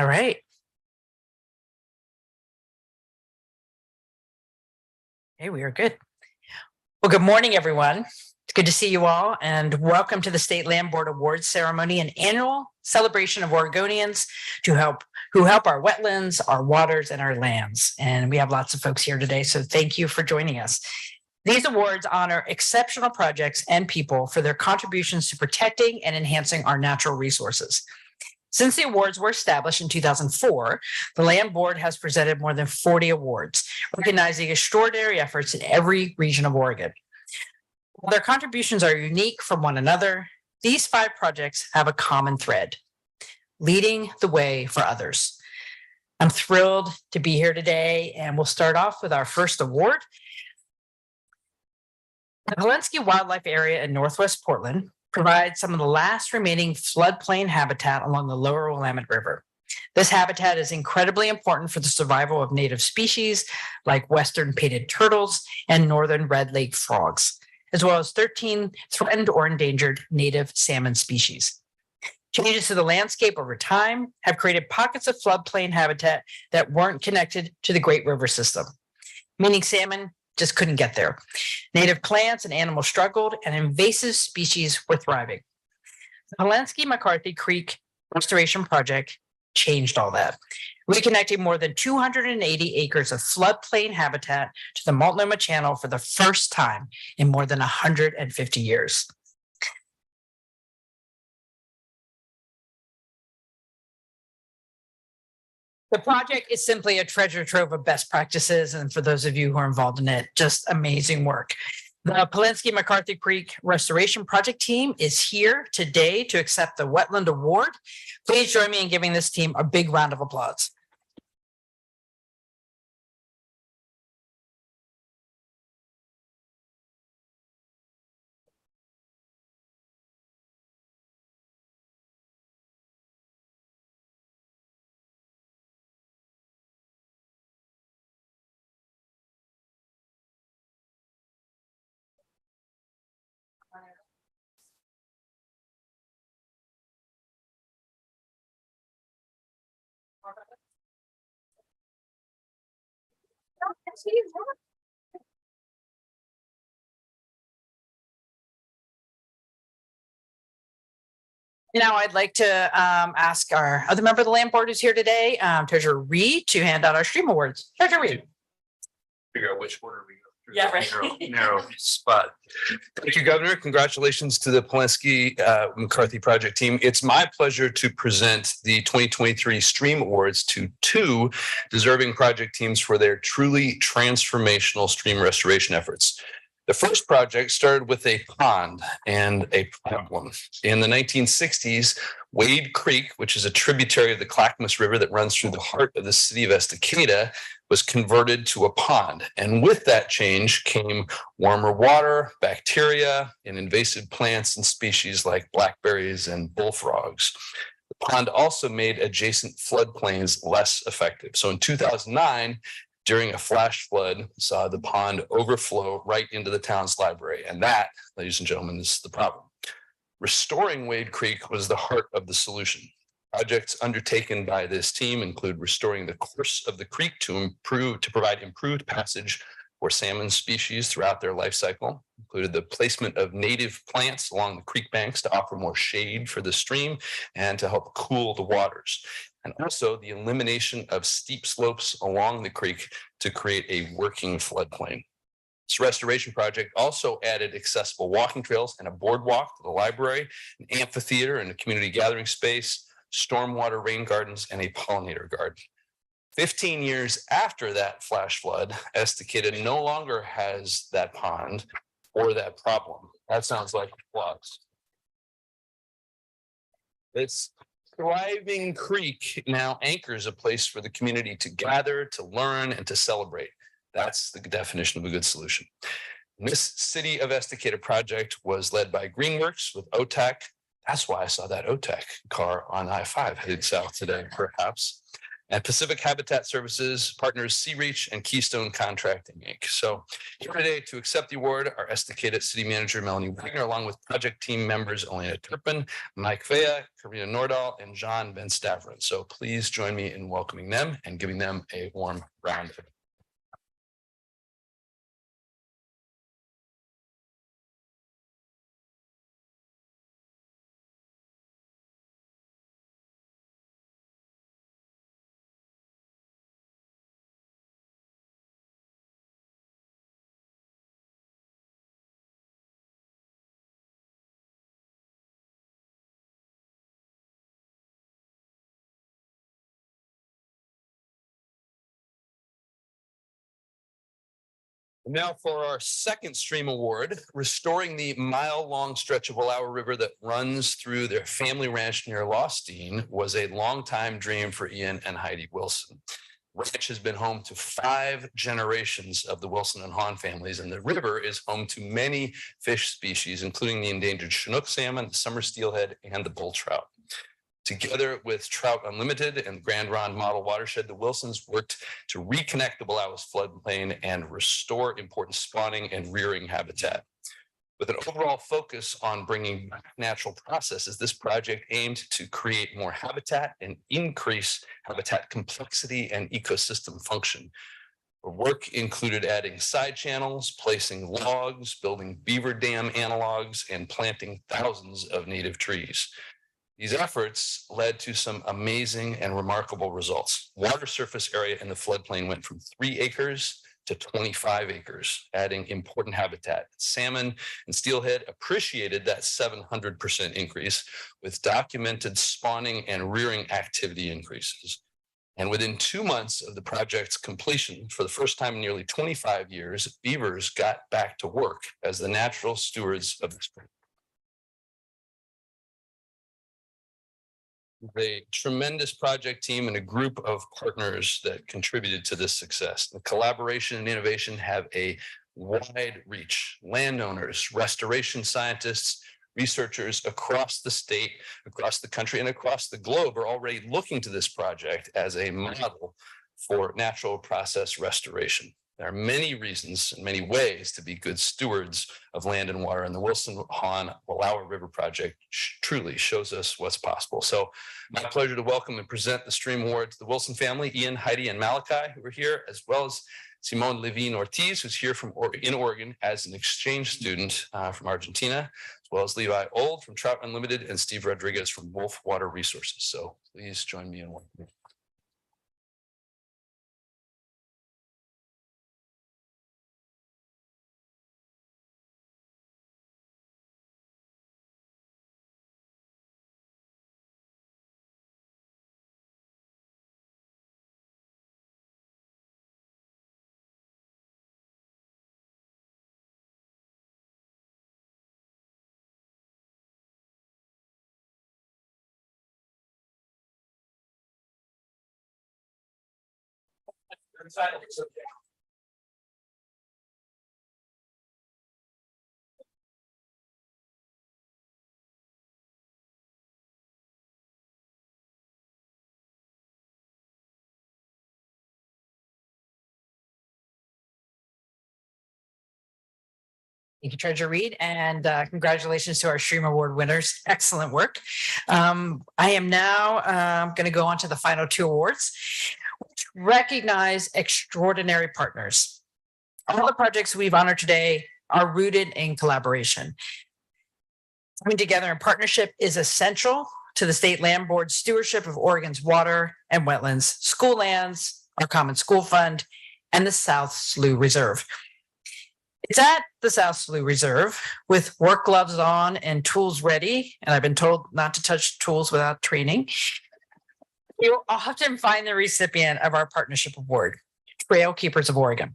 All right. Okay, we are good. Well, good morning, everyone. It's good to see you all, and welcome to the State Land Board Awards Ceremony, an annual celebration of Oregonians who help our wetlands, our waters, and our lands. And we have lots of folks here today, so thank you for joining us. These awards honor exceptional projects and people for their contributions to protecting and enhancing our natural resources. Since the awards were established in 2004, the Land Board has presented more than 40 awards, recognizing extraordinary efforts in every region of Oregon. While their contributions are unique from one another, these 5 projects have a common thread: leading the way for others. I'm thrilled to be here today, and we'll start off with our first award. The Pawlenski Wildlife Area in Northwest Portland provides some of the last remaining floodplain habitat along the lower Willamette River. This habitat is incredibly important for the survival of native species like western painted turtles and northern red lake frogs, as well as 13 threatened or endangered native salmon species. Changes to the landscape over time have created pockets of floodplain habitat that weren't connected to the Great River system, meaning salmon just couldn't get there. Native plants and animals struggled, and invasive species were thriving. The Pawlenski-McCarthy Creek Restoration Project changed all that, reconnecting more than 280 acres of floodplain habitat to the Multnomah Channel for the first time in more than 150 years. The project is simply a treasure trove of best practices, and for those of you who are involved in it, just amazing work. The Pawlenski-McCarthy Creek Restoration Project team is here today to accept the Wetland Award. Please join me in giving this team a big round of applause. Now I'd like to ask our other member of the Land Board who's here today, Treasurer Reed, to hand out our stream awards. Treasurer Reed. Figure out which order we go through. Yeah, right. Narrow spot. Thank you, Governor. Congratulations to the Pawlenski McCarthy Project team. It's my pleasure to present the 2023 Stream Awards to 2 deserving project teams for their truly transformational stream restoration efforts. The first project started with a pond and a problem. In the 1960s, Wade Creek, which is a tributary of the Clackamas River that runs through the heart of the city of Estacada, was converted to a pond. And with that change came warmer water, bacteria, and invasive plants and species like blackberries and bullfrogs. The pond also made adjacent floodplains less effective. So in 2009, during a flash flood, saw the pond overflow right into the town's library. And that, ladies and gentlemen, is the problem. Restoring Wade Creek was the heart of the solution. Projects undertaken by this team include restoring the course of the creek to provide improved passage for salmon species throughout their life cycle, included the placement of native plants along the creek banks to offer more shade for the stream and to help cool the waters, and also the elimination of steep slopes along the creek to create a working floodplain. This restoration project also added accessible walking trails and a boardwalk to the library, an amphitheater and a community gathering space, stormwater rain gardens, and a pollinator garden. 15 years after that flash flood, Estacada no longer has that pond or that problem. That sounds like applause. This thriving creek now anchors a place for the community to gather, to learn, and to celebrate. That's the definition of a good solution. This City of Estacada project was led by Greenworks with OTAC. That's why I saw that OTAC car on I-5 headed south today, perhaps. and Pacific Habitat Services partners Sea Reach and Keystone Contracting, Inc. So here today to accept the award are Estacada City Manager Melanie Wagner, along with project team members Elena Turpin, Mike Vea, Karina Nordahl, and John Van Staveren. So please join me in welcoming them and giving them a warm round of applause. Now for our second Stream Award, restoring the mile-long stretch of Wallowa River that runs through their family ranch near Lostine was a longtime dream for Ian and Heidi Wilson. Ranch has been home to 5 generations of the Wilson and Hahn families, and the river is home to many fish species, including the endangered Chinook salmon, the summer steelhead, and the bull trout. Together with Trout Unlimited and Grand Ronde Model Watershed, the Wilsons worked to reconnect the Wallowas floodplain and restore important spawning and rearing habitat. With an overall focus on bringing back natural processes, this project aimed to create more habitat and increase habitat complexity and ecosystem function. The work included adding side channels, placing logs, building beaver dam analogs, and planting thousands of native trees. These efforts led to some amazing and remarkable results. Water surface area in the floodplain went from 3 acres to 25 acres, adding important habitat. Salmon and steelhead appreciated that 700% increase, with documented spawning and rearing activity increases. And within 2 months of the project's completion, for the first time in nearly 25 years, beavers got back to work as the natural stewards of the spring. A tremendous project team and a group of partners that contributed to this success. The collaboration and innovation have a wide reach. Landowners, restoration scientists, researchers across the state, across the country, and across the globe are already looking to this project as a model for natural process restoration. There are many reasons and many ways to be good stewards of land and water, and the Wilson Hahn Wallowa River Project truly shows us what's possible. So my pleasure to welcome and present the Stream Award to the Wilson family, Ian, Heidi, and Malachi, who are here, as well as Simone Levine Ortiz, who's here from in Oregon as an exchange student from Argentina, as well as Levi Old from Trout Unlimited and Steve Rodriguez from Wolf Water Resources. So please join me in welcoming. Thank you, Treasurer Reed, and congratulations to our Stream Award winners. Excellent work. I am now going to go on to the final 2 awards, which recognize extraordinary partners. All the projects we've honored today are rooted in collaboration. Coming together in partnership is essential to the State Land Board's stewardship of Oregon's water and wetlands, school lands, our Common School Fund, and the South Slough Reserve. It's at the South Slough Reserve with work gloves on and tools ready, and I've been told not to touch tools without training. You'll often find the recipient of our partnership award, Trail Keepers of Oregon.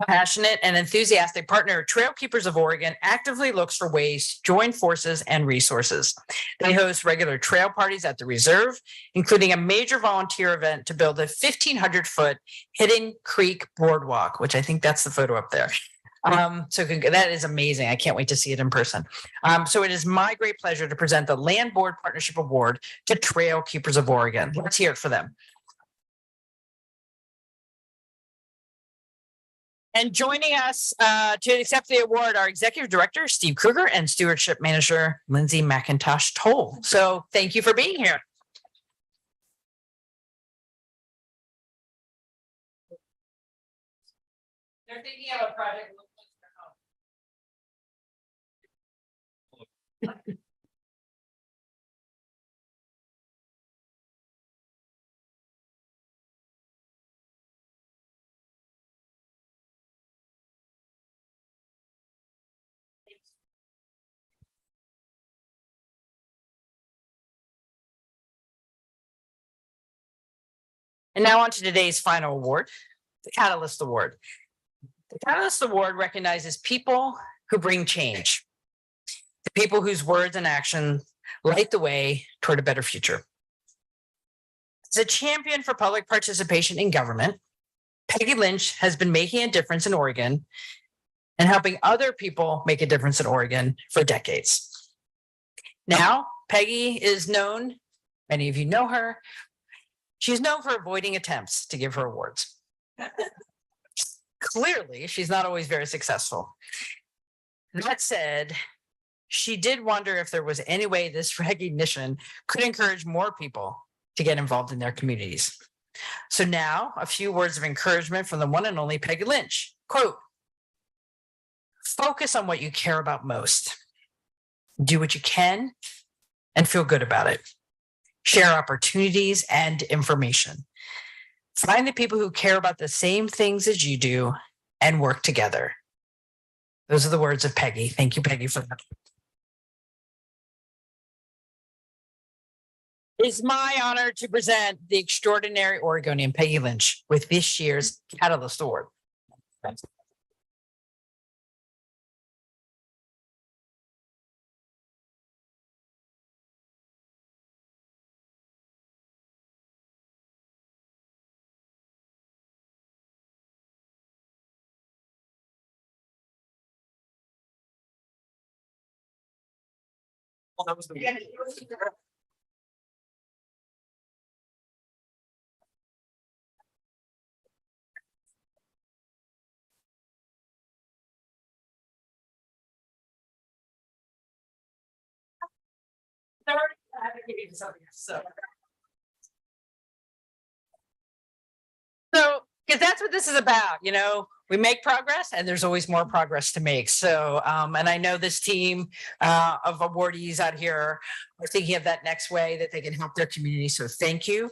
A passionate and enthusiastic partner, Trail Keepers of Oregon actively looks for ways to join forces and resources. They host regular trail parties at the reserve, including a major volunteer event to build a 1,500-foot Hidden Creek Boardwalk, which I think that's the photo up there. So that is amazing. I can't wait to see it in person. So it is my great pleasure to present the Land Board Partnership Award to Trail Keepers of Oregon. Let's hear it for them. And joining us to accept the award are Executive Director Steve Kruger and Stewardship Manager Lindsay McIntosh Toll. So thank you for being here. They're thinking of a project. And now on to today's final award, the Catalyst Award. The Catalyst Award recognizes people who bring change, the people whose words and actions light the way toward a better future. As a champion for public participation in government, Peggy Lynch has been making a difference in Oregon and helping other people make a difference in Oregon for decades. Now, Peggy is known, many of you know her, she's known for avoiding attempts to give her awards. Clearly, she's not always very successful. That said, she did wonder if there was any way this recognition could encourage more people to get involved in their communities. So now, a few words of encouragement from the one and only Peggy Lynch. Quote, focus on what you care about most. Do what you can and feel good about it. Share opportunities and information. Find the people who care about the same things as you do and work together. Those are the words of Peggy. Thank you, Peggy, for that. It is my honor to present the extraordinary Oregonian Peggy Lynch with this year's Catalyst Award. Well, that was the So, because that's what this is about, you know, we make progress and there's always more progress to make. So, and I know this team of awardees out here are thinking of that next way that they can help their community. So thank you.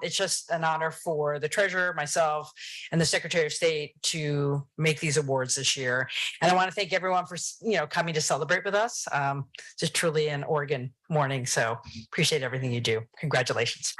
It's just an honor for the treasurer, myself, and the Secretary of State to make these awards this year. And I want to thank everyone for, you know, coming to celebrate with us. Just truly an Oregon morning. So appreciate everything you do. Congratulations.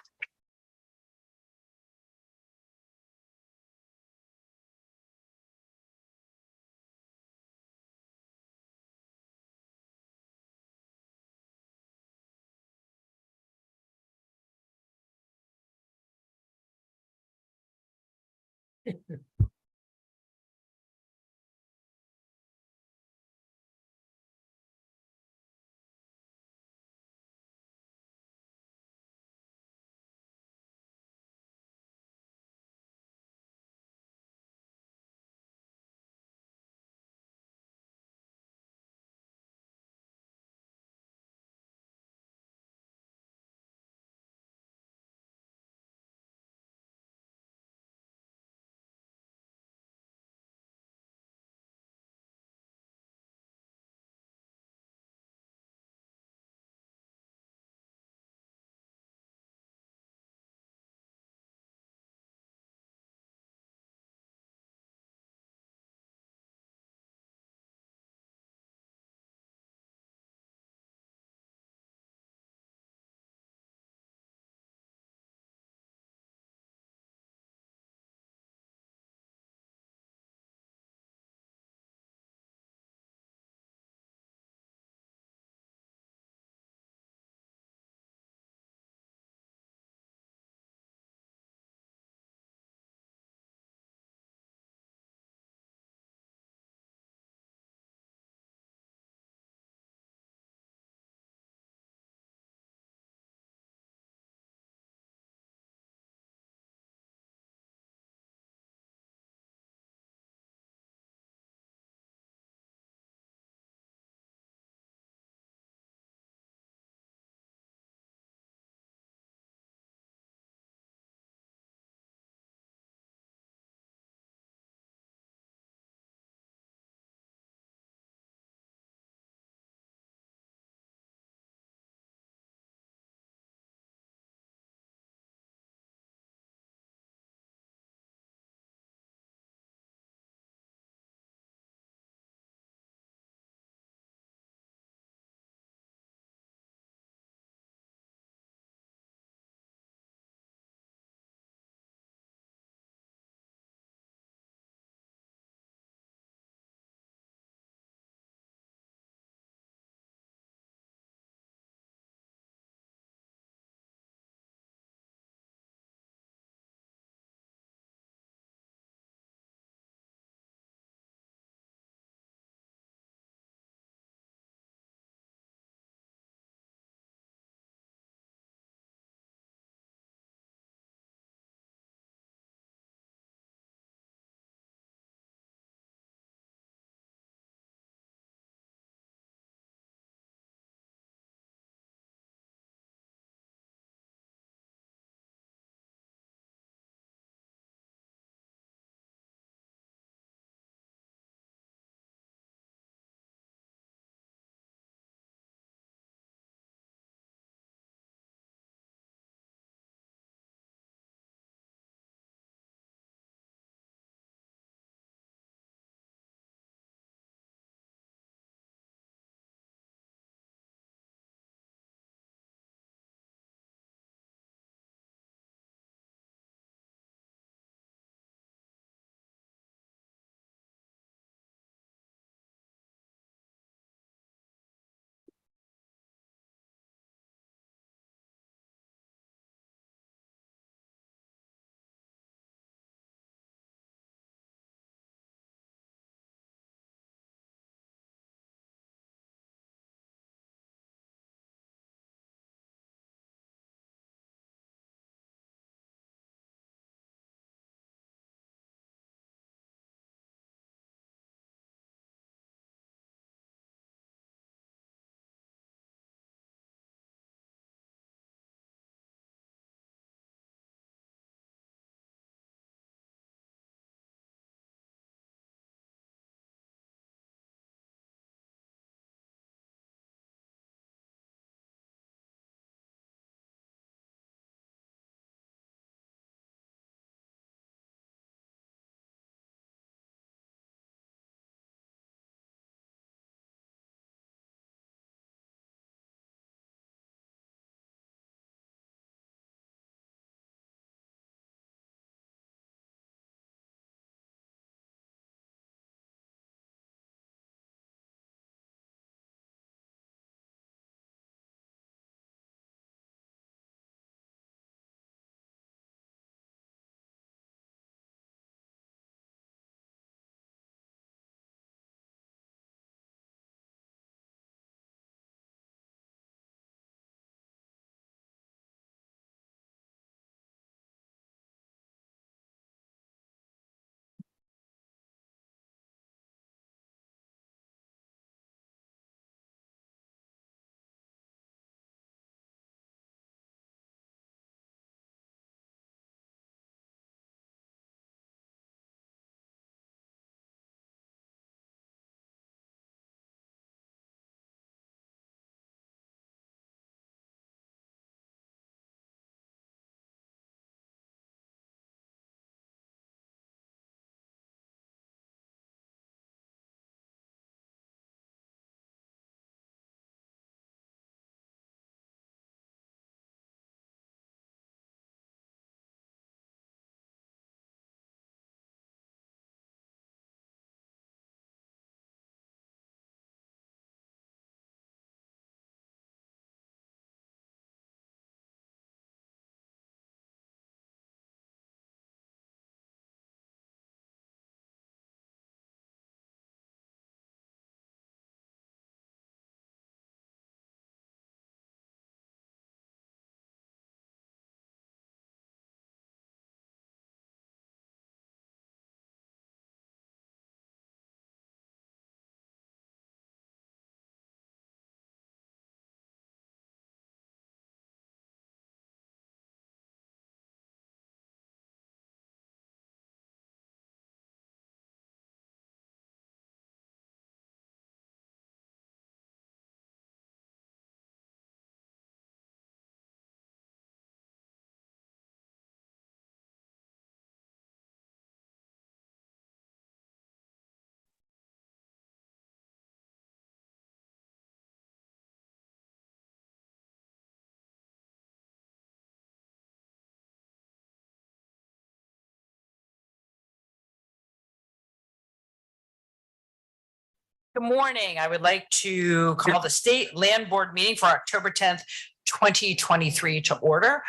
Good morning. I would like to call the State Land Board meeting for October 10th, 2023 to order.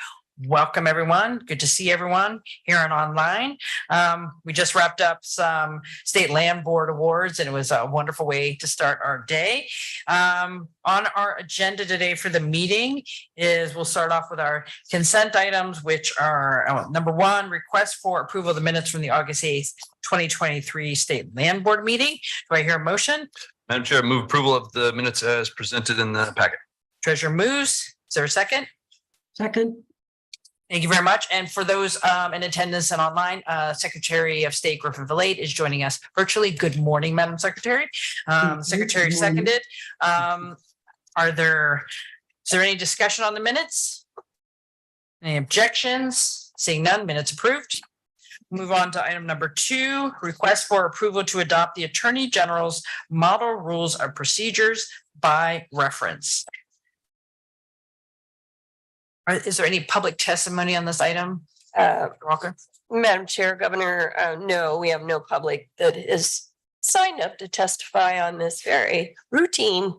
Welcome, everyone. Good to see everyone here and online. We just wrapped up some State Land Board awards, and it was a wonderful way to start our day. On our agenda today for the meeting is we'll start off with our consent items, which are number one, request for approval of the minutes from the August 8th, 2023 State Land Board meeting. Do I hear a motion? Madam Chair, move approval of the minutes as presented in the packet. Treasurer moves. Is there a second? Second. Thank you very much. And for those in attendance and online, Secretary of State Griffin Valade is joining us virtually. Good morning, Madam Secretary. Secretary seconded. Is there any discussion on the minutes? Any objections? Seeing none, minutes approved. Move on to item number 2, request for approval to adopt the Attorney General's model rules of procedures by reference. Is there any public testimony on this item? Walker? Madam Chair, Governor, no, we have no public that is signed up to testify on this very routine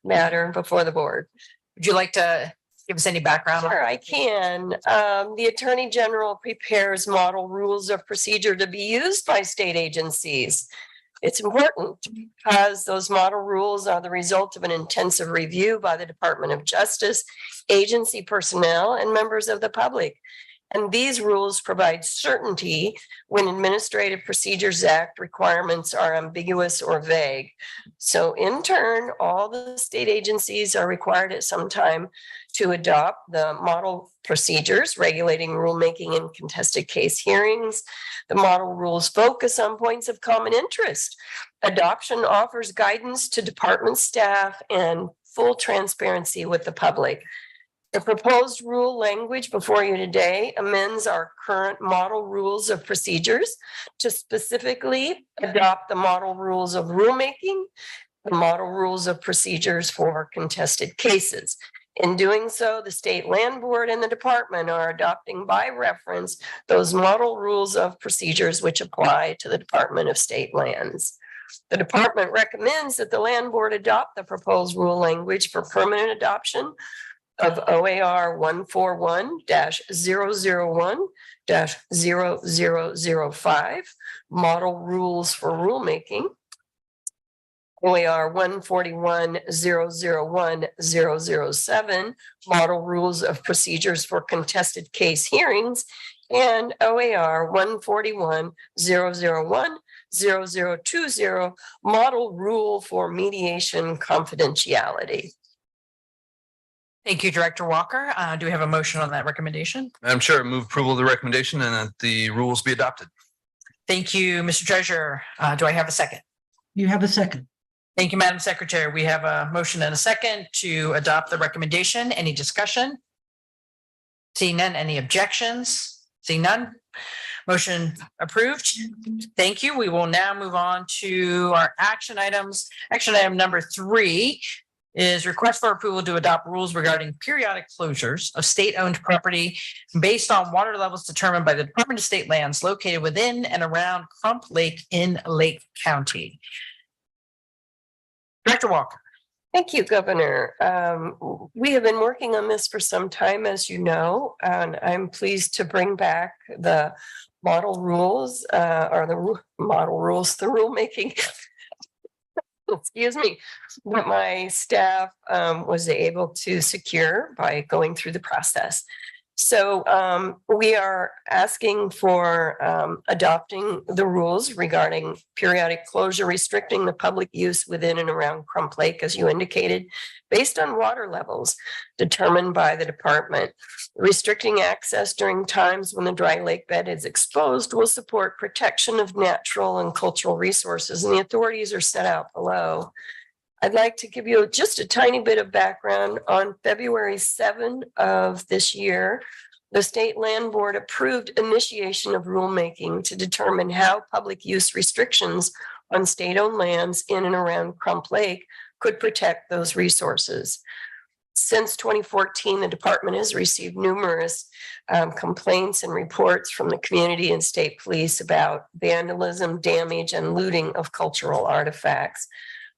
matter before the board. Would you like to give us any background? Sure, I can. The Attorney General prepares model rules of procedure to be used by state agencies. It's important because those model rules are the result of an intensive review by the Department of Justice, agency personnel, and members of the public. And these rules provide certainty when Administrative Procedures Act requirements are ambiguous or vague. So in turn, all the state agencies are required at some time to adopt the model procedures regulating rulemaking in contested case hearings. The model rules focus on points of common interest. Adoption offers guidance to department staff and full transparency with the public. The proposed rule language before you today amends our current model rules of procedures to specifically adopt the model rules of rulemaking, the model rules of procedures for contested cases. In doing so, the State Land Board and the department are adopting by reference those model rules of procedures which apply to the Department of State Lands. The department recommends that the Land Board adopt the proposed rule language for permanent adoption of OAR 141-001-0005, model rules for rulemaking, OAR 141-001-007, model rules of procedures for contested case hearings, and OAR 141-001-0020, model rule for mediation confidentiality. Thank you, Director Walker. Do we have a motion on that recommendation? Madam Chair, move approval of the recommendation and that the rules be adopted. Thank you, Mr. Treasurer. Do I have a second? You have a second. Thank you, Madam Secretary. We have a motion and a second to adopt the recommendation. Any discussion? Seeing none, any objections? Seeing none? Motion approved. Thank you. We will now move on to our action items. Action item number 3 is request for approval to adopt rules regarding periodic closures of state-owned property based on water levels determined by the Department of State Lands located within and around Crump Lake in Lake County. Director Walker. Thank you, Governor. We have been working on this for some time, as you know, and I'm pleased to bring back the model rules the rulemaking. Excuse me, what my staff was able to secure by going through the process. So we are asking for adopting the rules regarding periodic closure, restricting the public use within and around Crump Lake, as you indicated, based on water levels determined by the department. Restricting access during times when the dry lake bed is exposed will support protection of natural and cultural resources, and the authorities are set out below. I'd like to give you just a tiny bit of background. On February 7 of this year, the State Land Board approved initiation of rulemaking to determine how public use restrictions on state-owned lands in and around Crump Lake could protect those resources. Since 2014, the department has received numerous complaints and reports from the community and state police about vandalism, damage, and looting of cultural artifacts.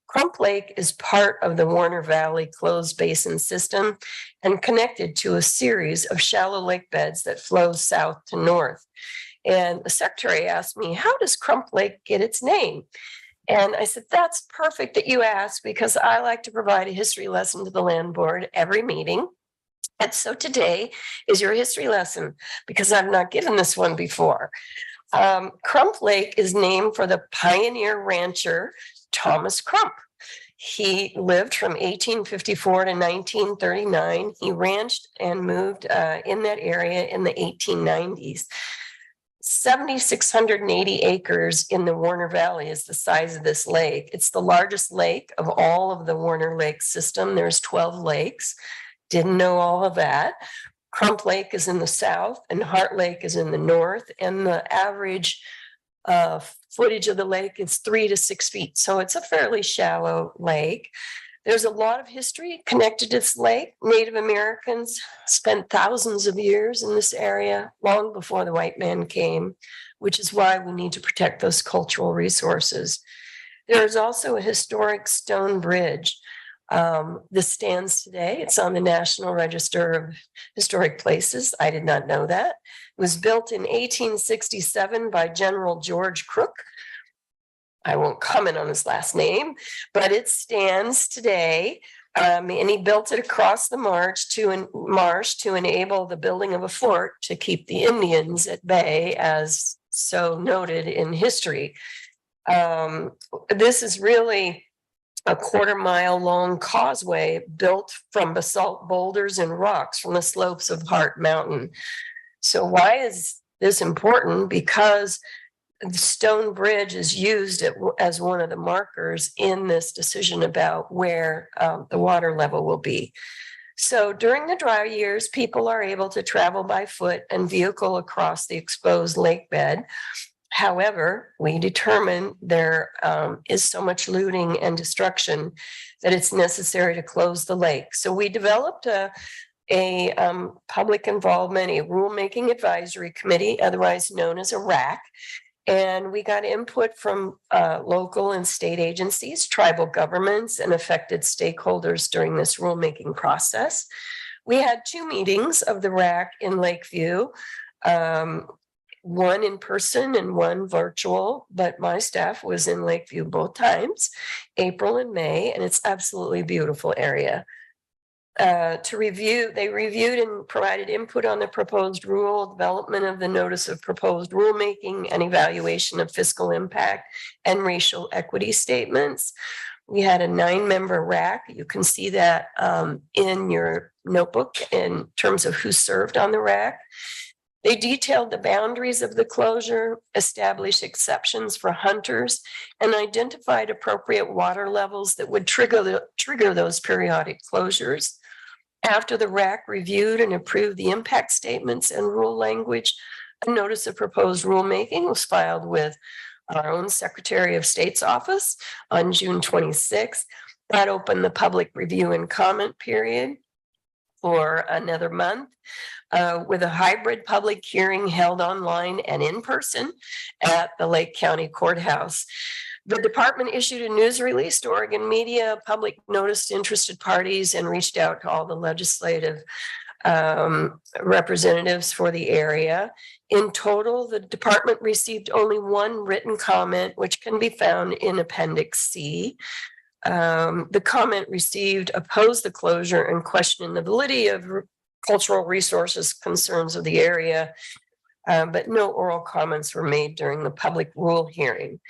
Crump Lake is part of the Warner Valley Closed Basin System and connected to a series of shallow lake beds that flow south to north. And the secretary asked me, how does Crump Lake get its name? And I said, that's perfect that you asked, because I like to provide a history lesson to the land board every meeting. And so today is your history lesson, because I've not given this one before. Crump Lake is named for the pioneer rancher, Thomas Crump. He lived from 1854 to 1939. He ranched and moved in that area in the 1890s. 7,680 acres in the Warner Valley is the size of this lake. It's the largest lake of all of the Warner Lake system. There's 12 lakes. Didn't know all of that. Crump Lake is in the south and Heart Lake is in the north, and the average footage of the lake is 3 to 6 feet. So it's a fairly shallow lake. There's a lot of history connected to this lake. Native Americans spent thousands of years in this area long before the white man came, which is why we need to protect those cultural resources. There is also a historic stone bridge. This stands today. It's on the National Register of Historic Places. I did not know that. It was built in 1867 by General George Crook. I won't comment on his last name, but it stands today. And he built it across the marsh to enable the building of a fort to keep the Indians at bay, as so noted in history. This is really a 1/4 mile long causeway built from basalt boulders and rocks from the slopes of Heart Mountain. So why is this important? Because the stone bridge is used as one of the markers in this decision about where the water level will be. So during the dry years, people are able to travel by foot and vehicle across the exposed lake bed. However, we determined there is so much looting and destruction that it's necessary to close the lake. So we developed a public involvement, a rulemaking advisory committee, otherwise known as a RAC. And we got input from local and state agencies, tribal governments, and affected stakeholders during this rulemaking process. We had 2 meetings of the RAC in Lakeview. One in person and one virtual, but my staff was in Lakeview both times, April and May, and it's absolutely beautiful area. They reviewed and provided input on the proposed rule, development of the notice of proposed rulemaking, and evaluation of fiscal impact and racial equity statements. We had a 9-member RAC. You can see that in your notebook in terms of who served on the RAC. They detailed the boundaries of the closure, established exceptions for hunters, and identified appropriate water levels that would trigger those periodic closures. After the RAC reviewed and approved the impact statements and rule language, a notice of proposed rulemaking was filed with our own Secretary of State's office on June 26th. That opened the public review and comment period for another month, with a hybrid public hearing held online and in person at the Lake County Courthouse. The department issued a news release to Oregon media, public notice to interested parties, and reached out to all the legislative representatives for the area. In total, the department received only 1 written comment, which can be found in Appendix C. The comment received opposed the closure and questioned the validity of cultural resources concerns of the area, but no oral comments were made during the public rule hearing.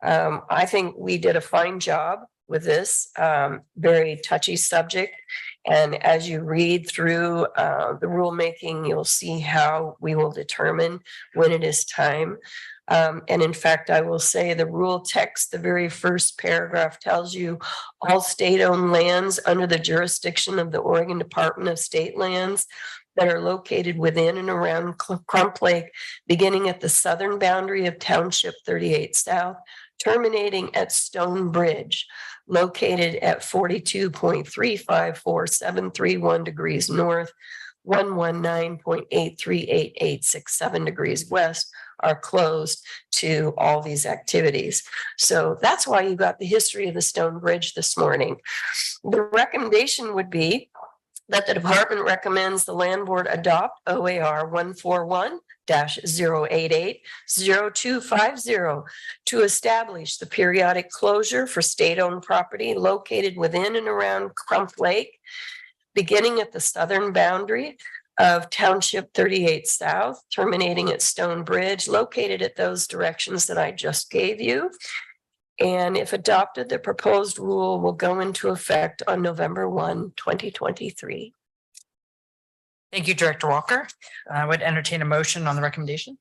I think we did a fine job with this very touchy subject. And as you read through the rulemaking, you'll see how we will determine when it is time. And in fact, I will say the rule text, the very first paragraph tells you all state-owned lands under the jurisdiction of the Oregon Department of State Lands that are located within and around Crump Lake, beginning at the southern boundary of Township 38 South terminating at Stone Bridge, located at 42.354,731 degrees north, 119.838,867 degrees west, are closed to all these activities. So that's why you got the history of the Stone Bridge this morning. The recommendation would be that the department recommends the land board adopt OAR 141-088-0250 to establish the periodic closure for state-owned property located within and around Crump Lake, beginning at the southern boundary of Township 38 South, terminating at Stone Bridge, located at those directions that I just gave you. And if adopted, the proposed rule will go into effect on November 1, 2023. Thank you, Director Walker. I would entertain a motion on the recommendation.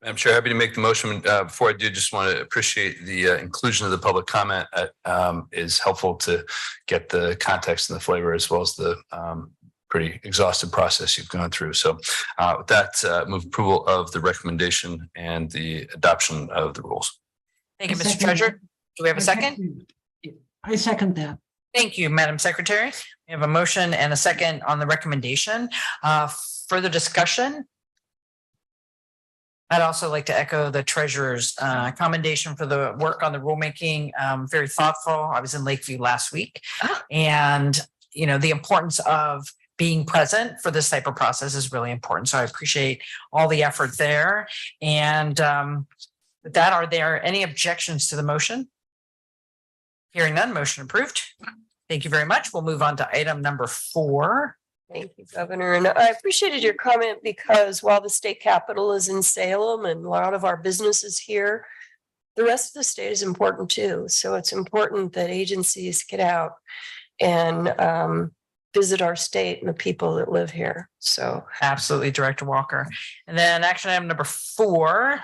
I'm sure happy to make the motion. Before I do, just want to appreciate the inclusion of the public comment. Is helpful to get the context and the flavor, as well as the pretty exhaustive process you've gone through. So with that, move approval of the recommendation and the adoption of the rules. Thank you, Mr. Treasurer. Do we have a second? I second that. Thank you, Madam Secretary. We have a motion and a second on the recommendation. Further discussion? I'd also like to echo the treasurer's commendation for the work on the rulemaking. Very thoughtful. I was in Lakeview last week. And, you know, the importance of being present for this type of process is really important. So I appreciate all the effort there. And with that, are there any objections to the motion? Hearing none, motion approved. Thank you very much. We'll move on to item number 4. Thank you, Governor. And I appreciated your comment because while the state capital is in Salem and a lot of our businesses here, the rest of the state is important too. So it's important that agencies get out and visit our state and the people that live here. So Absolutely, Director Walker. And then action item number 4.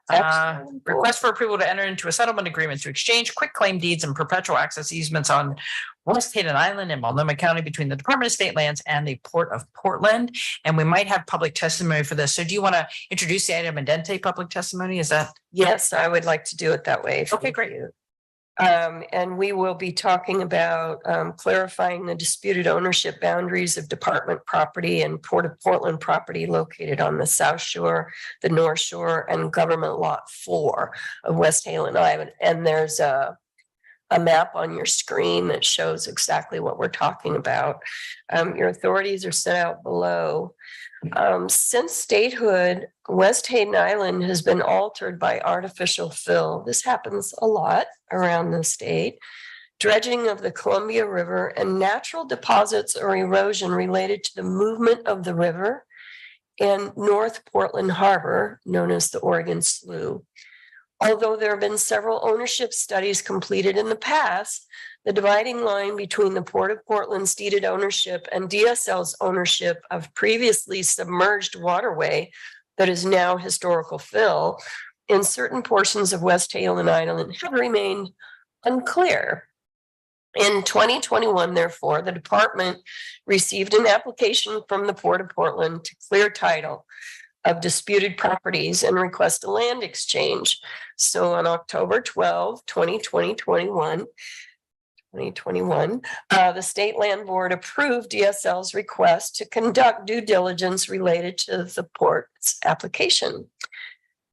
Excellent. Request for approval to enter into a settlement agreement to exchange quitclaim deeds and perpetual access easements on West Hayden Island in Multnomah County between the Department of State Lands and the Port of Portland. And we might have public testimony for this. So do you want to introduce the item and then take public testimony? Is that? Yes, I would like to do it that way. Okay, Thank great. you. And we will be talking about clarifying the disputed ownership boundaries of department property and Port of Portland property located on the South Shore, the North Shore, and Government Lot 4 of West Hayden Island. And there's a map on your screen that shows exactly what we're talking about. Your authorities are set out below. Since statehood, West Hayden Island has been altered by artificial fill. This happens a lot around the state. Dredging of the Columbia River and natural deposits or erosion related to the movement of the river and North Portland Harbor, known as the Oregon Slough. Although there have been several ownership studies completed in the past, the dividing line between the Port of Portland's deeded ownership and DSL's ownership of previously submerged waterway that is now historical fill in certain portions of West Hayden Island have remained unclear. In 2021, therefore, the department received an application from the Port of Portland to clear title of disputed properties and request a land exchange. So on October 12, 2021, the State Land Board approved DSL's request to conduct due diligence related to the port's application.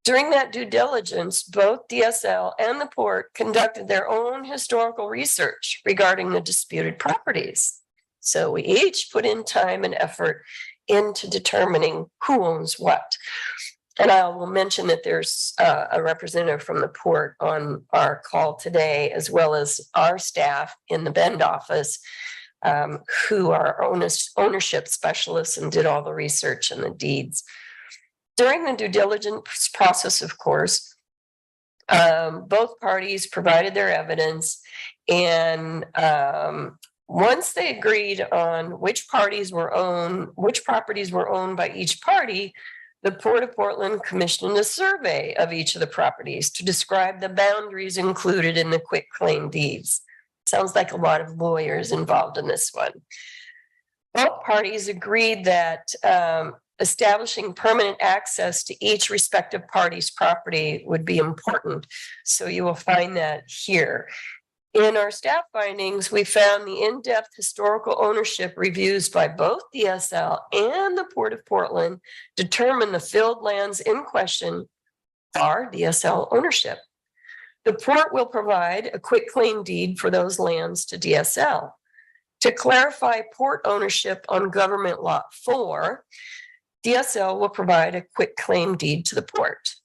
During that due diligence, both DSL and the port conducted their own historical research regarding the disputed properties. So we each put in time and effort into determining who owns what. And I will mention that there's a representative from the port on our call today, as well as our staff in the Bend office, who are ownership specialists and did all the research and the deeds. During the due diligence process, of course, both parties provided their evidence, and once they agreed on which properties were owned by each party, the Port of Portland commissioned a survey of each of the properties to describe the boundaries included in the quitclaim deeds. Sounds like a lot of lawyers involved in this one. Both parties agreed that establishing permanent access to each respective party's property would be important. So you will find that here. In our staff findings, we found the in-depth historical ownership reviews by both DSL and the Port of Portland determine the filled lands in question are DSL ownership. The port will provide a quitclaim deed for those lands to DSL. To clarify port ownership on government lot 4, DSL will provide a quitclaim deed to the port.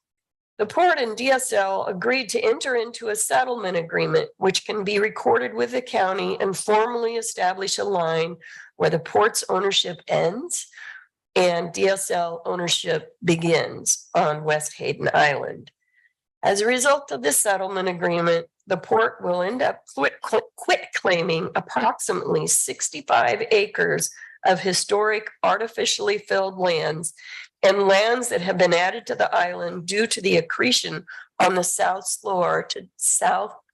The port and DSL agreed to enter into a settlement agreement, which can be recorded with the county and formally establish a line where the port's ownership ends and DSL ownership begins on West Hayden Island. As a result of this settlement agreement, the port will end up quit claiming approximately 65 acres of historic artificially filled lands and lands that have been added to the island due to the accretion on the south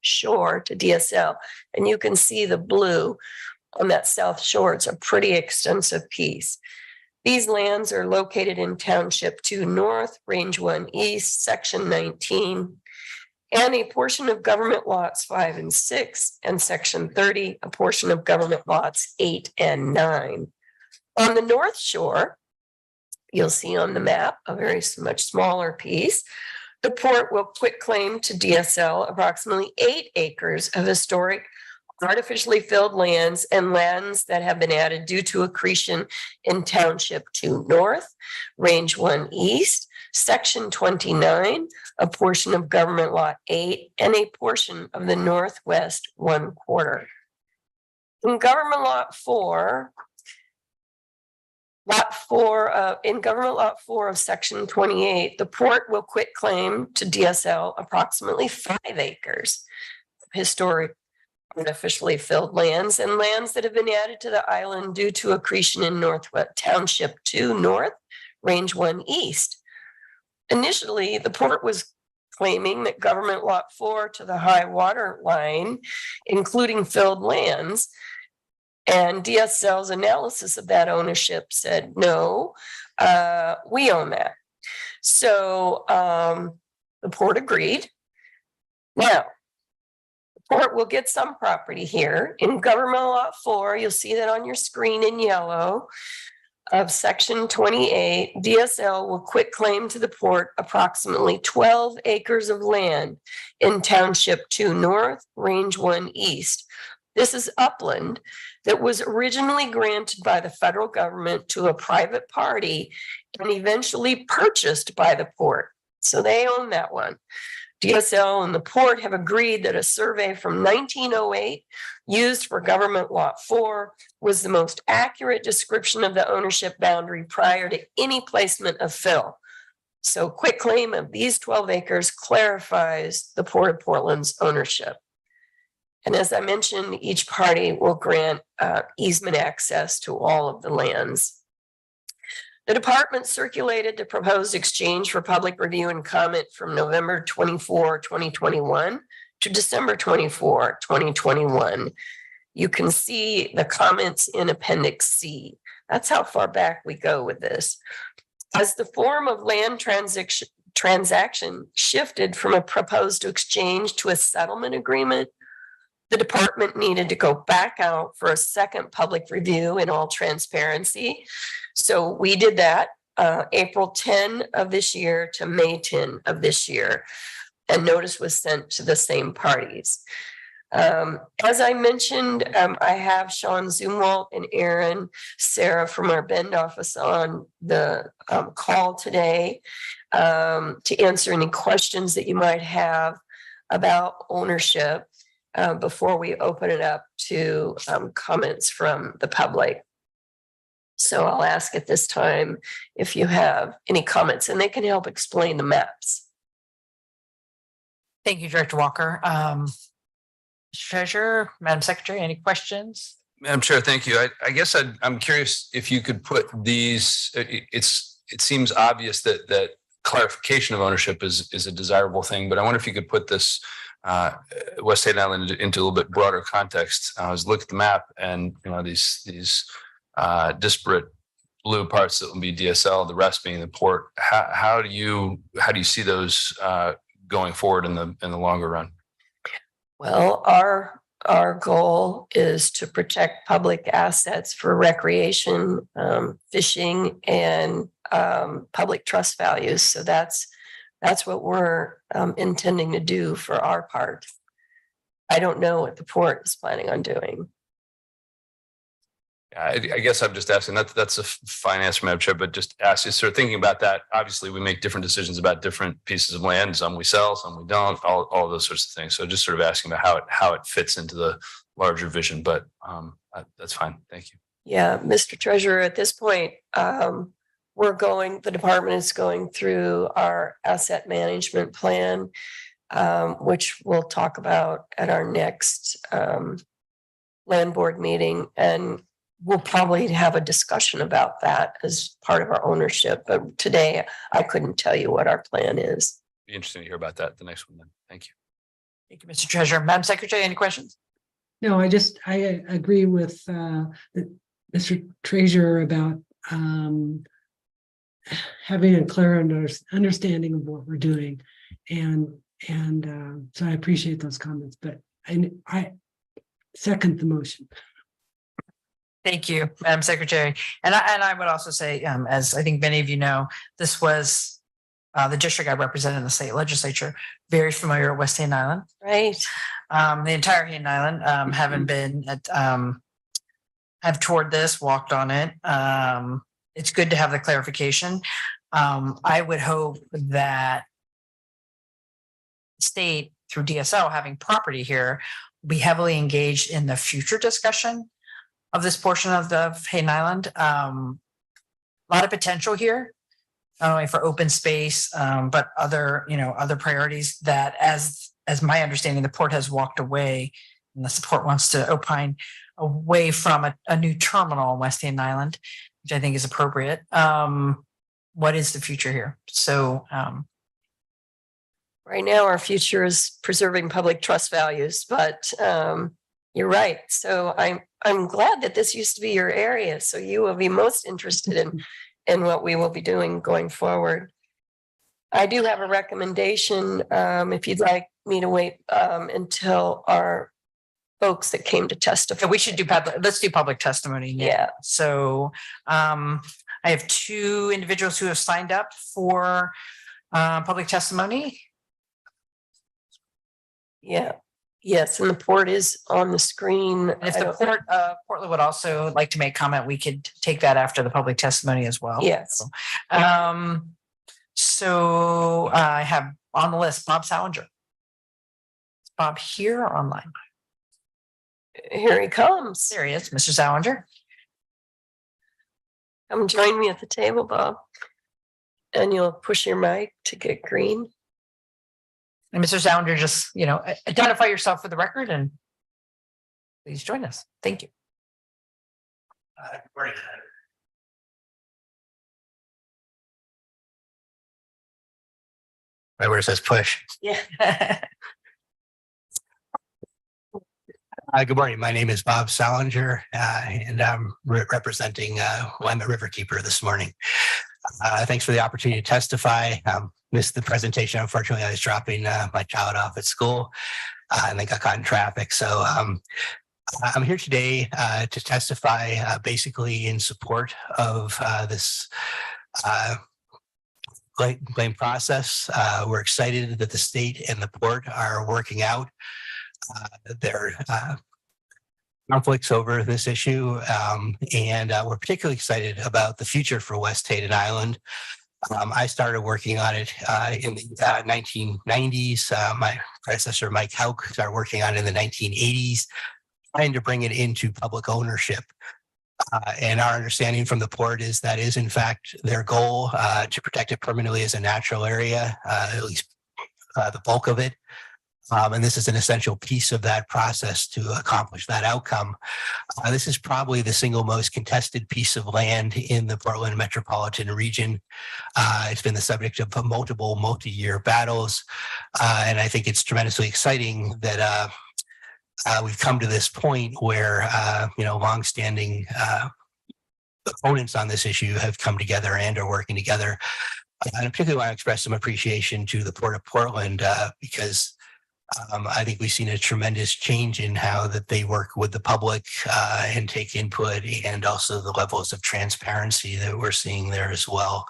shore to DSL. And you can see the blue on that south shore. It's a pretty extensive piece. These lands are located in Township 2 North, Range 1 East, Section 19, and a portion of government lots 5 and 6, and Section 30, a portion of government lots 8 and 9. On the North Shore, you'll see on the map a very much smaller piece. The port will quitclaim to DSL approximately 8 acres of historic artificially filled lands and lands that have been added due to accretion in Township 2 North, Range 1 East, Section 29, a portion of government lot 8, and a portion of the Northwest 1/4. In government lot 4, in government lot 4 of Section 28, the port will quitclaim to DSL approximately 5 acres of historic artificially filled lands and lands that have been added to the island due to accretion in Northwest Township 2 North, Range 1 East. Initially, the port was claiming that government lot 4 to the high water line, including filled lands, and DSL's analysis of that ownership said, no, we own that. So the port agreed. Now, the port will get some property here. In government lot 4, you'll see that on your screen in yellow of Section 28, DSL will quitclaim to the port approximately 12 acres of land in Township 2 North, Range 1 East. This is upland that was originally granted by the federal government to a private party and eventually purchased by the port. So they own that one. DSL and the port have agreed that a survey from 1908 used for government lot 4 was the most accurate description of the ownership boundary prior to any placement of fill. So quitclaim of these 12 acres clarifies the Port of Portland's ownership. And as I mentioned, each party will grant easement access to all of the lands. The department circulated the proposed exchange for public review and comment from November 24, 2021 to December 24, 2021. You can see the comments in Appendix C. That's how far back we go with this. As the form of land transaction shifted from a proposed exchange to a settlement agreement, the department needed to go back out for a second public review in all transparency. So we did that April 10 of this year to May 10 of this year. And notice was sent to the same parties. As I mentioned, I have Sean Zumwalt and Aaron Sarah from our Bend office on the call today to answer any questions that you might have about ownership before we open it up to comments from the public. So I'll ask at this time if you have any comments, and they can help explain the maps. Thank you, Director Walker. Mr. Treasurer, Madam Secretary, any questions? Madam Chair, thank you. I guess I'm curious if you could put these, it seems obvious that clarification of ownership is a desirable thing, but I wonder if you could put this West Hayden Island into a little bit broader context. I was looking at the map and these disparate blue parts that will be DSL, the rest being the port. How do you see those going forward in the longer run? Well, our goal is to protect public assets for recreation, fishing, and public trust values. So that's what we're intending to do for our part. I don't know what the port is planning on doing. I guess I'm just asking, that's a finance, Madam Chair, but just ask you, sort of thinking about that. Obviously, we make different decisions about different pieces of land. Some we sell, some we don't, all of those sorts of things. So just sort of asking about how it fits into the larger vision, but that's fine. Thank you. Yeah, Mr. Treasurer, at this point, the department is going through our asset management plan, which we'll talk about at our next land board meeting. And we'll probably have a discussion about that as part of our ownership. But today I couldn't tell you what our plan is. Be interesting to hear about that, the next one then. Thank you. Thank you, Mr. Treasurer. Madam Secretary, any questions? No, I agree with Mr. Treasurer about having a clear understanding of what we're doing. And so I appreciate those comments, but I second the motion. Thank you, Madam Secretary. And I would also say, as I think many of you know, this was the district I represent in the state legislature, very familiar with West Hayden Island. Right. The entire Hayden Island, having been at, have toured this, walked on it. It's good to have the clarification. I would hope that state through DSO having property here will be heavily engaged in the future discussion of this portion of the Hayden Island. A lot of potential here, not only for open space, but other priorities that, as my understanding, the port has walked away, unless the port wants to opine, away from a new terminal in West Hayden Island, which I think is appropriate. What is the future here? So right now, our future is preserving public trust values, but you're right. So I'm glad that this used to be your area. So you will be most interested in what we will be doing going forward. I do have a recommendation. If you'd like me to wait until our folks that came to testify. we should do let's do public testimony now. Yeah. So I have two individuals who have signed up for public testimony. Yeah. Yes, and the port is on the screen. And if the Portland would also like to make comment, we could take that after the public testimony as well. Yes. So I have on the list Bob Salinger. Is Bob here or online? Here he comes. There he is, Mr. Salinger. Come join me at the table, Bob. And you'll push your mic to get green. And Mr. Salinger, just, identify yourself for the record and please join us. Thank you. Right where it says push. Yeah. Good morning. My name is Bob Salinger, and I'm representing Willamette Riverkeeper this morning. Thanks for the opportunity to testify. Missed the presentation. Unfortunately, I was dropping my child off at school and then got caught in traffic. So I'm here today to testify basically in support of this claim process. We're excited that the state and the port are working out their conflicts over this issue. And we're particularly excited about the future for West Hayden Island. I started working on it in the 1990s. My predecessor, Mike Hauk, started working on it in the 1980s, trying to bring it into public ownership. And our understanding from the port is that is, in fact, their goal to protect it permanently as a natural area, at least the bulk of it. And this is an essential piece of that process to accomplish that outcome. This is probably the single most contested piece of land in the Portland metropolitan region. It's been the subject of multiple multi-year battles. And I think it's tremendously exciting that we've come to this point where, longstanding opponents on this issue have come together and are working together. And I particularly want to express some appreciation to the Port of Portland because I think we've seen a tremendous change in how that they work with the public and take input, and also the levels of transparency that we're seeing there as well.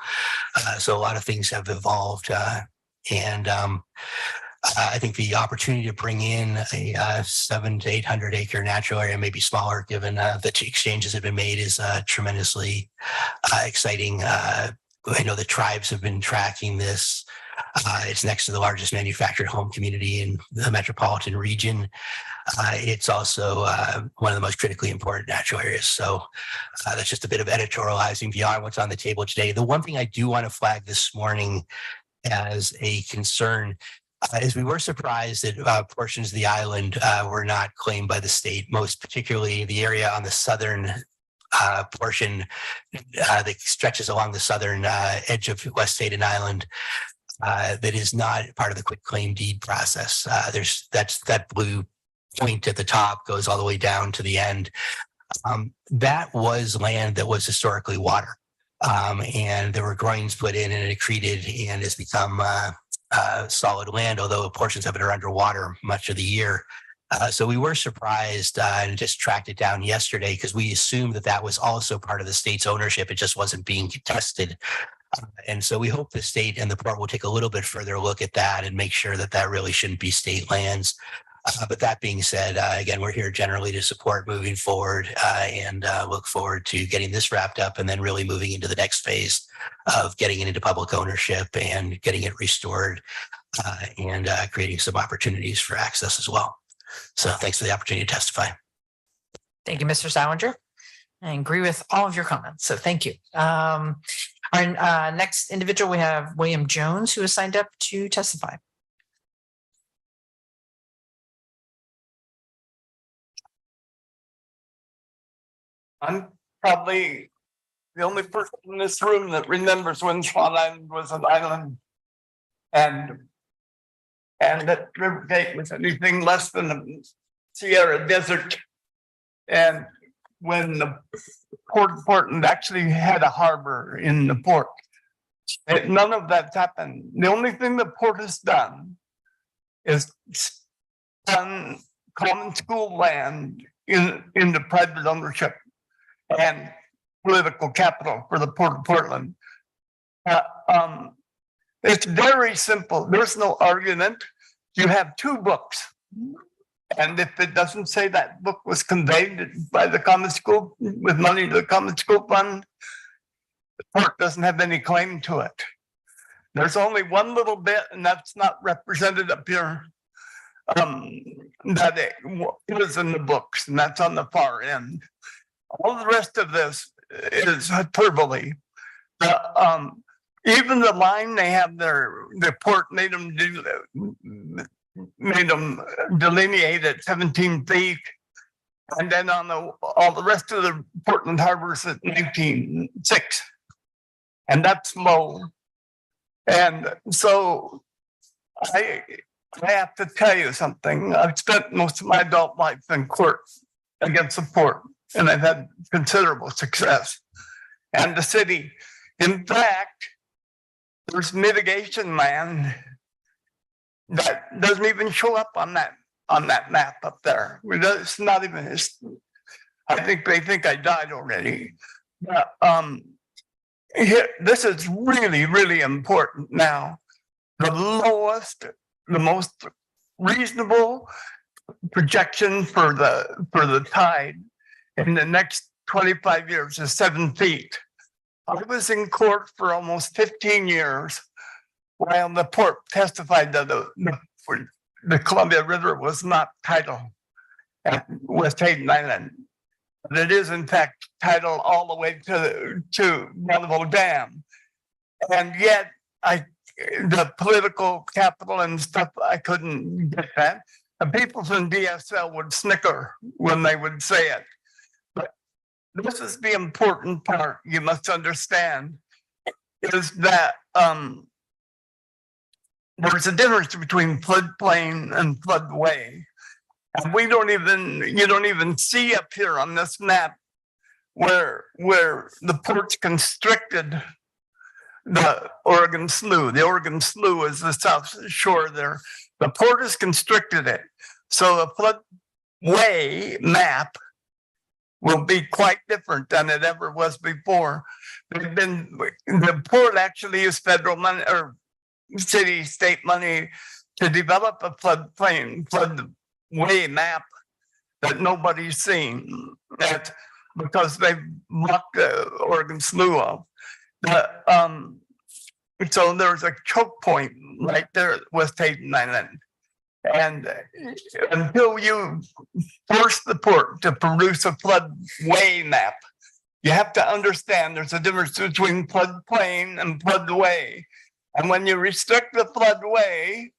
So a lot of things have evolved, and I think the opportunity to bring in a 700 to 800 acre natural area, maybe smaller, given the exchanges have been made, is tremendously exciting. I know the tribes have been tracking this. It's next to the largest manufactured home community in the metropolitan region. It's also one of the most critically important natural areas. So that's just a bit of editorializing beyond what's on the table today. The one thing I do want to flag this morning as a concern is we were surprised that portions of the island were not claimed by the state, most particularly the area on the southern portion that stretches along the southern edge of West Staten Island. That is not part of the quick claim deed process. That's that blue point at the top goes all the way down to the end. That was land that was historically water, and there were groins put in and it accreted and has become solid land, although portions of it are underwater much of the year. So we were surprised and just tracked it down yesterday because we assumed that that was also part of the state's ownership. It just wasn't being contested. And so we hope the state and the port will take a little bit further look at that and make sure that that really shouldn't be state lands. But that being said, again, we're here generally to support moving forward and look forward to getting this wrapped up and then really moving into the next phase of getting it into public ownership and getting it restored and creating some opportunities for access as well. So thanks for the opportunity to testify. Thank you, Mr. Salinger. I agree with all of your comments, so thank you. Our next individual, we have William Jones, who has signed up to testify. I'm probably the only person in this room that remembers when Swan Island was an island. And that River Gate was anything less than a Sierra Desert. And when the Port of Portland actually had a harbor in the port, none of that's happened. The only thing the port has done is done common school land into private ownership and political capital for the Port of Portland. It's very simple. There's no argument. You have two books. And if it doesn't say that book was conveyed by the common school with money to the common school fund, the port doesn't have any claim to it. There's only one little bit, and that's not represented up here, that it is in the books, and that's on the far end. All the rest of this is hyperbole. Even the line they have there, the port made them delineate at 17 feet. And then on all the rest of the Portland harbors at 19.6. And that's low. And so I have to tell you something. I've spent most of my adult life in court against the port, and I've had considerable success. And the city, in fact, there's mitigation land that doesn't even show up on that map up there. It's not even. I think they think I died already. But this is really, really important now. The lowest, the most reasonable projection for the tide in the next 25 years is 7 feet. I was in court for almost 15 years while the port testified that the Columbia River was not tidal at West Hayden Island. But it is in fact tidal all the way to Bonneville Dam. And yet the political capital and stuff, I couldn't get that. The people from DSL would snicker when they would say it. This is the important part you must understand, is that there's a difference between floodplain and floodway. And you don't even see up here on this map where the port's constricted the Oregon Slough. The Oregon Slough is the south shore there. The port has constricted it. So the floodway map will be quite different than it ever was before. The port actually used federal money or city, state money to develop a floodway map that nobody's seen. Because they blocked the Oregon Slough off. So there's a choke point right there at West Hayden Island. And until you force the port to produce a floodway map, you have to understand there's a difference between floodplain and floodway. And when you restrict the floodway,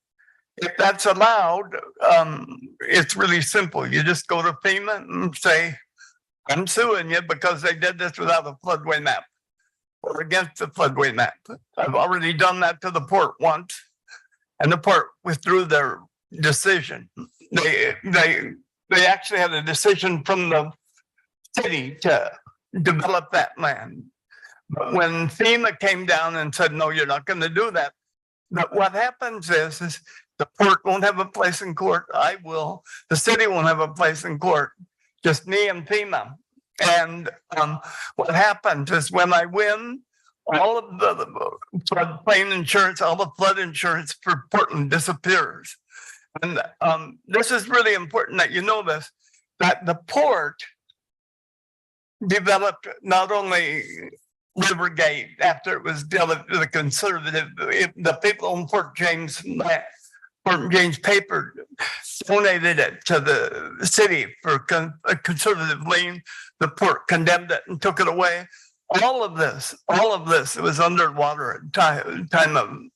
if that's allowed, it's really simple. You just go to FEMA and say, I'm suing you because they did this without a floodway map or against the floodway map. I've already done that to the port once, and the port withdrew their decision. They actually had a decision from the city to develop that land. But when FEMA came down and said, no, you're not going to do that. But what happens is the port won't have a place in court. I will. The city won't have a place in court. Just me and FEMA. And what happens is when I win, all of the floodplain insurance, all the flood insurance for Portland disappears. And this is really important that you know this, that the port developed not only Rivergate after it was developed to the conservative, the people on Fort James paper donated it to the city for a conservative lien. The port condemned it and took it away. All of this, it was underwater at time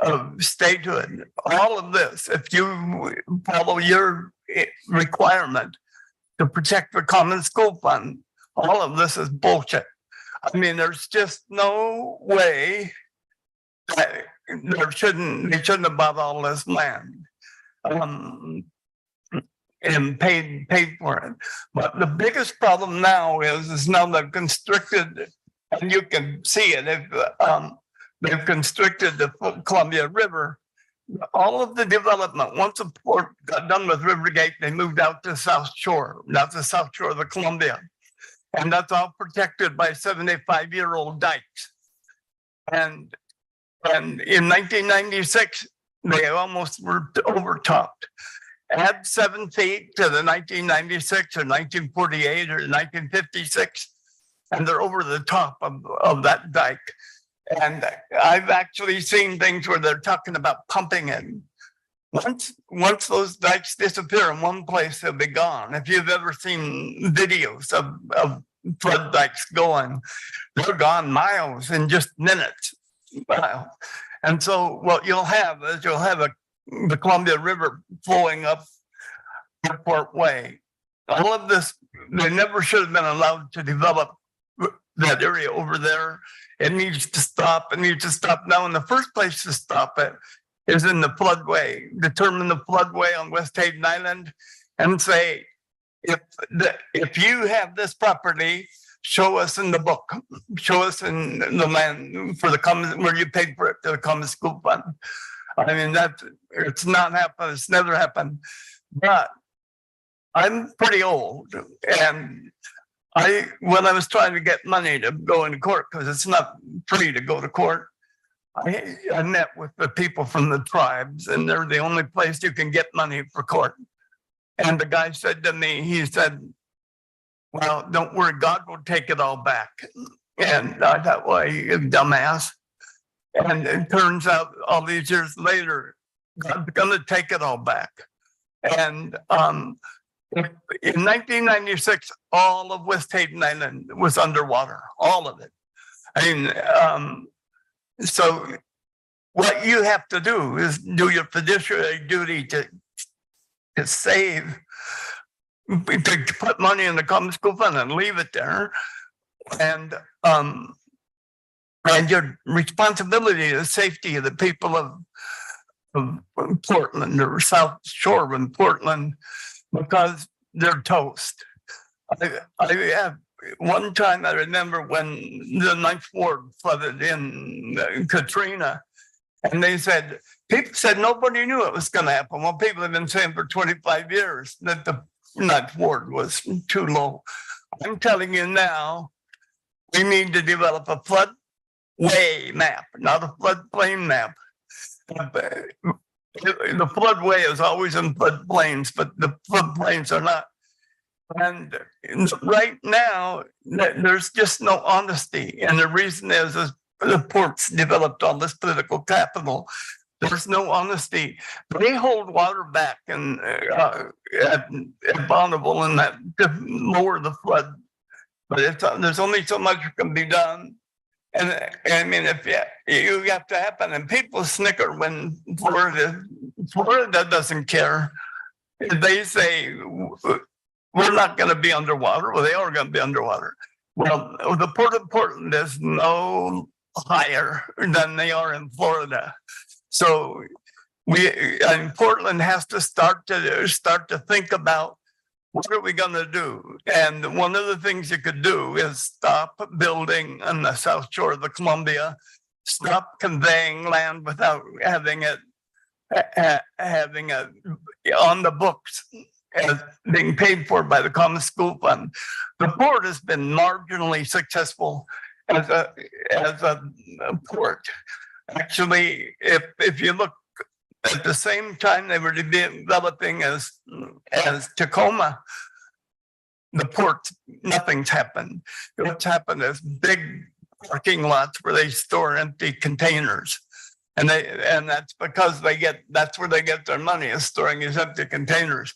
of statehood. All of this, if you follow your requirement to protect the common school fund, all of this is bullshit. I mean, there's just no way that they shouldn't have bought all this land and paid for it. But the biggest problem now is now they've constricted, and you can see it, they've constricted the Columbia River. All of the development, once the port got done with Rivergate, they moved out to the south shore of the Columbia. And that's all protected by 75-year-old dikes. And in 1996, they almost were overtopped. Add 7 feet to the 1996 or 1948 or 1956, and they're over the top of that dike. And I've actually seen things where they're talking about pumping it. Once those dikes disappear in one place, they'll be gone. If you've ever seen videos of flood dikes going, they're gone miles in just minutes. And so what you'll have is the Columbia River flowing up Airport Way. All of this, they never should have been allowed to develop that area over there. It needs to stop. It needs to stop now. And the first place to stop it is in the floodway. Determine the floodway on West Hayden Island and say, if you have this property, show us in the book, show us in the land for the common, where you paid for it to the common school fund. I mean, it's not happened. It's never happened. But I'm pretty old, and when I was trying to get money to go into court, because it's not free to go to court, I met with the people from the tribes, and they're the only place you can get money for court. And the guy said to me, he said, well, don't worry, God will take it all back. And I thought, well, you dumbass. And it turns out all these years later, God's going to take it all back. And in 1996, all of West Hayden Island was underwater, all of it. I mean, so what you have to do is do your fiduciary duty to save, to put money in the common school fund and leave it there. And your responsibility is the safety of the people of Portland or South Shore in Portland, because they're toast. I have one time I remember when the Ninth Ward flooded in Katrina, and they said, people said nobody knew it was going to happen. Well, people have been saying for 25 years that the Ninth Ward was too low. I'm telling you now, we need to develop a floodway map, not a floodplain map. The floodway is always in floodplains, but the floodplains are not. And right now, there's just no honesty. And the reason is the port's developed all this political capital. There's no honesty. They hold water back and at Bonneville and that to lower the flood. But there's only so much can be done. And I mean, if you have to happen, and people snicker when Florida doesn't care. They say we're not going to be underwater. Well, they are going to be underwater. Well, the Port of Portland is no higher than they are in Florida. So Portland has to start to think about what are we going to do? And one of the things you could do is stop building on the south shore of the Columbia, stop conveying land without having it on the books as being paid for by the Common School Fund. The port has been marginally successful as a port. Actually, if you look at the same time they were developing as Tacoma, the port, nothing's happened. What's happened is big parking lots where they store empty containers. And that's because that's where they get their money, is storing these empty containers.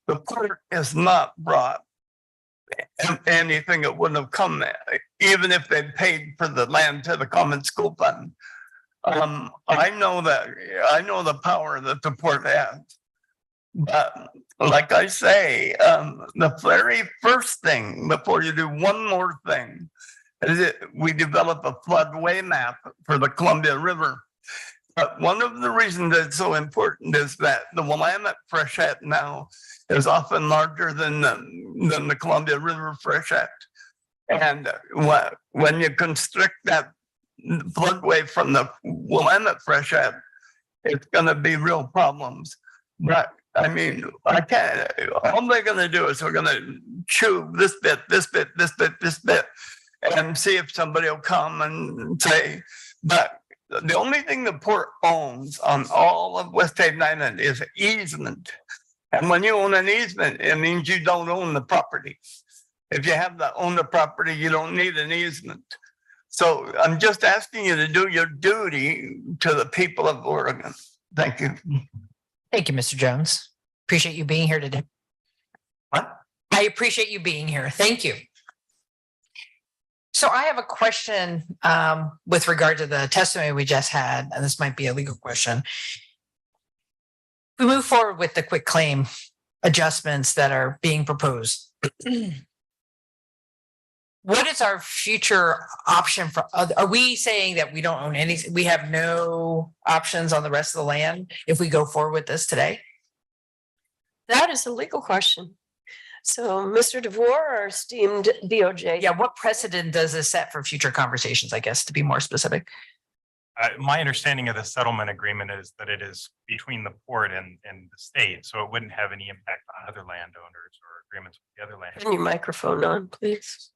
The port has not brought anything that wouldn't have come there, even if they paid for the land to the Common School Fund. I know the power that the port has. But like I say, the very first thing before you do one more thing is we develop a floodway map for the Columbia River. But one of the reasons it's so important is that the Willamette freshet now is often larger than the Columbia River freshet. And when you constrict that floodway from the Willamette freshet, it's going to be real problems. But I mean, all they're going to do is we're going to chew this bit, this bit, this bit, this bit, and see if somebody will come and say, but the only thing the port owns on all of West Haven Island is easement. And when you own an easement, it means you don't own the property. If you have to own the property, you don't need an easement. So I'm just asking you to do your duty to the people of Oregon. Thank you. Thank you, Mr. Jones. Appreciate you being here today. What? I appreciate you being here. Thank you. So I have a question with regard to the testimony we just had, and this might be a legal question. We move forward with the quick claim adjustments that are being proposed. What is our future option for other? Are we saying that we don't own any? We have no options on the rest of the land if we go forward with this today? That is a legal question. So, Mr. DeVore, our esteemed DOJ. Yeah, what precedent does this set for future conversations, I guess, to be more specific? My understanding of the settlement agreement is that it is between the port and the state, so it wouldn't have any impact on other landowners or agreements with the other landowners. Turn your microphone on, please.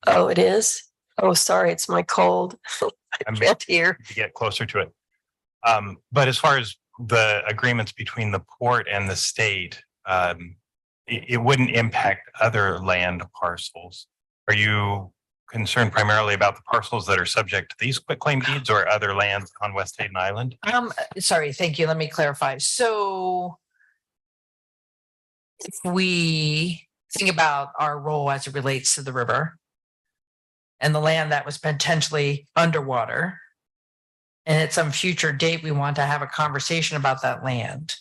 Oh, it is? Oh, sorry, it's my cold. I can't hear. To get closer to it. But as far as the agreements between the port and the state, it wouldn't impact other land parcels. Are you concerned primarily about the parcels that are subject to these quitclaim deeds or other lands on West Haven Island? Sorry, thank you. Let me clarify. So if we think about our role as it relates to the river and the land that was potentially underwater, and at some future date, we want to have a conversation about that land.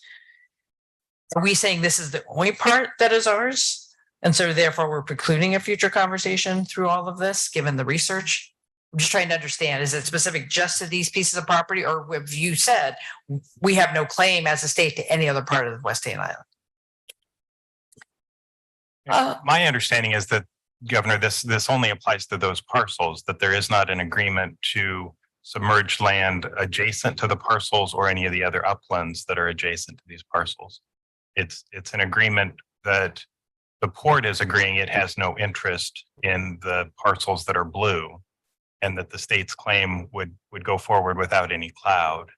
Are we saying this is the only part that is ours? And so therefore we're precluding a future conversation through all of this, given the research? I'm just trying to understand, is it specific just to these pieces of property, or have you said we have no claim as a state to any other part of West Haven Island? My understanding is that Governor, this only applies to those parcels, that there is not an agreement to submerge land adjacent to the parcels or any of the other uplands that are adjacent to these parcels. It's an agreement that the port is agreeing it has no interest in the parcels that are blue, and that the state's claim would go forward without any cloud.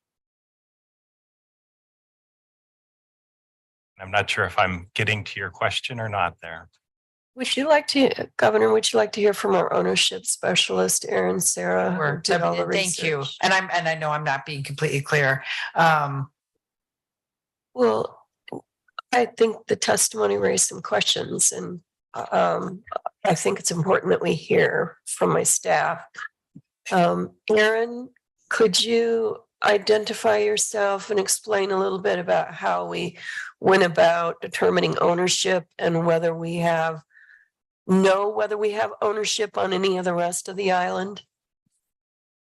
I'm not sure if I'm getting to your question or not there. Would you like to, Governor, would you like to hear from our ownership specialist, Erin Sarah? who Or- did all the Thank you. research? And I know I'm not being completely clear. Well, I think the testimony raised some questions, and I think it's important that we hear from my staff. Erin, could you identify yourself and explain a little bit about how we went about determining ownership and whether we have ownership on any of the rest of the island?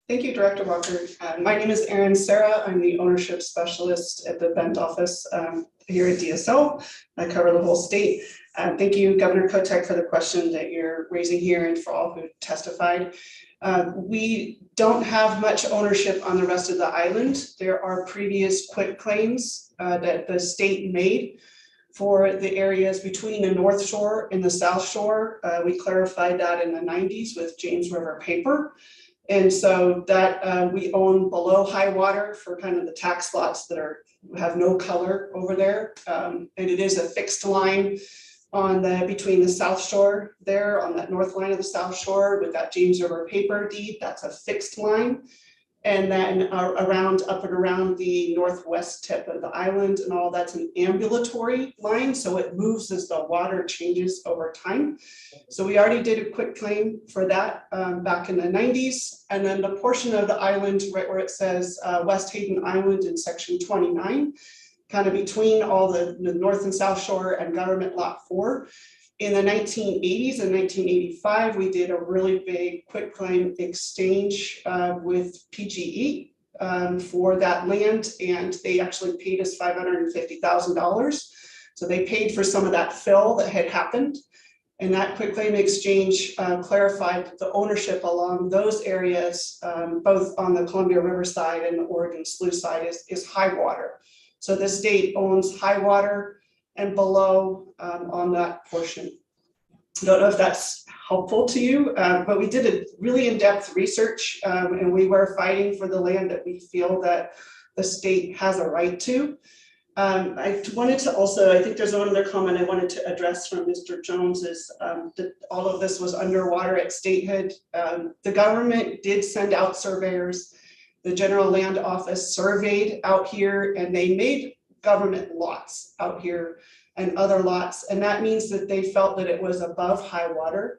Thank you, Director Walker. My name is Erin Sarah. I'm the ownership specialist at the Bent office here at DSO. I cover the whole state. Thank you, Governor Kotek, for the question that you're raising here and for all who testified. We don't have much ownership on the rest of the island. There are previous quit claims that the state made for the areas between the North Shore and the South Shore. We clarified that in the 90s with James River paper. And so that we own below high water for kind of the tax lots that have no color over there. And it is a fixed line on between the South Shore there, on that north line of the South Shore with that James River paper deed. That's a fixed line. And then up and around the northwest tip of the island and all that's an ambulatory line. So it moves as the water changes over time. So we already did a quick claim for that back in the 90s. And then the portion of the island right where it says West Hayden Island in section 29, kind of between all the North and South Shore and Government Lot 4. In the 1980s and 1985, we did a really big quitclaim exchange with PGE for that land, and they actually paid us $550,000. So they paid for some of that fill that had happened. And that quitclaim exchange clarified the ownership along those areas, both on the Columbia River side and the Oregon Slough side is high water. So the state owns high water and below on that portion. I don't know if that's helpful to you, but we did a really in-depth research and we were fighting for the land that we feel that the state has a right to. I wanted to also, I think there's one other comment I wanted to address from Mr. Jones is that all of this was underwater at statehood. The government did send out surveyors. The General Land Office surveyed out here and they made government lots out here and other lots. And that means that they felt that it was above high water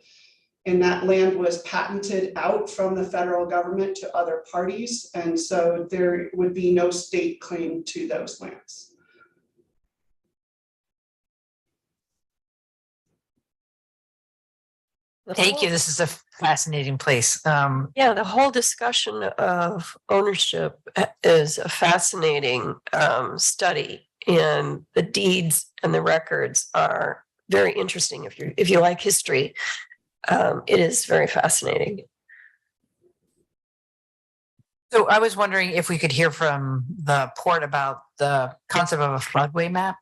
and that land was patented out from the federal government to other parties. And so there would be no state claim to those lands. Thank you. This is a fascinating place. Yeah, the whole discussion of ownership is a fascinating study, and the deeds and the records are very interesting. If you like history, it is very fascinating. So I was wondering if we could hear from the port about the concept of a floodway map.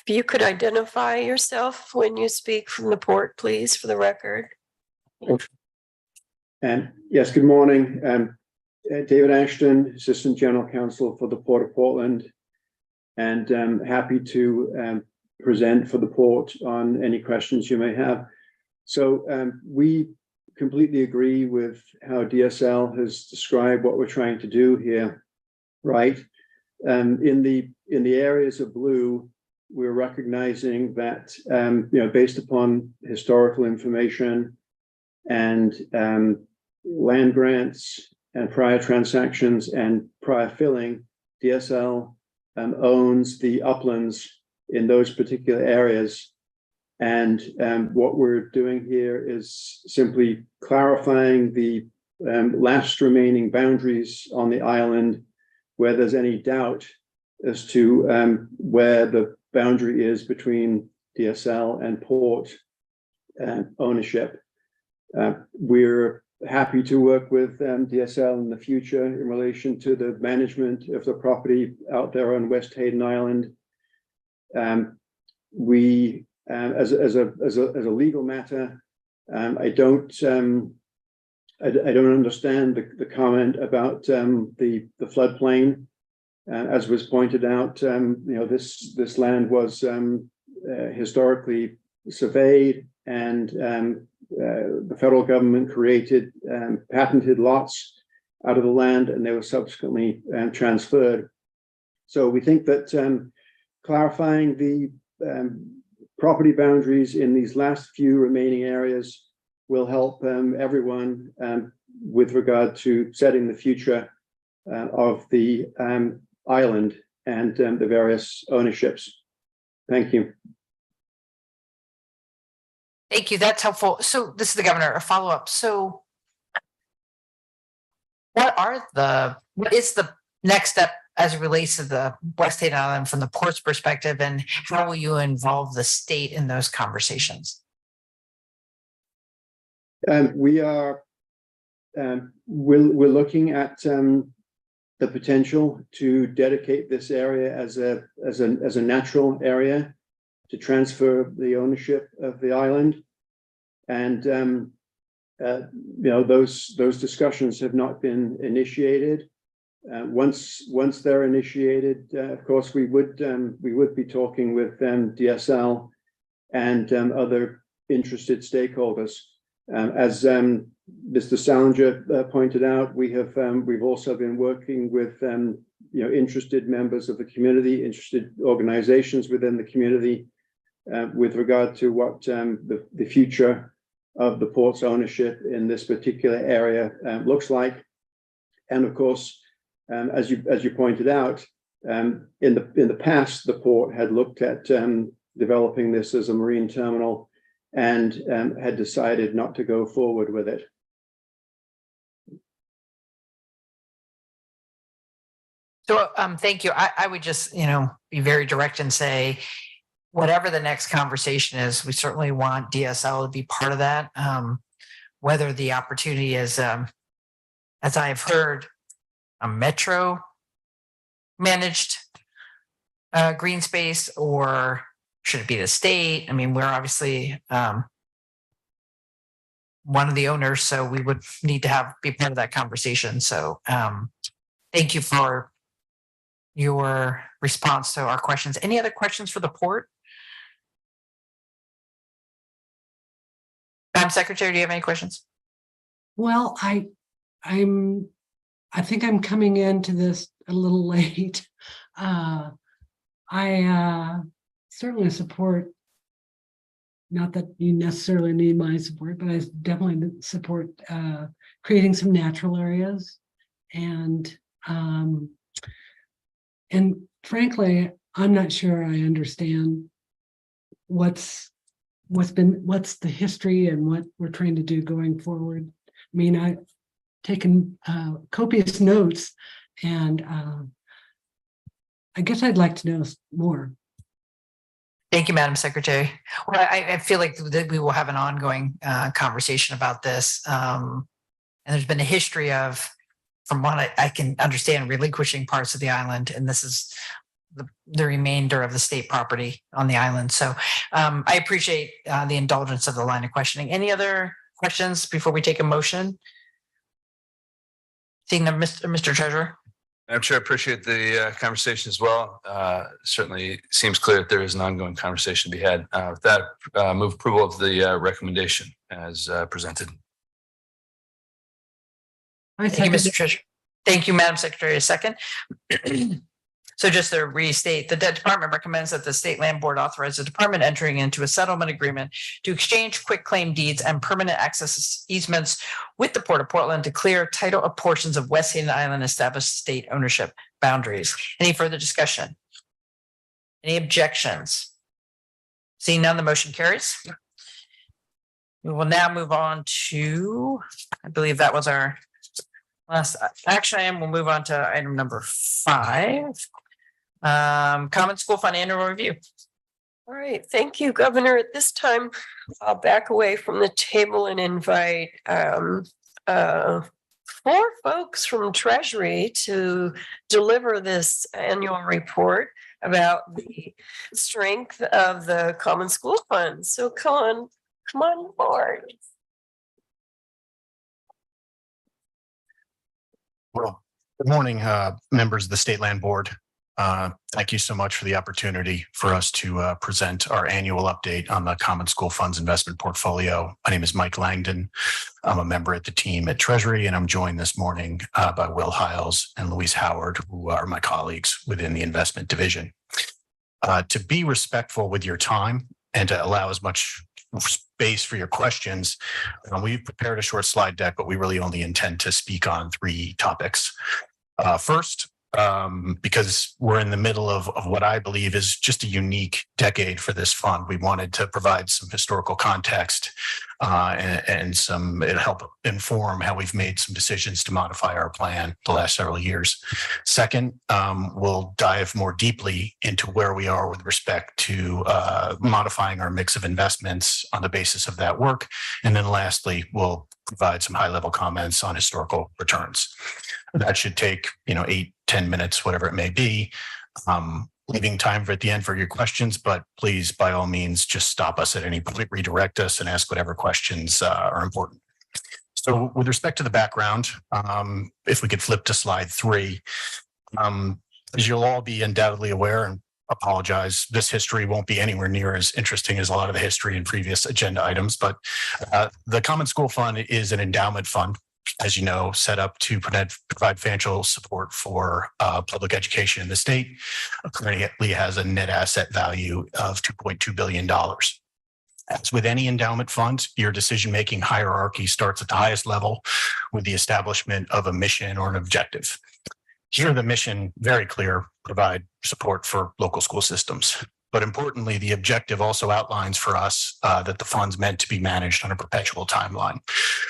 If you could identify yourself when you speak from the port, please, for the record. And yes, good morning. David Ashton, Assistant General Counsel for the Port of Portland, and happy to present for the port on any questions you may have. So we completely agree with how DSL has described what we're trying to do here, right? In the areas of blue, we're recognizing that, based upon historical information and land grants and prior transactions and prior filling, DSL owns the uplands in those particular areas. And what we're doing here is simply clarifying the last remaining boundaries on the island where there's any doubt as to where the boundary is between DSL and Port ownership. We're happy to work with DSL in the future in relation to the management of the property out there on West Hayden Island. We, as a legal matter, I don't understand the comment about the floodplain. As was pointed out, this land was historically surveyed, and the federal government created patented lots out of the land, and they were subsequently transferred. So we think that clarifying the property boundaries in these last few remaining areas will help everyone with regard to setting the future of the island and the various ownerships. Thank you. Thank you. That's helpful. So this is the governor, a follow-up. So what is the next step as it relates to the West Hayden Island from the port's perspective, and how will you involve the state in those conversations? We are we're looking at the potential to dedicate this area as a natural area to transfer the ownership of the island, and those discussions have not been initiated. Once they're initiated, of course, we would be talking with DSL and other interested stakeholders. As Mr. Salinger pointed out, we've also been working with interested members of the community, interested organizations within the community, with regard to what the future of the port's ownership in this particular area looks like. And of course, as you pointed out, in the past, the port had looked at developing this as a marine terminal and had decided not to go forward with it. So thank you. I would just, be very direct and say, whatever the next conversation is, we certainly want DSL to be part of that. Whether the opportunity is, as I've heard, a Metro managed green space, or should it be the state? I mean, we're obviously one of the owners, so we would need to be part of that conversation. So thank you for your response to our questions. Any other questions for the port? Madam Secretary, do you have any questions? Well, I think I'm coming into this a little late. I certainly support, not that you necessarily need my support, but I definitely support creating some natural areas. And frankly, I'm not sure I understand what's the history and what we're trying to do going forward. I mean, I've taken copious notes, and I guess I'd like to know more. Thank you, Madam Secretary. Well, I feel like that we will have an ongoing conversation about this. And there's been a history of, from what I can understand, relinquishing parts of the island, and this is the remainder of the state property on the island. So I appreciate the indulgence of the line of questioning. Any other questions before we take a motion? Seeing them, Mr. Treasurer. I'm sure I appreciate the conversation as well. Certainly seems clear that there is an ongoing conversation to be had. With that, move approval of the recommendation as presented. Thank you, Mr. Treasurer. Thank you, Madam Secretary. A second. So just to restate, the department recommends that the State Land Board authorize the department entering into a settlement agreement to exchange quitclaim deeds and permanent access easements with the Port of Portland to clear title of portions of West Hayden Island established state ownership boundaries. Any further discussion? Any objections? Seeing none, the motion carries. We will now move on to, I believe that was our last action item. We'll move on to item number 5. Common School Fund Annual Review. All right, thank you, Governor. At this time, I'll back away from the table and invite four folks from Treasury to deliver this annual report about the strength of the Common School Fund. So come on board. Well, good morning, members of the State Land Board. Thank you so much for the opportunity for us to present our annual update on the Common School Funds investment portfolio. My name is Mike Langdon. I'm a member at the team at Treasury, and I'm joined this morning by Will Hiles and Louise Howard, who are my colleagues within the investment division. To be respectful with your time and to allow as much space for your questions, we've prepared a short slide deck, but we really only intend to speak on 3 topics. First, because we're in the middle of what I believe is just a unique decade for this fund, we wanted to provide some historical context and some it'll help inform how we've made some decisions to modify our plan the last several years. Second, we'll dive more deeply into where we are with respect to modifying our mix of investments on the basis of that work. And then lastly, we'll provide some high-level comments on historical returns. That should take, 8-10 minutes, whatever it may be. Leaving time at the end for your questions, but please, by all means, just stop us at any point, redirect us, and ask whatever questions are important. So with respect to the background, if we could flip to slide 3, as you'll all be undoubtedly aware, and apologize, this history won't be anywhere near as interesting as a lot of the history in previous agenda items, but the Common School Fund is an endowment fund, as you know, set up to provide financial support for public education in the state. Currently has a net asset value of $2.2 billion. As with any endowment fund, your decision-making hierarchy starts at the highest level with the establishment of a mission or an objective. Here, the mission, very clear, provide support for local school systems. But importantly, the objective also outlines for us that the fund's meant to be managed on a perpetual timeline.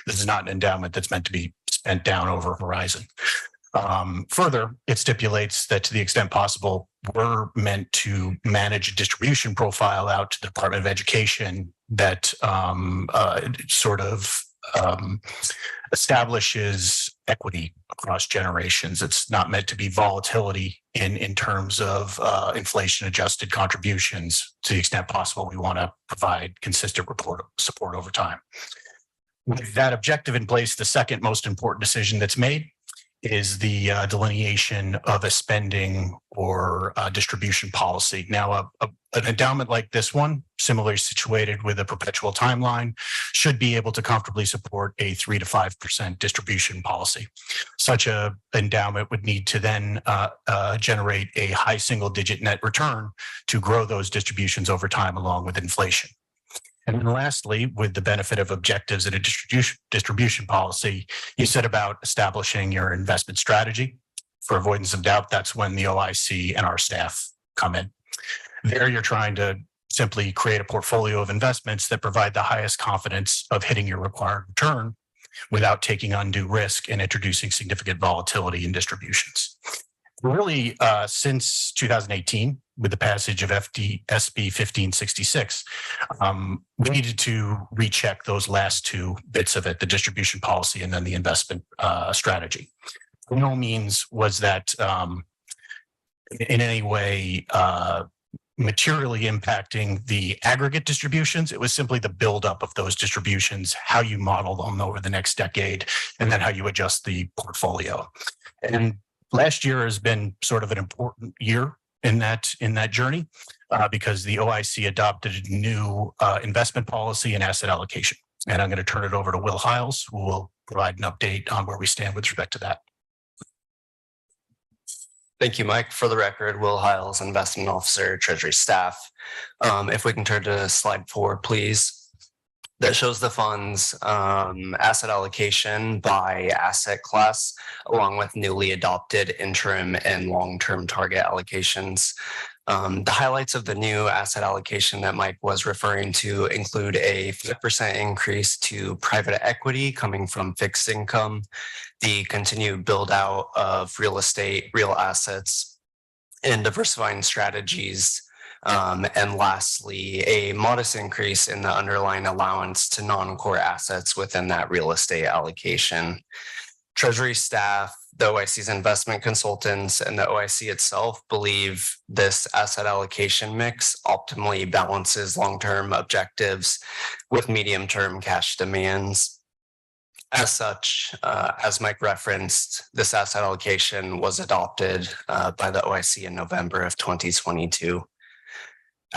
This is not an endowment that's meant to be spent down over a horizon. Further, it stipulates that to the extent possible, we're meant to manage a distribution profile out to the Department of Education that establishes equity across generations. It's not meant to be volatility in terms of inflation adjusted contributions. To the extent possible, we want to provide consistent support over time. With that objective in place, the second most important decision that's made is the delineation of a spending or distribution policy. Now, an endowment like this one, similarly situated with a perpetual timeline, should be able to comfortably support a 3 to 5% distribution policy. Such a endowment would need to then generate a high single-digit net return to grow those distributions over time along with inflation. And then lastly, with the benefit of objectives and a distribution policy, you set about establishing your investment strategy. For avoidance of doubt, that's when the OIC and our staff come in. There, you're trying to simply create a portfolio of investments that provide the highest confidence of hitting your required return without taking undue risk and introducing significant volatility in distributions. Really, since 2018, with the passage of SB 1566, we needed to recheck those last 2 bits of it, the distribution policy and then the investment strategy. By no means was that in any way materially impacting the aggregate distributions. It was simply the buildup of those distributions, how you model them over the next decade, and then how you adjust the portfolio. And last year has been sort of an important year in that journey because the OIC adopted a new investment policy and asset allocation. And I'm going to turn it over to Will Hiles, who will provide an update on where we stand with respect to that. Thank you, Mike. For the record, Will Hiles, Investment Officer, Treasury Staff. If we can turn to slide 4, please. That shows the fund's asset allocation by asset class, along with newly adopted interim and long-term target allocations. The highlights of the new asset allocation that Mike was referring to include a 5% increase to private equity coming from fixed income, the continued build out of real estate, real assets, and diversifying strategies And lastly, a modest increase in the underlying allowance to non-core assets within that real estate allocation. Treasury staff, the OIC's investment consultants, and the OIC itself believe this asset allocation mix optimally balances long-term objectives with medium-term cash demands. As such, as Mike referenced, this asset allocation was adopted by the OIC in November of 2022.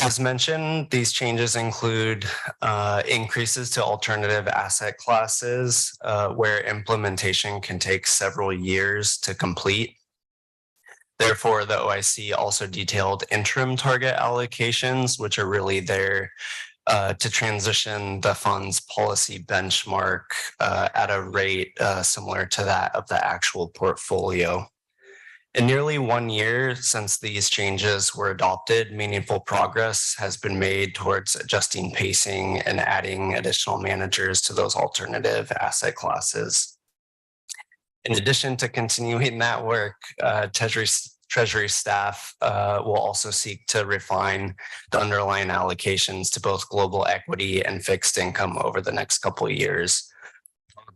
As mentioned, these changes include increases to alternative asset classes where implementation can take several years to complete. Therefore, the OIC also detailed interim target allocations, which are really there to transition the fund's policy benchmark at a rate similar to that of the actual portfolio. In nearly 1 year since these changes were adopted, meaningful progress has been made towards adjusting pacing and adding additional managers to those alternative asset classes. In addition to continuing that work, Treasury staff will also seek to refine the underlying allocations to both global equity and fixed income over the next couple of years.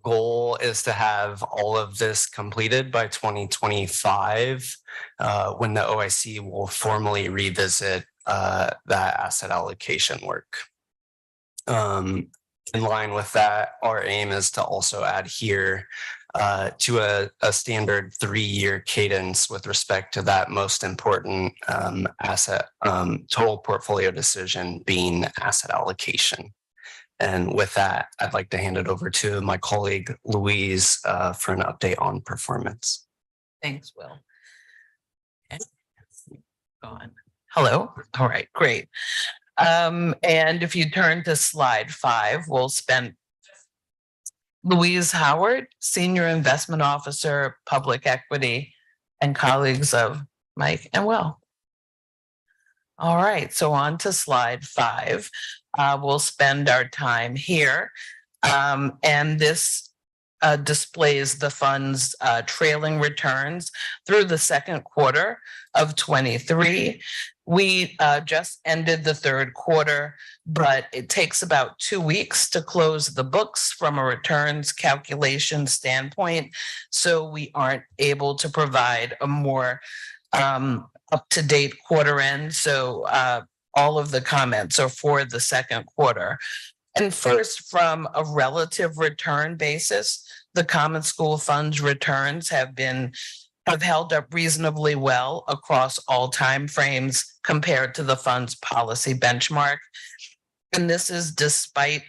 Goal is to have all of this completed by 2025, when the OIC will formally revisit that asset allocation work. In line with that, our aim is to also adhere to a standard 3-year cadence with respect to that most important asset total portfolio decision being asset allocation. And with that, I'd like to hand it over to my colleague Louise for an update on performance. Thanks, Will. Okay. Go on. Hello. All right, great. And if you turn to slide 5, we'll spend Louise Howard, Senior Investment Officer, Public Equity, and colleagues of Mike and Will. All right, so on to slide 5. We'll spend our time here. And this displays the fund's trailing returns through the second quarter of 23. We just ended the third quarter, but it takes about 2 weeks to close the books from a returns calculation standpoint. So we aren't able to provide a more up-to-date quarter end. So all of the comments are for the second quarter. And first, from a relative return basis, the common school funds returns have held up reasonably well across all timeframes compared to the fund's policy benchmark. And this is despite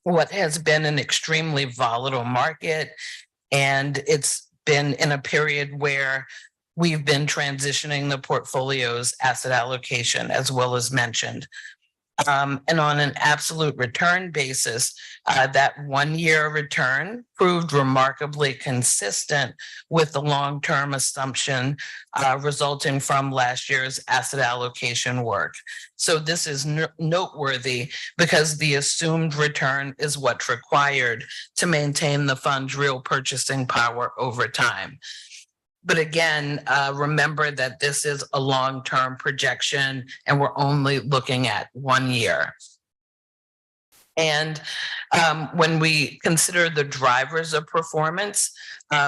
what has been an extremely volatile market. And it's been in a period where we've been transitioning the portfolio's asset allocation, as well as mentioned. And on an absolute return basis, that 1-year return proved remarkably consistent with the long-term assumption resulting from last year's asset allocation work. So this is noteworthy because the assumed return is what's required to maintain the fund's real purchasing power over time. But again, remember that this is a long-term projection and we're only looking at 1 year. And when we consider the drivers of performance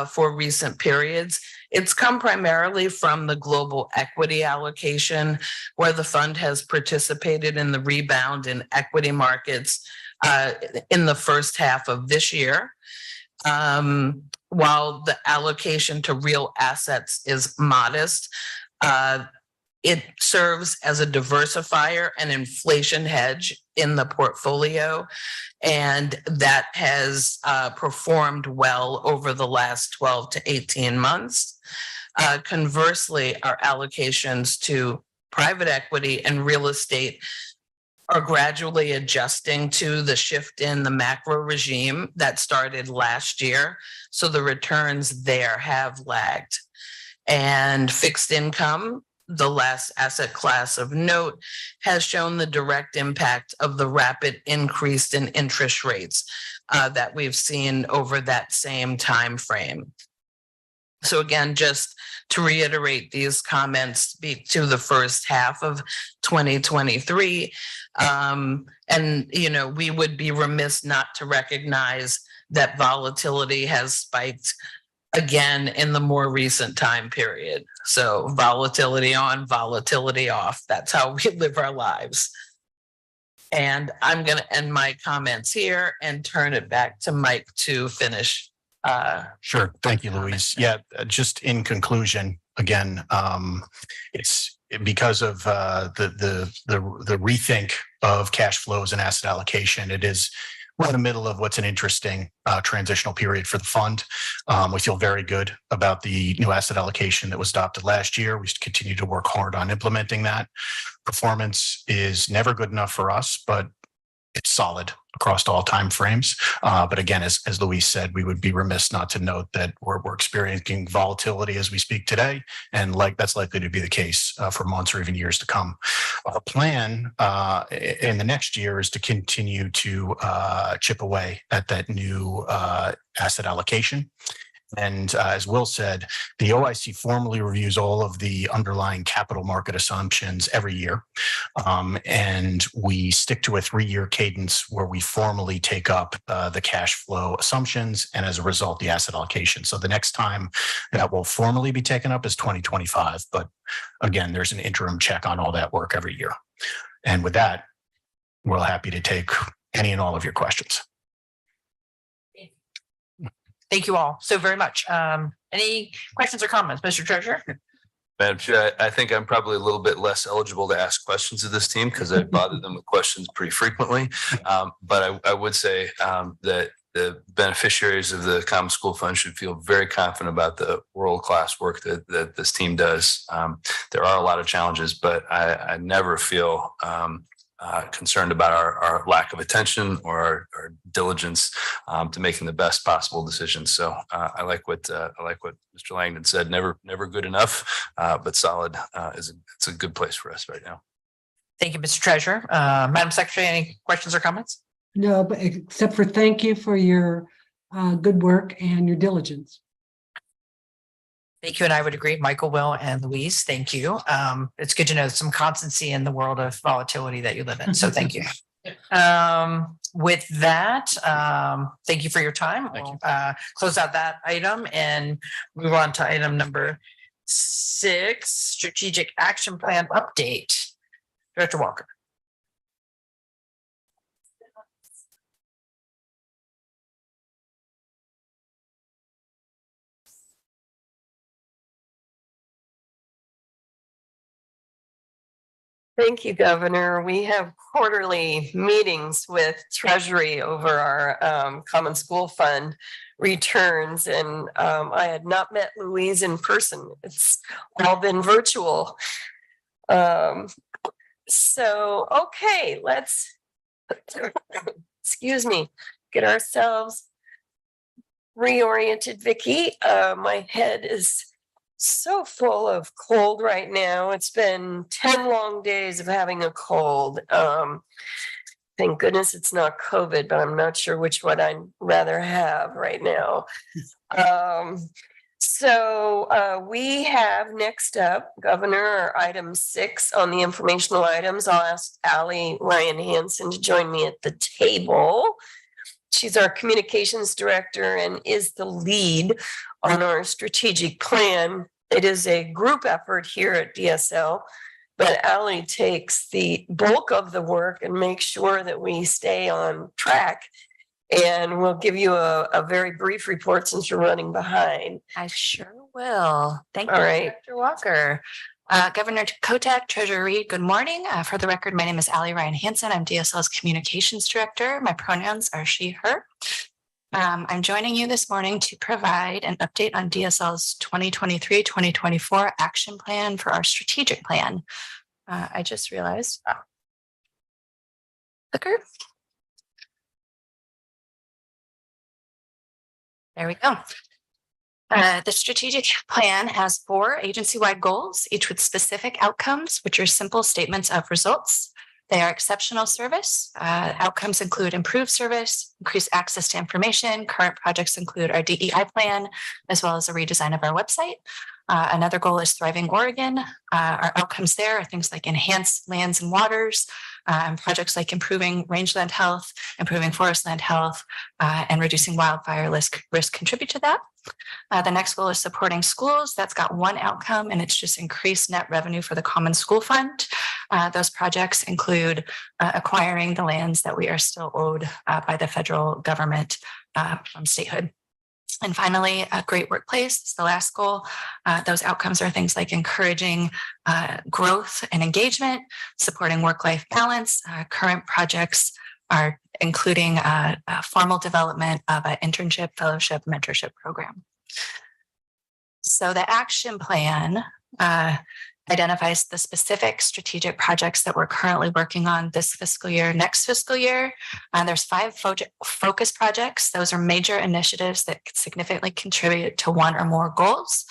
for recent periods, it's come primarily from the global equity allocation, where the fund has participated in the rebound in equity markets in the first half of this year. While the allocation to real assets is modest, it serves as a diversifier and inflation hedge in the portfolio, and that has performed well over the last 12 to 18 months. Conversely, our allocations to private equity and real estate are gradually adjusting to the shift in the macro regime that started last year. So the returns there have lagged. And fixed income, the last asset class of note, has shown the direct impact of the rapid increase in interest rates that we've seen over that same time frame. So again, just to reiterate, these comments speak to the first half of 2023. And, you know, we would be remiss not to recognize that volatility has spiked again in the more recent time period. So volatility on, volatility off. That's how we live our lives. And I'm going to end my comments here and turn it back to Mike to finish. Sure. Thank you, Louise. Yeah, just in conclusion, again, it's because of the rethink of cash flows and asset allocation. We're in the middle of what's an interesting transitional period for the fund. We feel very good about the new asset allocation that was adopted last year. We continue to work hard on implementing that. Performance is never good enough for us, but it's solid across all time frames. But again, as Louise said, we would be remiss not to note that we're experiencing volatility as we speak today, and that's likely to be the case for months or even years to come. Our plan in the next year is to continue to chip away at that new asset allocation. And as Will said, the OIC formally reviews all of the underlying capital market assumptions every year. And we stick to a 3-year cadence where we formally take up the cash flow assumptions and as a result, the asset allocation. So the next time that will formally be taken up is 2025. But again, there's an interim check on all that work every year. And with that, we're happy to take any and all of your questions. Thank you all so very much. Any questions or comments, Mr. Treasurer? Madam Chair, I think I'm probably a little bit less eligible to ask questions of this team because I bothered them with questions pretty frequently. But I would say that the beneficiaries of the Common School Fund should feel very confident about the world-class work that this team does. There are a lot of challenges, but I never feel concerned about our lack of attention or our diligence to making the best possible decisions. So I like what Mr. Langdon said. Never good enough, but solid it's a good place for us right now. Thank you, Mr. Treasurer. Madam Secretary, any questions or comments? No, but except for thank you for your good work and your diligence. Thank you, and I would agree. Michael, Will, and Louise, thank you. It's good to know some constancy in the world of volatility that you live in, so thank you. With that, thank you for your time. We'll close out that item and move on to item number 6, Strategic Action Plan Update. Director Walker. Thank you, Governor. We have quarterly meetings with Treasury over our Common School Fund returns, and I had not met Louise in person. It's all been virtual. So, okay, let's, excuse me, get ourselves reoriented, Vicki. My head is so full of cold right now. It's been 10 long days of having a cold. Thank goodness it's not COVID, but I'm not sure which one I'd rather have right now. So we have next up, Governor, item 6 on the informational items. I'll ask Allie Ryan Hansen to join me at the table. She's our communications director and is the lead on our strategic plan. It is a group effort here at DSL, but Allie takes the bulk of the work and makes sure that we stay on track. And we'll give you a very brief report since you're running behind. I sure will. Thank you, All right. Director Walker. Governor Kotek, Treasurer Reed, good morning. For the record, my name is Allie Ryan Hansen. I'm DSL's communications director. My pronouns are she, her. I'm joining you this morning to provide an update on DSL's 2023-2024 action plan for our strategic plan. I just realized. Clicker. There we go. The strategic plan has 4 agency-wide goals, each with specific outcomes, which are simple statements of results. They are exceptional service. Outcomes include improved service, increased access to information. Current projects include our DEI plan, as well as a redesign of our website. Another goal is Thriving Oregon. Our outcomes there are things like enhanced lands and waters, projects like improving rangeland health, improving forest land health, and reducing wildfire risk contribute to that. The next goal is supporting schools. That's got one outcome, and it's just increased net revenue for the Common School Fund. Those projects include acquiring the lands that we are still owed by the federal government from statehood. And finally, a great workplace is the last goal. Those outcomes are things like encouraging growth and engagement, supporting work-life balance. Current projects are including formal development of an internship, fellowship, mentorship program. So the action plan identifies the specific strategic projects that we're currently working on this fiscal year, next fiscal year. There's 5 focus projects. Those are major initiatives that significantly contribute to one or more goals.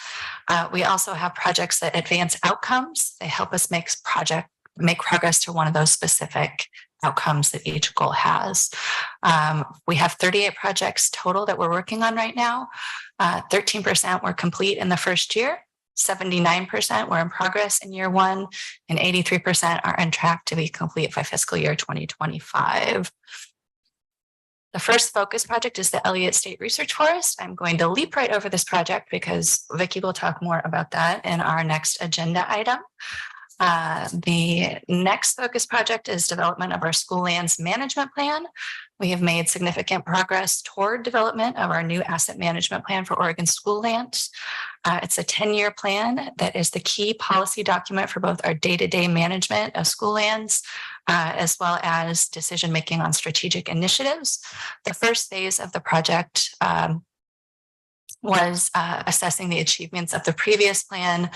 We also have projects that advance outcomes. They help us make progress to one of those specific outcomes that each goal has. We have 38 projects total that we're working on right now. 13% were complete in the first year. 79% were in progress in year 1, and 83% are on track to be complete by fiscal year 2025. The first focus project is the Elliott State Research Forest. I'm going to leap right over this project because Vicki will talk more about that in our next agenda item. The next focus project is development of our school lands management plan. We have made significant progress toward development of our new asset management plan for Oregon school lands. It's a 10-year plan that is the key policy document for both our day-to-day management of school lands, as well as decision-making on strategic initiatives. The first phase of the project was assessing the achievements of the previous plan,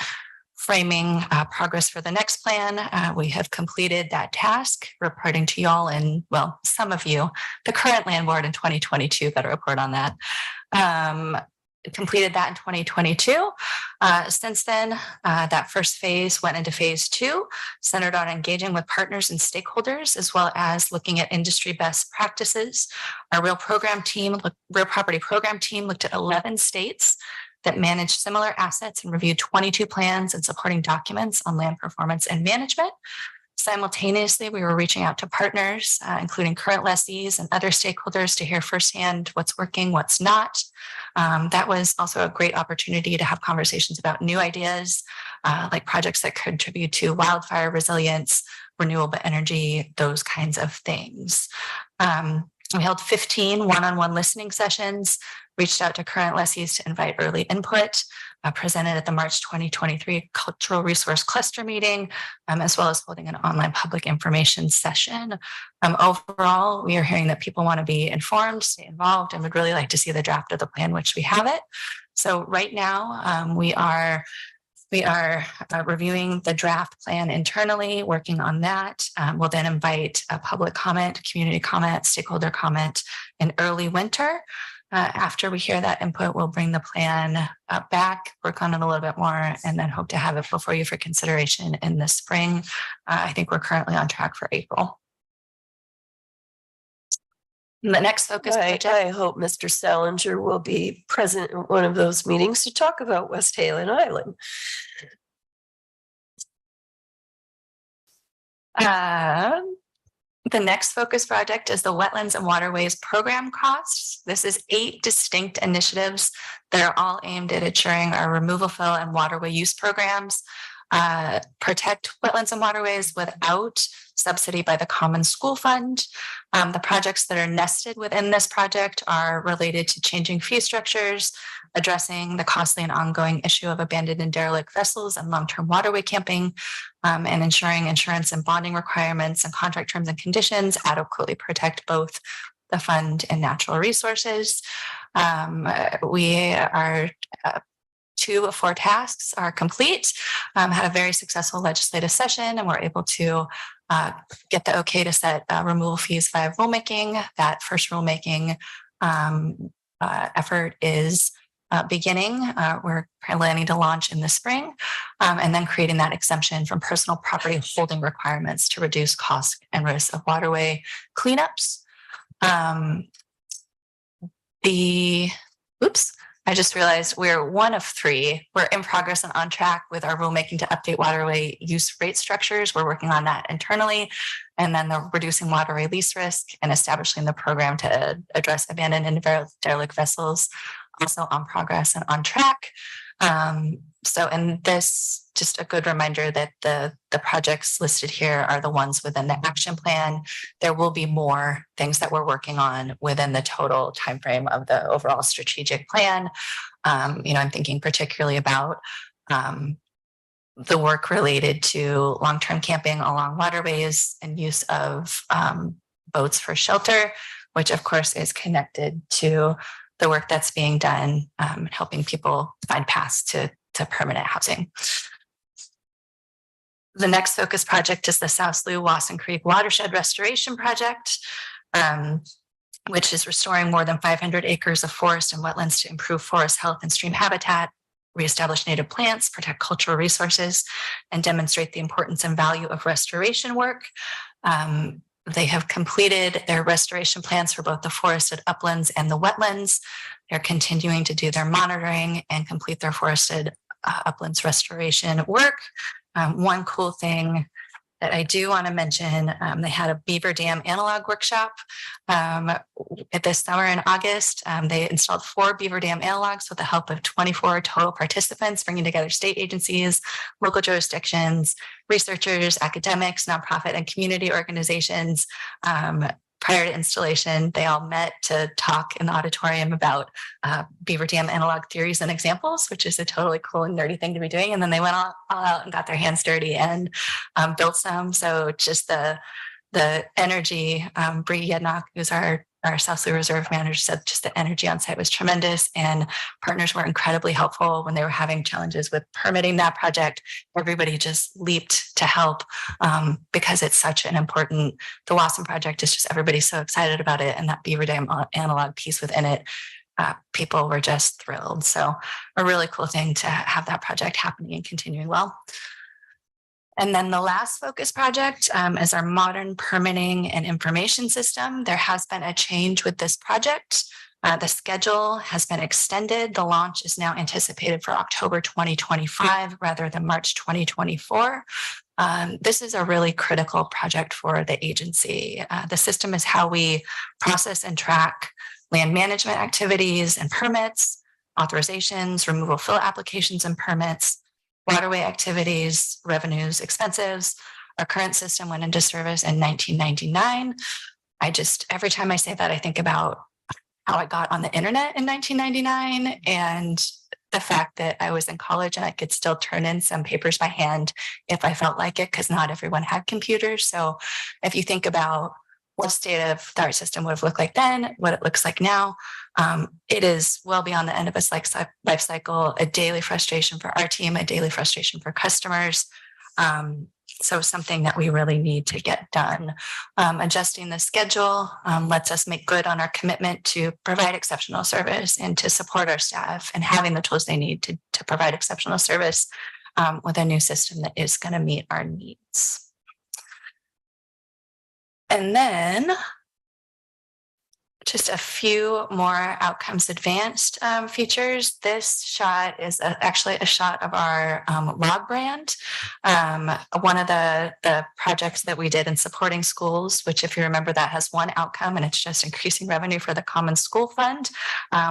framing progress for the next plan. We have completed that task, reporting to y'all and, well, some of you, the current land board in 2022 got a report on that. Completed that in 2022. Since then, that first phase went into phase 2, centered on engaging with partners and stakeholders, as well as looking at industry best practices. Our real property program team looked at 11 states that manage similar assets and reviewed 22 plans and supporting documents on land performance and management. Simultaneously, we were reaching out to partners, including current lessees and other stakeholders, to hear firsthand what's working, what's not. That was also a great opportunity to have conversations about new ideas, like projects that contribute to wildfire resilience, renewable energy, those kinds of things. We held 15 one-on-one listening sessions, reached out to current lessees to invite early input, presented at the March 2023 Cultural Resource Cluster meeting, as well as holding an online public information session. Overall, we are hearing that people want to be informed, stay involved, and would really like to see the draft of the plan, which we have it. So right now, we are reviewing the draft plan internally, working on that. We'll then invite a public comment, community comment, stakeholder comment in early winter. After we hear that input, we'll bring the plan back, work on it a little bit more, and then hope to have it before you for consideration in the spring. I think we're currently on track for April. The next focus project. I hope Mr. Salinger will be present in one of those meetings to talk about West Halen Island. The next focus project is the Wetlands and Waterways Program costs. This is 8 distinct initiatives that are all aimed at ensuring our removal fill and waterway use programs protect wetlands and waterways without subsidy by the Common School Fund. The projects that are nested within this project are related to changing fee structures, addressing the costly and ongoing issue of abandoned and derelict vessels and long-term waterway camping, and ensuring insurance and bonding requirements and contract terms and conditions adequately protect both the fund and natural resources. We are 2 of 4 tasks are complete, had a very successful legislative session, and we're able to get the okay to set removal fees via rulemaking. That first rulemaking effort is beginning. We're planning to launch in the spring, and then creating that exemption from personal property holding requirements to reduce costs and risks of waterway cleanups. I just realized we're one of three. We're in progress and on track with our rulemaking to update waterway use rate structures. We're working on that internally. And then the reducing waterway lease risk and establishing the program to address abandoned and derelict vessels, also on progress and on track. So in this, just a good reminder that the projects listed here are the ones within the action plan. There will be more things that we're working on within the total timeframe of the overall strategic plan. I'm thinking particularly about the work related to long-term camping along waterways and use of boats for shelter, which of course is connected to the work that's being done, helping people find paths to permanent housing. The next focus project is the South Slough Wasson Creek Watershed Restoration Project, which is restoring more than 500 acres of forest and wetlands to improve forest health and stream habitat, reestablish native plants, protect cultural resources, and demonstrate the importance and value of restoration work. They have completed their restoration plans for both the forested uplands and the wetlands. They're continuing to do their monitoring and complete their forested uplands restoration work. One cool thing that I do want to mention, they had a Beaver Dam analog workshop this summer in August. They installed 4 Beaver Dam analogs with the help of 24 total participants, bringing together state agencies, local jurisdictions, researchers, academics, nonprofit and community organizations. Prior to installation, they all met to talk in the auditorium about Beaver Dam analog theories and examples, which is a totally cool and nerdy thing to be doing. And then they went all out and got their hands dirty and built some. So just the energy, Bree Yednock, who's our South Slough Reserve manager, said just the energy on site was tremendous, and partners were incredibly helpful when they were having challenges with permitting that project. Everybody just leaped to help because it's such an important, the Wasson project is just, everybody's so excited about it, and that Beaver Dam analog piece within it, people were just thrilled. So a really cool thing to have that project happening and continuing well. And then the last focus project is our modern permitting and information system. There has been a change with this project. The schedule has been extended. The launch is now anticipated for October 2025 rather than March 2024. This is a really critical project for the agency. The system is how we process and track land management activities and permits, authorizations, removal fill applications and permits, waterway activities, revenues, expenses. Our current system went into service in 1999. Every time I say that, I think about how I got on the internet in 1999 and the fact that I was in college and I could still turn in some papers by hand if I felt like it, because not everyone had computers. So if you think about what state of the art system would have looked like then, what it looks like now, it is well beyond the end of its life cycle, a daily frustration for our team, a daily frustration for customers. So something that we really need to get done. Adjusting the schedule lets us make good on our commitment to provide exceptional service and to support our staff and having the tools they need to provide exceptional service with a new system that is going to meet our needs. And then just a few more outcomes advanced features. This shot is actually a shot of our log brand. One of the projects that we did in supporting schools, which if you remember, that has one outcome and it's just increasing revenue for the Common School Fund.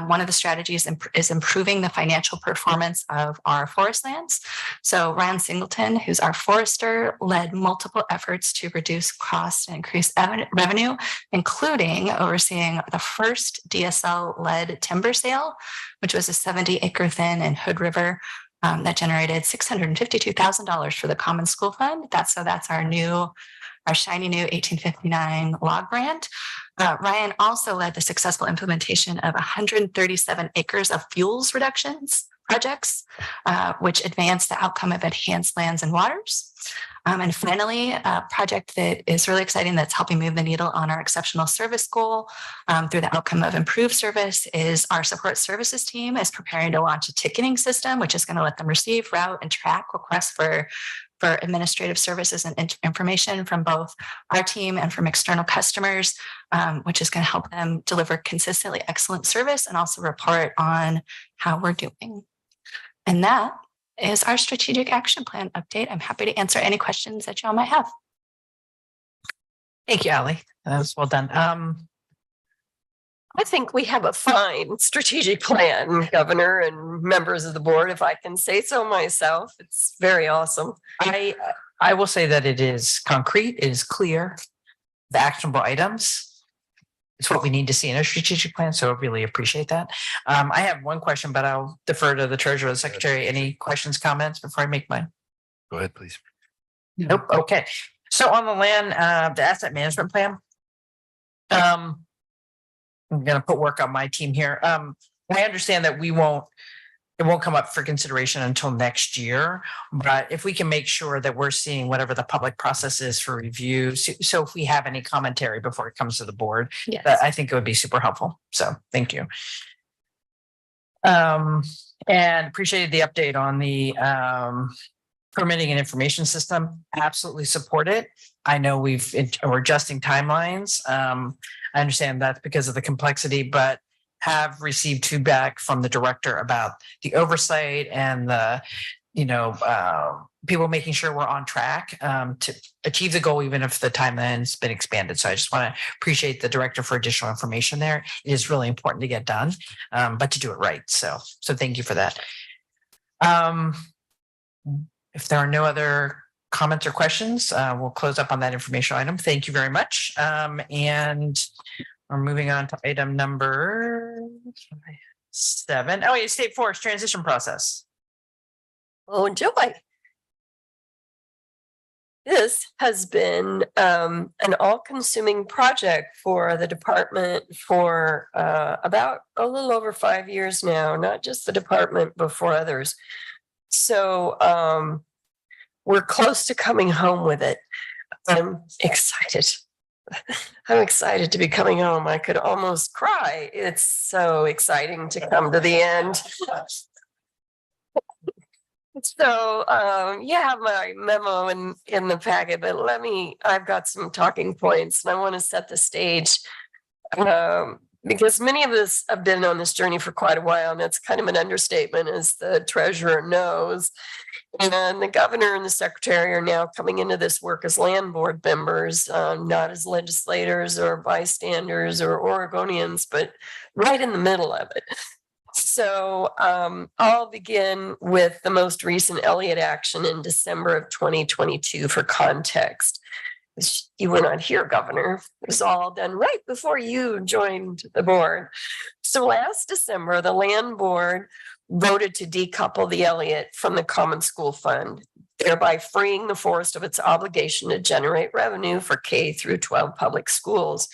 One of the strategies is improving the financial performance of our forest lands. So Ryan Singleton, who's our forester, led multiple efforts to reduce costs and increase revenue, including overseeing the first DSL-led timber sale, which was a 70-acre thin in Hood River that generated $652,000 for the Common School Fund. That's our shiny new 1859 log brand. Ryan also led the successful implementation of 137 acres of fuels reductions projects, which advanced the outcome of enhanced lands and waters. And finally, a project that is really exciting that's helping move the needle on our exceptional service goal through the outcome of improved service is our support services team is preparing to launch a ticketing system, which is going to let them receive, route, and track requests for administrative services and information from both our team and from external customers, which is going to help them deliver consistently excellent service and also report on how we're doing. And that is our strategic action plan update. I'm happy to answer any questions that y'all might have. Thank you, Ally. That was well done. I think we have a fine strategic plan, Governor and members of the board, if I can say so myself. It's very awesome. I will say that it is concrete, it is clear, the actionable items. It's what we need to see in a strategic plan, so I really appreciate that. I have one question, but I'll defer to the treasurer or the secretary. Any questions, comments before I make mine? Go ahead, please. Nope. Okay. So on the land, the asset management plan. I'm going to put work on my team here. I understand that it won't come up for consideration until next year, but if we can make sure that we're seeing whatever the public process is for review. So if we have any commentary before it comes to the board, I think it would be super helpful. So thank you. And appreciated the update on the permitting and information system. Absolutely support it. I know we're adjusting timelines. I understand that's because of the complexity, but have received feedback from the director about the oversight and the, people making sure we're on track to achieve the goal, even if the timeline's been expanded. So I just want to appreciate the director for additional information there. It is really important to get done, but to do it right. So thank you for that. If there are no other comments or questions, we'll close up on that informational item. Thank you very much. And we're moving on to item number 7. Oh, yeah, State Forest transition process. Oh, enjoy. This has been an all-consuming project for the department for about a little over 5 years now, not just the department, but for others. So we're close to coming home with it. I'm excited. I'm excited to be coming home. I could almost cry. It's so exciting to come to the end. So you have my memo in the packet, but I've got some talking points and I want to set the stage because many of us have been on this journey for quite a while, and that's kind of an understatement, as the treasurer knows. And the governor and the secretary are now coming into this work as land board members, not as legislators or bystanders or Oregonians, but right in the middle of it. So I'll begin with the most recent Elliott action in December of 2022 for context. You were not here, Governor. It was all done right before you joined the board. So last December, the land board voted to decouple the Elliott from the Common School Fund, thereby freeing the forest of its obligation to generate revenue for K through 12 public schools.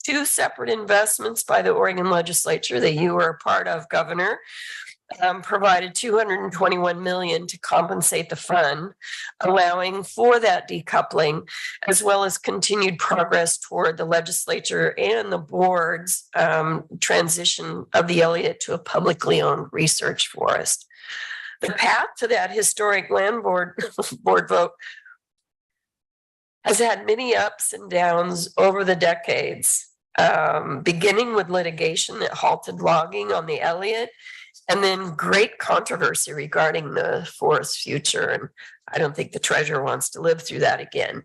2 separate investments by the Oregon legislature that you were a part of, Governor, provided $221 million to compensate the fund, allowing for that decoupling, as well as continued progress toward the legislature and the board's transition of the Elliott to a publicly owned research forest. The path to that historic land board vote has had many ups and downs over the decades, beginning with litigation that halted logging on the Elliott, and then great controversy regarding the forest's future. And I don't think the treasurer wants to live through that again.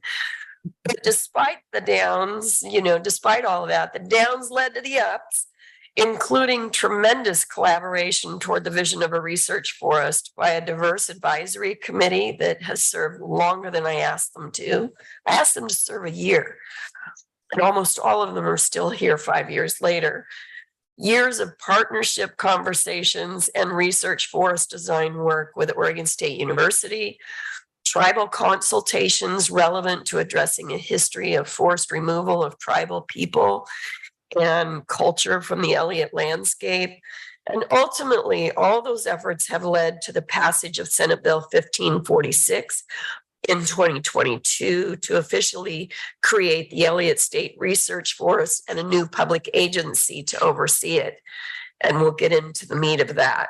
But despite the downs, despite all of that, the downs led to the ups, including tremendous collaboration toward the vision of a research forest by a diverse advisory committee that has served longer than I asked them to. I asked them to serve a year, and almost all of them are still here 5 years later. Years of partnership conversations and research forest design work with Oregon State University, tribal consultations relevant to addressing a history of forest removal of tribal people and culture from the Elliott landscape. And ultimately, all those efforts have led to the passage of Senate Bill 1546, in 2022 to officially create the Elliott State Research Forest and a new public agency to oversee it. And we'll get into the meat of that.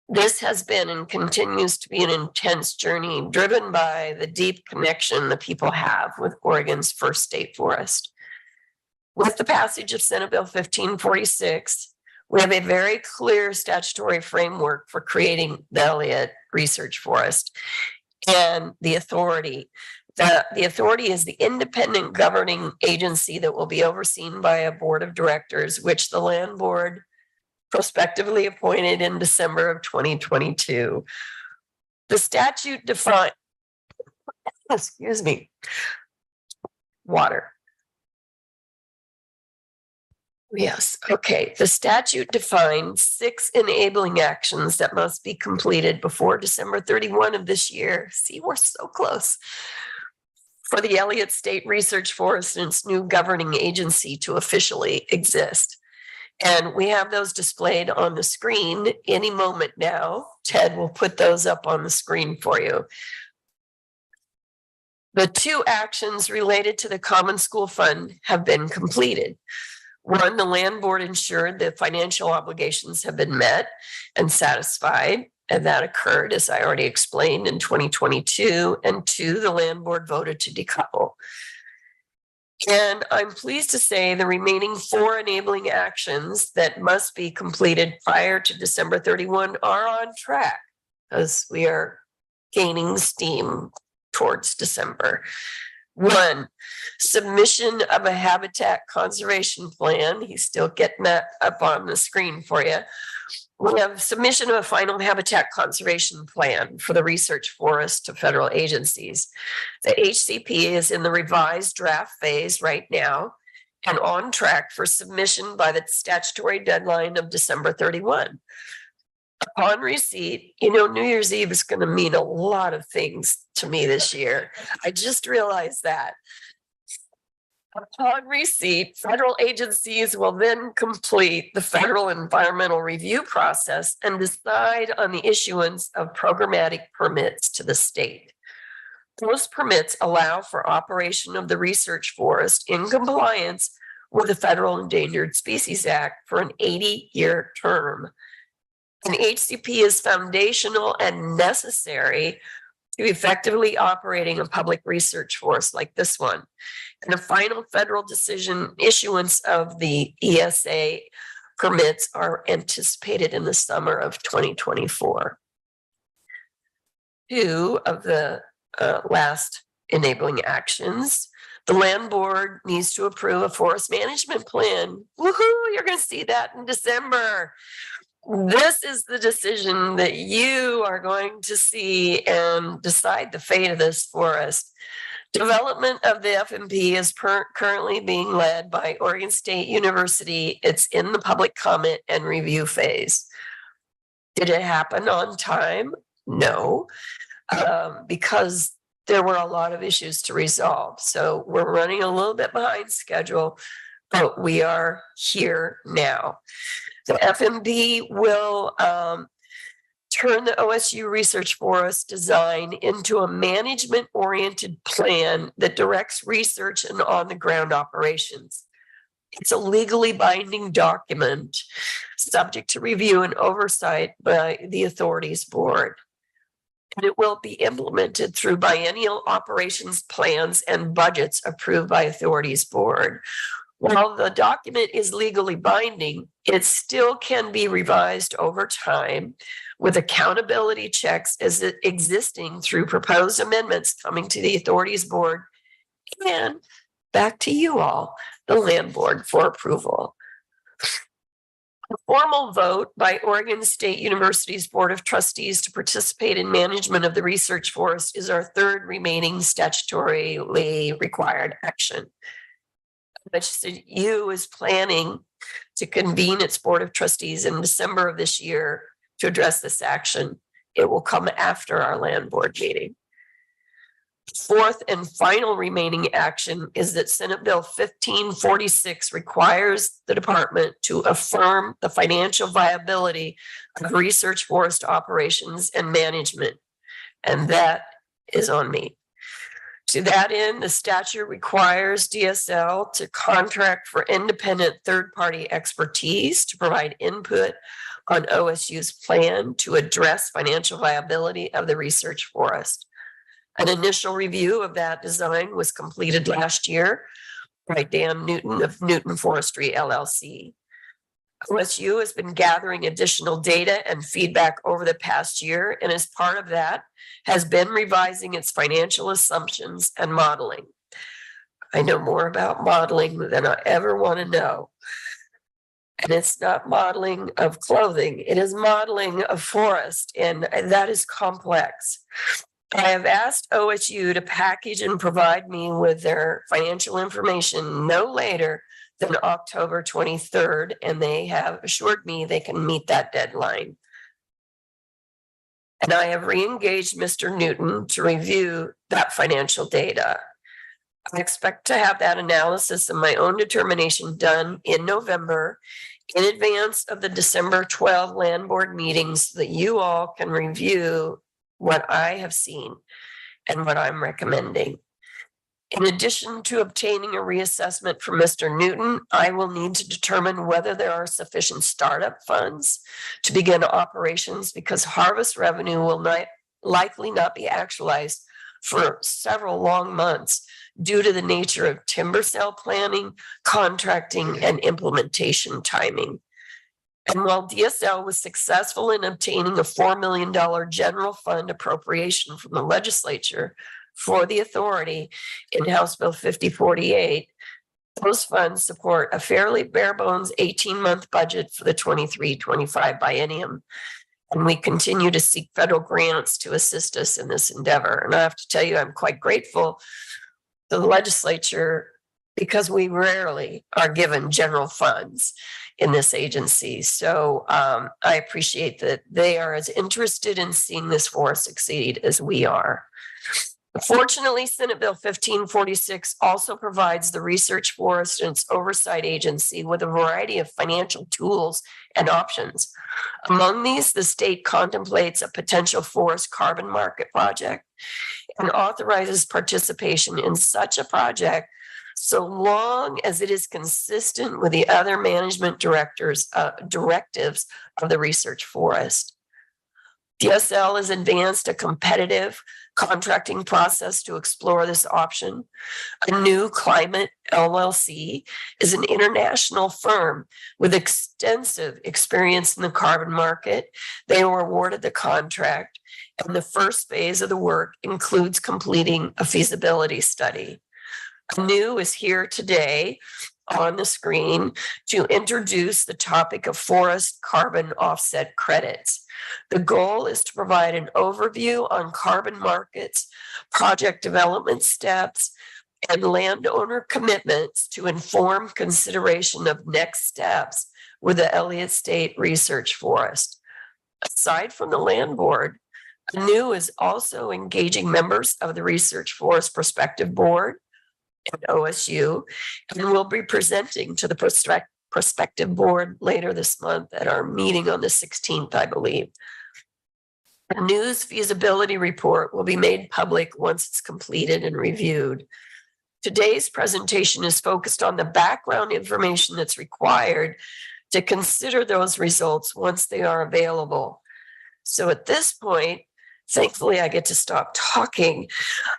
This has been and continues to be an intense journey driven by the deep connection the people have with Oregon's first state forest. With the passage of Senate Bill 1546, we have a very clear statutory framework for creating the Elliott Research Forest and the authority. The authority is the independent governing agency that will be overseen by a board of directors, which the land board prospectively appointed in December of 2022. The statute defines, excuse me, water. Yes, okay. The statute defines 6 enabling actions that must be completed before December 31 of this year. See, we're so close. For the Elliott State Research Forest and its new governing agency to officially exist. And we have those displayed on the screen any moment now. Ted will put those up on the screen for you. The 2 actions related to the Common School Fund have been completed. One, the land board ensured that financial obligations have been met and satisfied. And that occurred, as I already explained, in 2022. And 2, the land board voted to decouple. And I'm pleased to say the remaining 4 enabling actions that must be completed prior to December 31 are on track as we are gaining steam towards December. 1, submission of a habitat conservation plan. He's still getting that up on the screen for you. We have submission of a final habitat conservation plan for the research forest to federal agencies. The HCP is in the revised draft phase right now and on track for submission by the statutory deadline of December 31. Upon receipt, you know, New Year's Eve is going to mean a lot of things to me this year. I just realized that. Upon receipt, federal agencies will then complete the federal environmental review process and decide on the issuance of programmatic permits to the state. Those permits allow for operation of the research forest in compliance with the Federal Endangered Species Act for an 80-year term. An HCP is foundational and necessary to effectively operating a public research forest like this one. And the final federal decision issuance of the ESA permits are anticipated in the summer of 2024. 2 of the last enabling actions. The land board needs to approve a forest management plan. Woohoo, you're going to see that in December. This is the decision that you are going to see and decide the fate of this forest. Development of the FMP is currently being led by Oregon State University. It's in the public comment and review phase. Did it happen on time? No, because there were a lot of issues to resolve. So we're running a little bit behind schedule, but we are here now. The FMP will turn the OSU Research Forest design into a management-oriented plan that directs research and on-the-ground operations. It's a legally binding document subject to review and oversight by the authorities board. And it will be implemented through biennial operations plans and budgets approved by authorities board. While the document is legally binding, it still can be revised over time with accountability checks as existing through proposed amendments coming to the authorities board and back to you all, the land board, for approval. A formal vote by Oregon State University's Board of Trustees to participate in management of the research forest is our 3rd remaining statutorily required action. OSU is planning to convene its Board of Trustees in December of this year to address this action. It will come after our land board meeting. 4th and final remaining action is that Senate Bill 1546 requires the department to affirm the financial viability of research forest operations and management. And that is on me. To that end, the statute requires DSL to contract for independent third-party expertise to provide input on OSU's plan to address financial viability of the research forest. An initial review of that design was completed last year by Dan Newton of Newton Forestry LLC. OSU has been gathering additional data and feedback over the past year, and as part of that, has been revising its financial assumptions and modeling. I know more about modeling than I ever want to know. And it's not modeling of clothing, it is modeling of forest, and that is complex. I have asked OSU to package and provide me with their financial information no later than October 23rd, and they have assured me they can meet that deadline. And I have re-engaged Mr. Newton to review that financial data. I expect to have that analysis and my own determination done in November in advance of the December 12 land board meetings so that you all can review what I have seen and what I'm recommending. In addition to obtaining a reassessment from Mr. Newton, I will need to determine whether there are sufficient startup funds to begin operations because harvest revenue will likely not be actualized for several long months due to the nature of timber sale planning, contracting, and implementation timing. And while DSL was successful in obtaining a $4 million general fund appropriation from the legislature for the authority in House Bill 5048, those funds support a fairly bare bones 18-month budget for the 23-25 biennium. And we continue to seek federal grants to assist us in this endeavor. And I have to tell you, I'm quite grateful to the legislature because we rarely are given general funds in this agency. So I appreciate that they are as interested in seeing this forest succeed as we are. Fortunately, Senate Bill 1546 also provides the Research Forest and its oversight agency with a variety of financial tools and options. Among these, the state contemplates a potential forest carbon market project and authorizes participation in such a project so long as it is consistent with the other management directives of the research forest. DSL has advanced a competitive contracting process to explore this option. A New Climate LLC is an international firm with extensive experience in the carbon market. They were awarded the contract, and the first phase of the work includes completing a feasibility study. New is here today on the screen to introduce the topic of forest carbon offset credits. The goal is to provide an overview on carbon markets, project development steps, and landowner commitments to inform consideration of next steps with the Elliott State Research Forest. Aside from the land board, New is also engaging members of the Research Forest Prospective Board and OSU, and will be presenting to the prospective board later this month at our meeting on the 16th, I believe. The New's feasibility report will be made public once it's completed and reviewed. Today's presentation is focused on the background information that's required to consider those results once they are available. So at this point, thankfully, I get to stop talking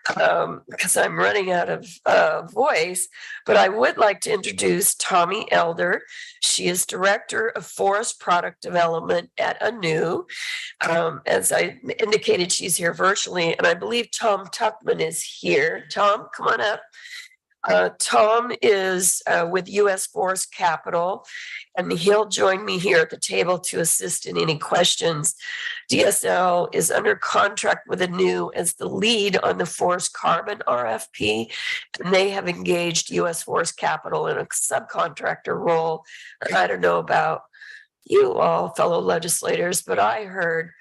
because I'm running out of voice, but I would like to introduce Tommy Elder. She is Director of Forest Product Development at ANU. As I indicated, she's here virtually, and I believe Tom Tuckman is here. Tom, come on up. Tom is with U.S. Forest Capital, and he'll join me here at the table to assist in any questions. DSL is under contract with ANU as the lead on the forest carbon RFP, and they have engaged U.S. Forest Capital in a subcontractor role. I don't know about you all, fellow legislators, but I heard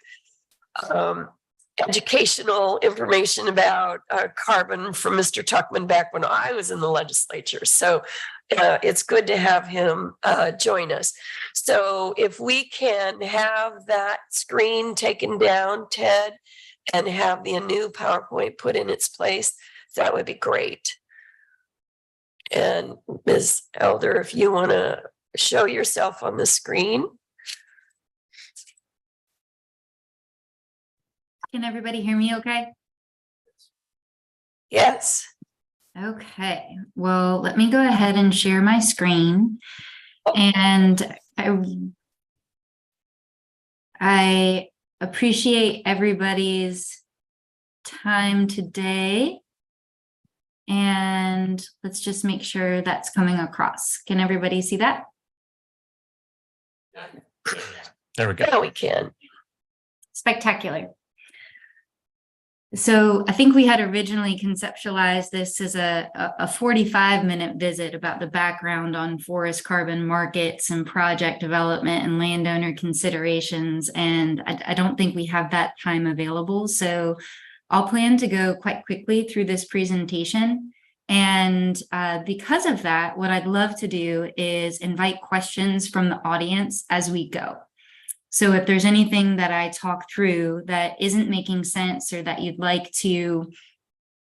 educational information about carbon from Mr. Tuckman back when I was in the legislature. So it's good to have him join us. So if we can have that screen taken down, Ted, and have the new PowerPoint put in its place, that would be great. And Ms. Elder, if you want to show yourself on the screen. Can everybody hear me okay? Yes. Okay, well, let me go ahead and share my screen. And I appreciate everybody's time today. And let's just make sure that's coming across. Can everybody see that? There we go. Yeah, we can. Spectacular. So I think we had originally conceptualized this as a 45-minute visit about the background on forest carbon markets and project development and landowner considerations. And I don't think we have that time available. So I'll plan to go quite quickly through this presentation. And because of that, what I'd love to do is invite questions from the audience as we go. So if there's anything that I talk through that isn't making sense or that you'd like to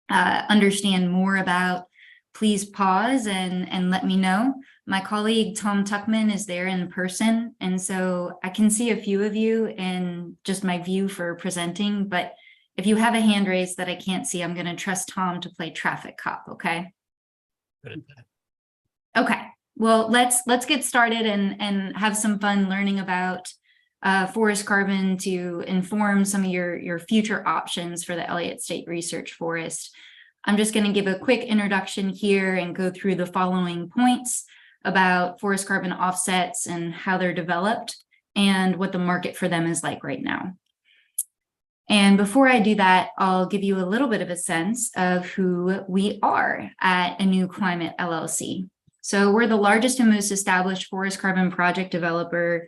understand more about, please pause and let me know. My colleague, Tom Tuckman, is there in person. And so I can see a few of you in just my view for presenting, but if you have a hand raised that I can't see, I'm going to trust Tom to play traffic cop, okay? Okay, well, let's get started and have some fun learning about forest carbon to inform some of your future options for the Elliott State Research Forest. I'm just going to give a quick introduction here and go through the following points about forest carbon offsets and how they're developed and what the market for them is like right now. And before I do that, I'll give you a little bit of a sense of who we are at A New Climate LLC. So we're the largest and most established forest carbon project developer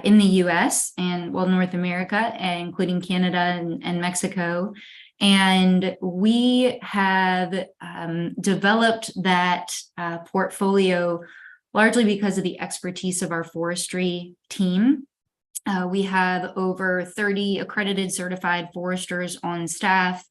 in the US and North America, including Canada and Mexico. And we have developed that portfolio largely because of the expertise of our forestry team. We have over 30 accredited certified foresters on staff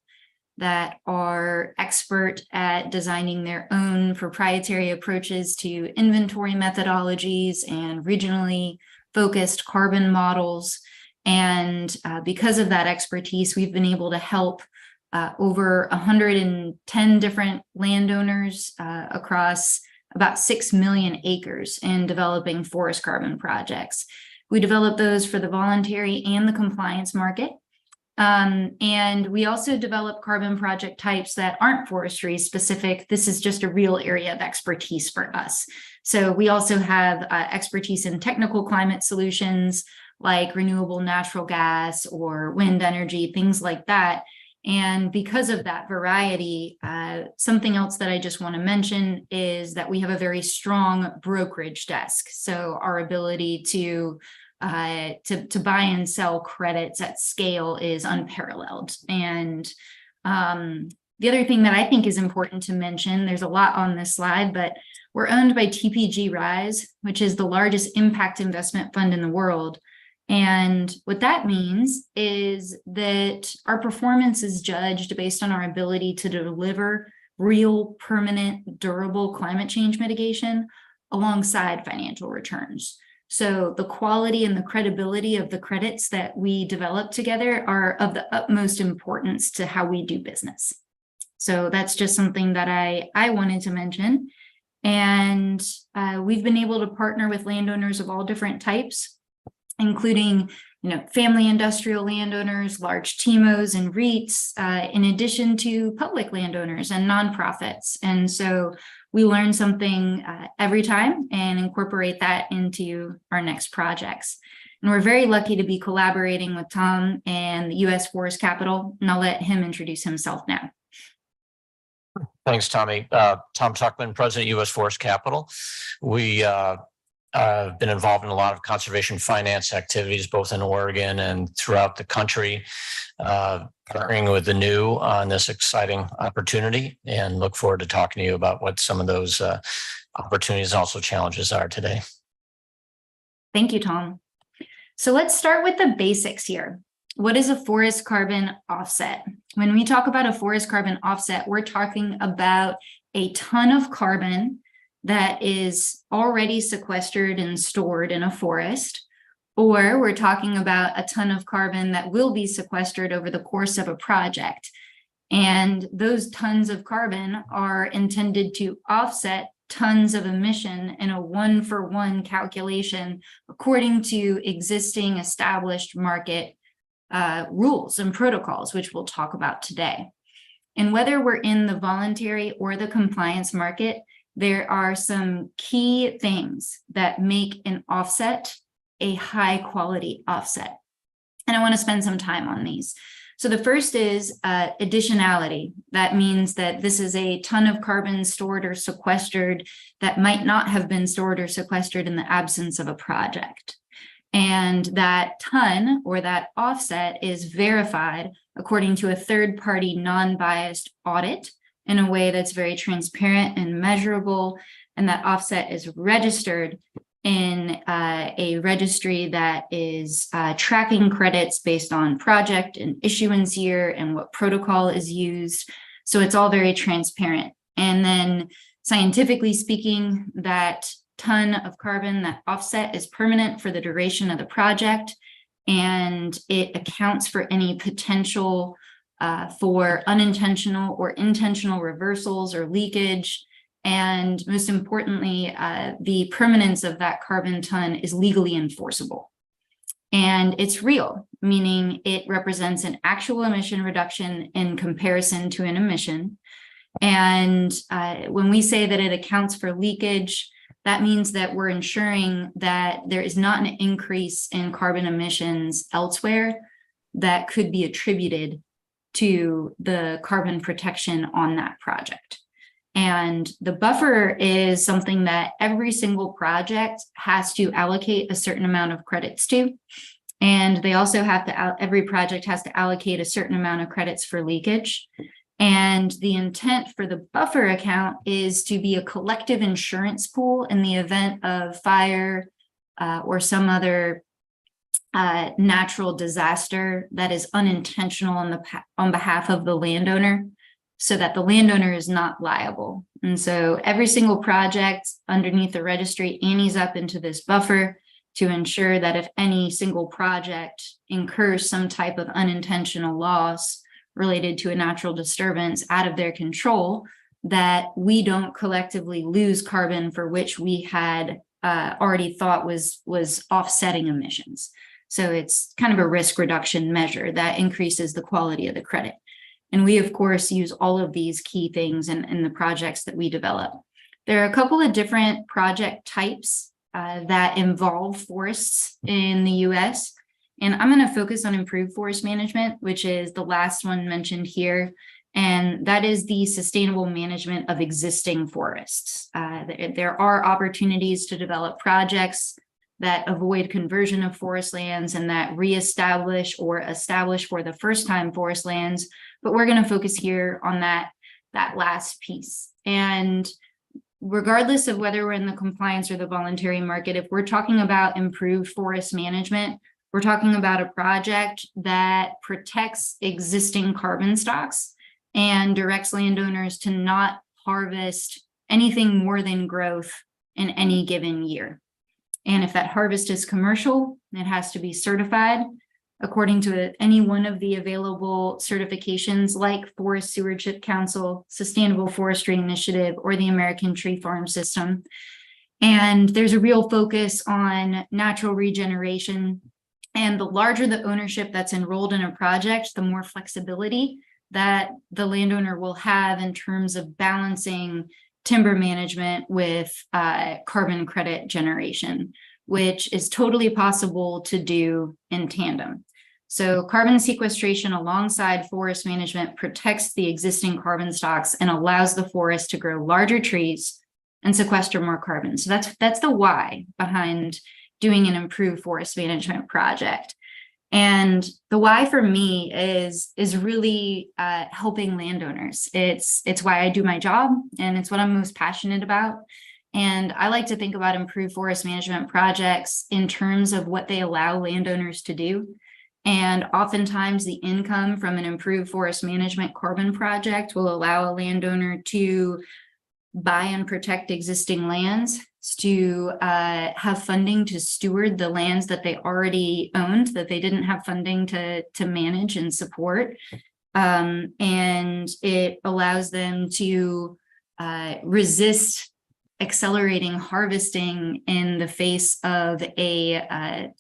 that are expert at designing their own proprietary approaches to inventory methodologies and regionally focused carbon models. And because of that expertise, we've been able to help over 110 different landowners across about 6 million acres in developing forest carbon projects. We develop those for the voluntary and the compliance market. And we also develop carbon project types that aren't forestry specific. This is just a real area of expertise for us. So we also have expertise in technical climate solutions like renewable natural gas or wind energy, things like that. And because of that variety, something else that I just want to mention is that we have a very strong brokerage desk. So our ability to buy and sell credits at scale is unparalleled. And the other thing that I think is important to mention, there's a lot on this slide, but we're owned by TPG Rise, which is the largest impact investment fund in the world. And what that means is that our performance is judged based on our ability to deliver real, permanent, durable climate change mitigation alongside financial returns. So the quality and the credibility of the credits that we develop together are of the utmost importance to how we do business. So that's just something that I wanted to mention. And we've been able to partner with landowners of all different types, including family industrial landowners, large TIMOs and REITs, in addition to public landowners and nonprofits. And so we learn something every time and incorporate that into our next projects. And we're very lucky to be collaborating with Tom and the U.S. Forest Capital, and I'll let him introduce himself now. Thanks, Tommy. Tom Tuckman, President, U.S. Forest Capital. We I've been involved in a lot of conservation finance activities, both in Oregon and throughout the country, partnering with the new on this exciting opportunity, and look forward to talking to you about what some of those opportunities and also challenges are today. Thank you, Tom. So let's start with the basics here. what is a forest carbon offset? When we talk about a forest carbon offset, we're talking about a ton of carbon that is already sequestered and stored in a forest, or we're talking about a ton of carbon that will be sequestered over the course of a project. And those tons of carbon are intended to offset tons of emission in a 1-for-1 calculation according to existing established market rules and protocols, which we'll talk about today. And whether we're in the voluntary or the compliance market, there are some key things that make an offset a high quality offset. And I want to spend some time on these. So the first is additionality. That means that this is a ton of carbon stored or sequestered that might not have been stored or sequestered in the absence of a project. And that ton or that offset is verified according to a third-party non-biased audit in a way that's very transparent and measurable. And that offset is registered in a registry that is tracking credits based on project and issuance year and what protocol is used. So it's all very transparent. And then scientifically speaking, that ton of carbon, that offset is permanent for the duration of the project, and it accounts for any potential for unintentional or intentional reversals or leakage. And most importantly, the permanence of that carbon ton is legally enforceable. And it's real, meaning it represents an actual emission reduction in comparison to an emission. And when we say that it accounts for leakage, that means that we're ensuring that there is not an increase in carbon emissions elsewhere that could be attributed to the carbon protection on that project. And the buffer is something that every single project has to allocate a certain amount of credits to. And they also have to, every project has to allocate a certain amount of credits for leakage. And the intent for the buffer account is to be a collective insurance pool in the event of fire or some other natural disaster that is unintentional on behalf of the landowner, so that the landowner is not liable. And so every single project underneath the registry antes up into this buffer to ensure that if any single project incurs some type of unintentional loss related to a natural disturbance out of their control, that we don't collectively lose carbon for which we had already thought was offsetting emissions. So it's kind of a risk reduction measure that increases the quality of the credit. And we, of course, use all of these key things in the projects that we develop. There are a couple of different project types that involve forests in the US. And I'm going to focus on improved forest management, which is the last one mentioned here. And that is the sustainable management of existing forests. There are opportunities to develop projects that avoid conversion of forest lands and that reestablish or establish for the first time forest lands. But we're going to focus here on that last piece. And regardless of whether we're in the compliance or the voluntary market, if we're talking about improved forest management, we're talking about a project that protects existing carbon stocks and directs landowners to not harvest anything more than growth in any given year. And if that harvest is commercial, it has to be certified according to any one of the available certifications like Forest Stewardship Council, Sustainable Forestry Initiative, or the American Tree Farm System. And there's a real focus on natural regeneration. And the larger the ownership that's enrolled in a project, the more flexibility that the landowner will have in terms of balancing timber management with carbon credit generation, which is totally possible to do in tandem. So carbon sequestration alongside forest management protects the existing carbon stocks and allows the forest to grow larger trees and sequester more carbon. So that's the why behind doing an improved forest management project. And the why for me is really helping landowners. It's why I do my job, and it's what I'm most passionate about. And I like to think about improved forest management projects in terms of what they allow landowners to do. And oftentimes the income from an improved forest management carbon project will allow a landowner to buy and protect existing lands, to have funding to steward the lands that they already owned, that they didn't have funding to manage and support. And it allows them to resist accelerating harvesting in the face of a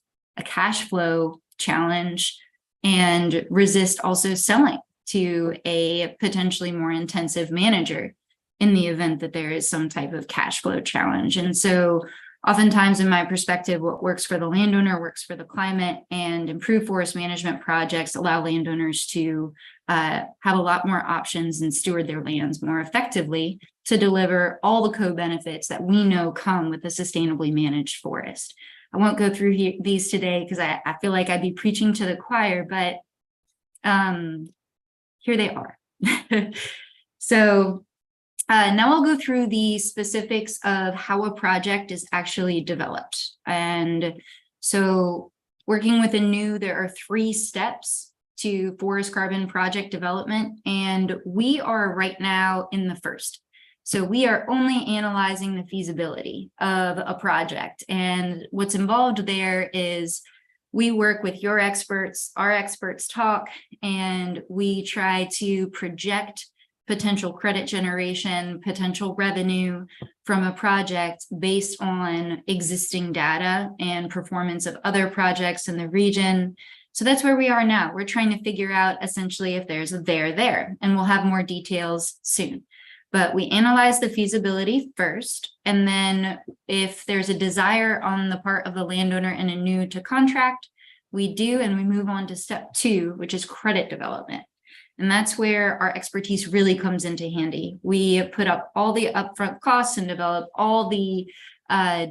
cash flow challenge, and resist also selling to a potentially more intensive manager in the event that there is some type of cash flow challenge. And so oftentimes, in my perspective, what works for the landowner works for the climate, and improved forest management projects allow landowners to have a lot more options and steward their lands more effectively to deliver all the co-benefits that we know come with a sustainably managed forest. I won't go through these today because I feel like I'd be preaching to the choir, but here they are. So now I'll go through the specifics of how a project is actually developed. And so working with Anew, there are 3 steps to forest carbon project development, and we are right now in the first. So we are only analyzing the feasibility of a project. And what's involved there is we work with your experts, our experts talk, and we try to project potential credit generation, potential revenue from a project based on existing data and performance of other projects in the region. So that's where we are now. We're trying to figure out essentially if there's a there, and we'll have more details soon. But we analyze the feasibility first, and then if there's a desire on the part of the landowner and Anew to contract, we do, and we move on to step 2, which is credit development. And that's where our expertise really comes into handy. We put up all the upfront costs and develop all the,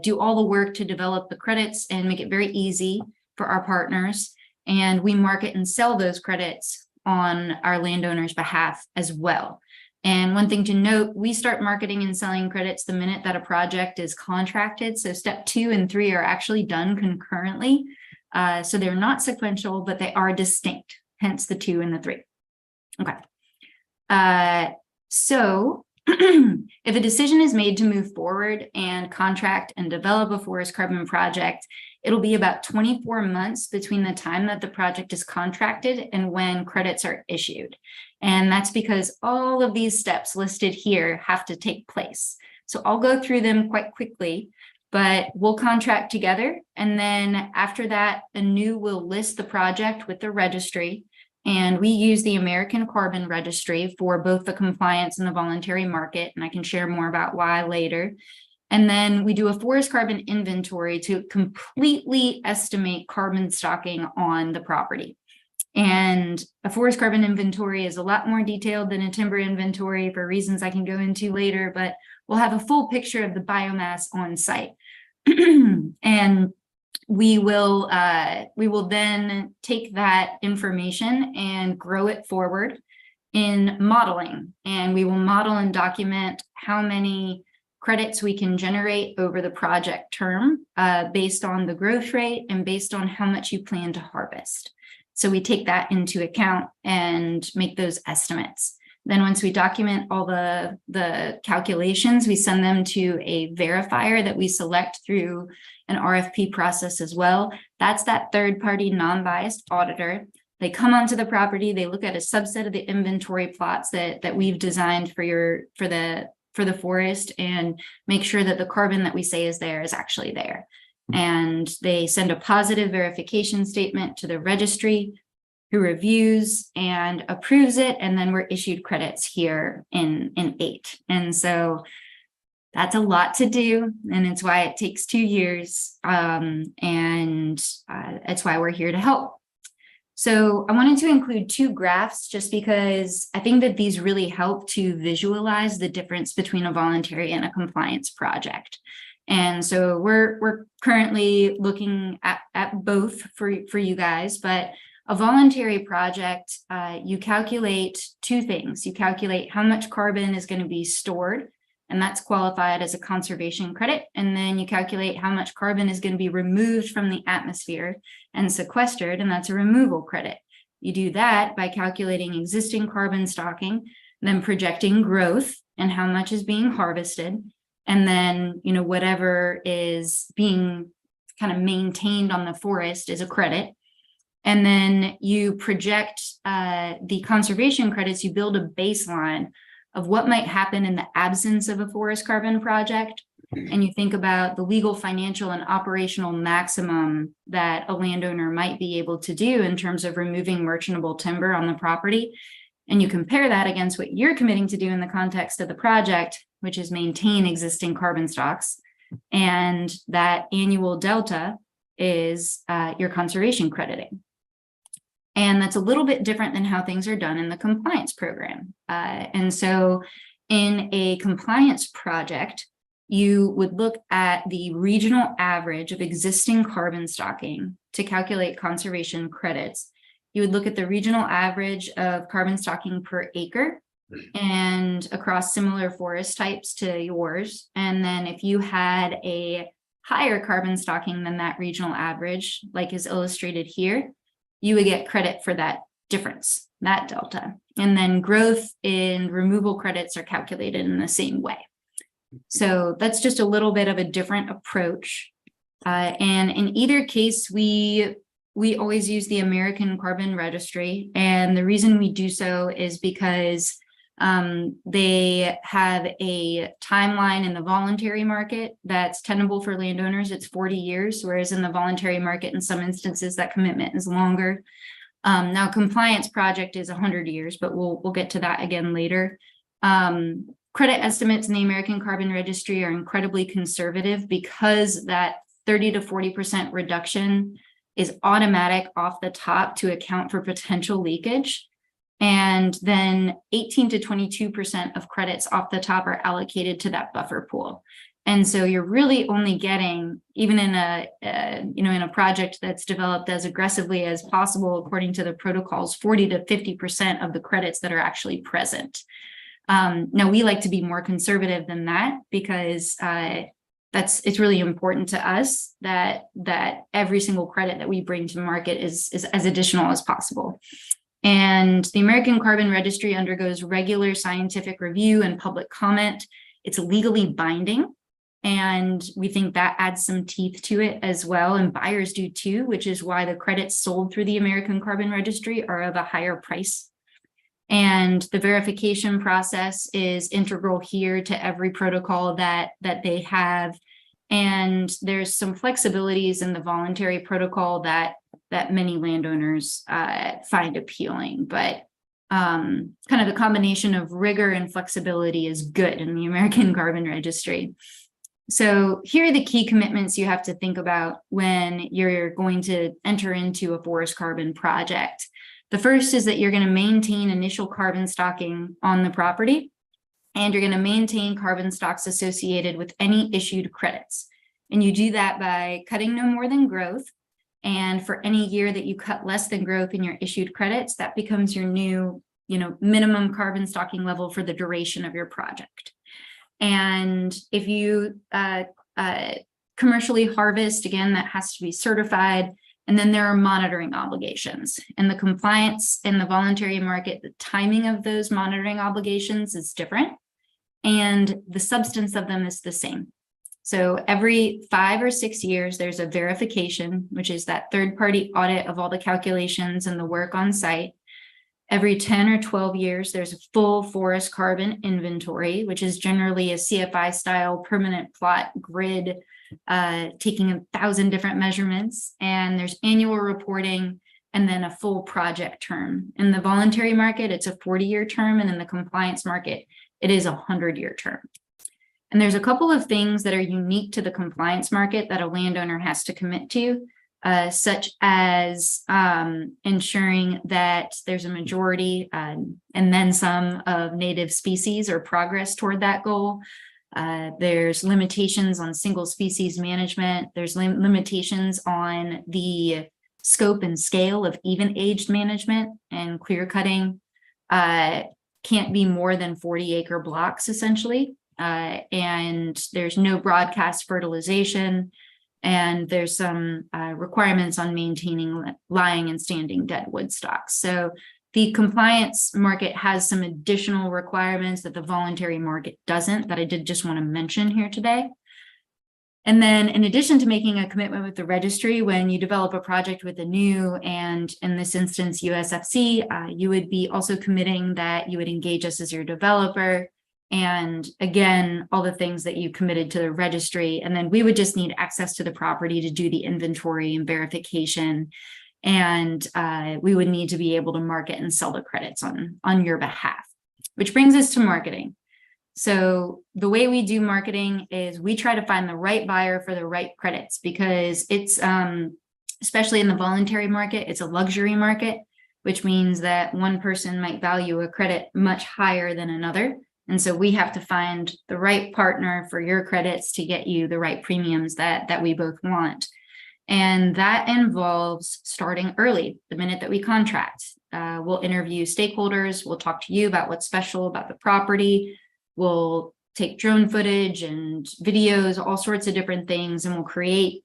do all the work to develop the credits and make it very easy for our partners. And we market and sell those credits on our landowners' behalf as well. And one thing to note, we start marketing and selling credits the minute that a project is contracted. So step 2 and 3 are actually done concurrently. So they're not sequential, but they are distinct, hence the 2 and the 3. Okay. So if a decision is made to move forward and contract and develop a forest carbon project, it'll be about 24 months between the time that the project is contracted and when credits are issued. And that's because all of these steps listed here have to take place. So I'll go through them quite quickly, but we'll contract together. And then after that, Anew will list the project with the registry. And we use the American Carbon Registry for both the compliance and the voluntary market. And I can share more about why later. And then we do a forest carbon inventory to completely estimate carbon stocking on the property. And a forest carbon inventory is a lot more detailed than a timber inventory for reasons I can go into later, but we'll have a full picture of the biomass on site. And we will then take that information and grow it forward in modeling. And we will model and document how many credits we can generate over the project term based on the growth rate and based on how much you plan to harvest. So we take that into account and make those estimates. Then once we document all the calculations, we send them to a verifier that we select through an RFP process as well. That's that third-party non-biased auditor. They come onto the property, they look at a subset of the inventory plots that we've designed for the forest and make sure that the carbon that we say is there is actually there. And they send a positive verification statement to the registry, who reviews and approves it, and then we're issued credits here in 8. And so that's a lot to do, and it's why it takes 2 years, and it's why we're here to help. So I wanted to include 2 graphs just because I think that these really help to visualize the difference between a voluntary and a compliance project. And so we're currently looking at both for you guys, but a voluntary project, you calculate 2 things. You calculate how much carbon is going to be stored and that's qualified as a conservation credit. And then you calculate how much carbon is going to be removed from the atmosphere and sequestered, and that's a removal credit. You do that by calculating existing carbon stocking, then projecting growth and how much is being harvested, and then, you know, whatever is being kind of maintained on the forest is a credit. And then you project the conservation credits, you build a baseline of what might happen in the absence of a forest carbon project. And you think about the legal, financial, and operational maximum that a landowner might be able to do in terms of removing merchantable timber on the property. And you compare that against what you're committing to do in the context of the project, which is maintain existing carbon stocks. And that annual delta is your conservation crediting. And that's a little bit different than how things are done in the compliance program. And so in a compliance project, you would look at the regional average of existing carbon stocking to calculate conservation credits. You would look at the regional average of carbon stocking per acre and across similar forest types to yours. And then if you had a higher carbon stocking than that regional average, like is illustrated here, you would get credit for that difference, that delta. And then growth and removal credits are calculated in the same way. So that's just a little bit of a different approach. And in either case, we always use the American Carbon Registry. And the reason we do so is because they have a timeline in the voluntary market that's tenable for landowners. It's 40 years, whereas in the voluntary market, in some instances, that commitment is longer. Now, compliance project is 100 years, but we'll get to that again later. Credit estimates in the American Carbon Registry are incredibly conservative because that 30 to 40% reduction is automatic off the top to account for potential leakage. And then 18 to 22% of credits off the top are allocated to that buffer pool. And so you're really only getting, even in a project that's developed as aggressively as possible according to the protocols, 40 to 50% of the credits that are actually present. Now we like to be more conservative than that because it's really important to us that every single credit that we bring to the market is as additional as possible. And the American Carbon Registry undergoes regular scientific review and public comment. It's legally binding, and we think that adds some teeth to it as well, and buyers do too, which is why the credits sold through the American Carbon Registry are of a higher price. And the verification process is integral here to every protocol that they have. And there's some flexibilities in the voluntary protocol that many landowners find appealing, but kind of the combination of rigor and flexibility is good in the American Carbon Registry. So here are the key commitments you have to think about when you're going to enter into a forest carbon project. The first is that you're going to maintain initial carbon stocking on the property, and you're going to maintain carbon stocks associated with any issued credits. And you do that by cutting no more than growth. And for any year that you cut less than growth in your issued credits, that becomes your new, minimum carbon stocking level for the duration of your project. And if you commercially harvest, again, that has to be certified. And then there are monitoring obligations. And the compliance in the voluntary market, the timing of those monitoring obligations is different, and the substance of them is the same. So every 5 or 6 years, there's a verification, which is that third-party audit of all the calculations and the work on site. Every 10 or 12 years, there's a full forest carbon inventory, which is generally a CFI-style permanent plot grid, taking 1,000 different measurements. And there's annual reporting and then a full project term. In the voluntary market, it's a 40-year term, and in the compliance market, it is a 100-year term. And there's a couple of things that are unique to the compliance market that a landowner has to commit to, such as ensuring that there's a majority and then some of native species or progress toward that goal. There's limitations on single species management. There's limitations on the scope and scale of even aged management, and clear cutting can't be more than 40-acre blocks essentially. and there's no broadcast fertilization. And there's some requirements on maintaining lying and standing dead wood stocks. So the compliance market has some additional requirements that the voluntary market doesn't, that I did just want to mention here today. And then in addition to making a commitment with the registry, when you develop a project with a new, and in this instance, USFC, you would be also committing that you would engage us as your developer. And again, all the things that you committed to the registry. And then we would just need access to the property to do the inventory and verification. And we would need to be able to market and sell the credits on your behalf, which brings us to marketing. So the way we do marketing is we try to find the right buyer for the right credits, because it's, especially in the voluntary market, it's a luxury market, which means that one person might value a credit much higher than another. And so we have to find the right partner for your credits to get you the right premiums that we both want. And that involves starting early, the minute that we contract. We'll interview stakeholders. We'll talk to you about what's special about the property. We'll take drone footage and videos, all sorts of different things, and we'll create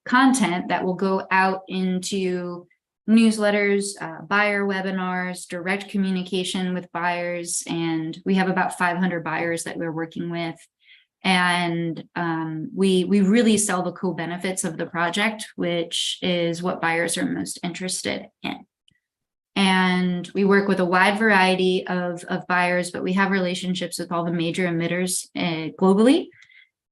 content that will go out into newsletters, buyer webinars, direct communication with buyers. And we have about 500 buyers that we're working with. And we really sell the co-benefits of the project, which is what buyers are most interested in. And we work with a wide variety of buyers, but we have relationships with all the major emitters globally.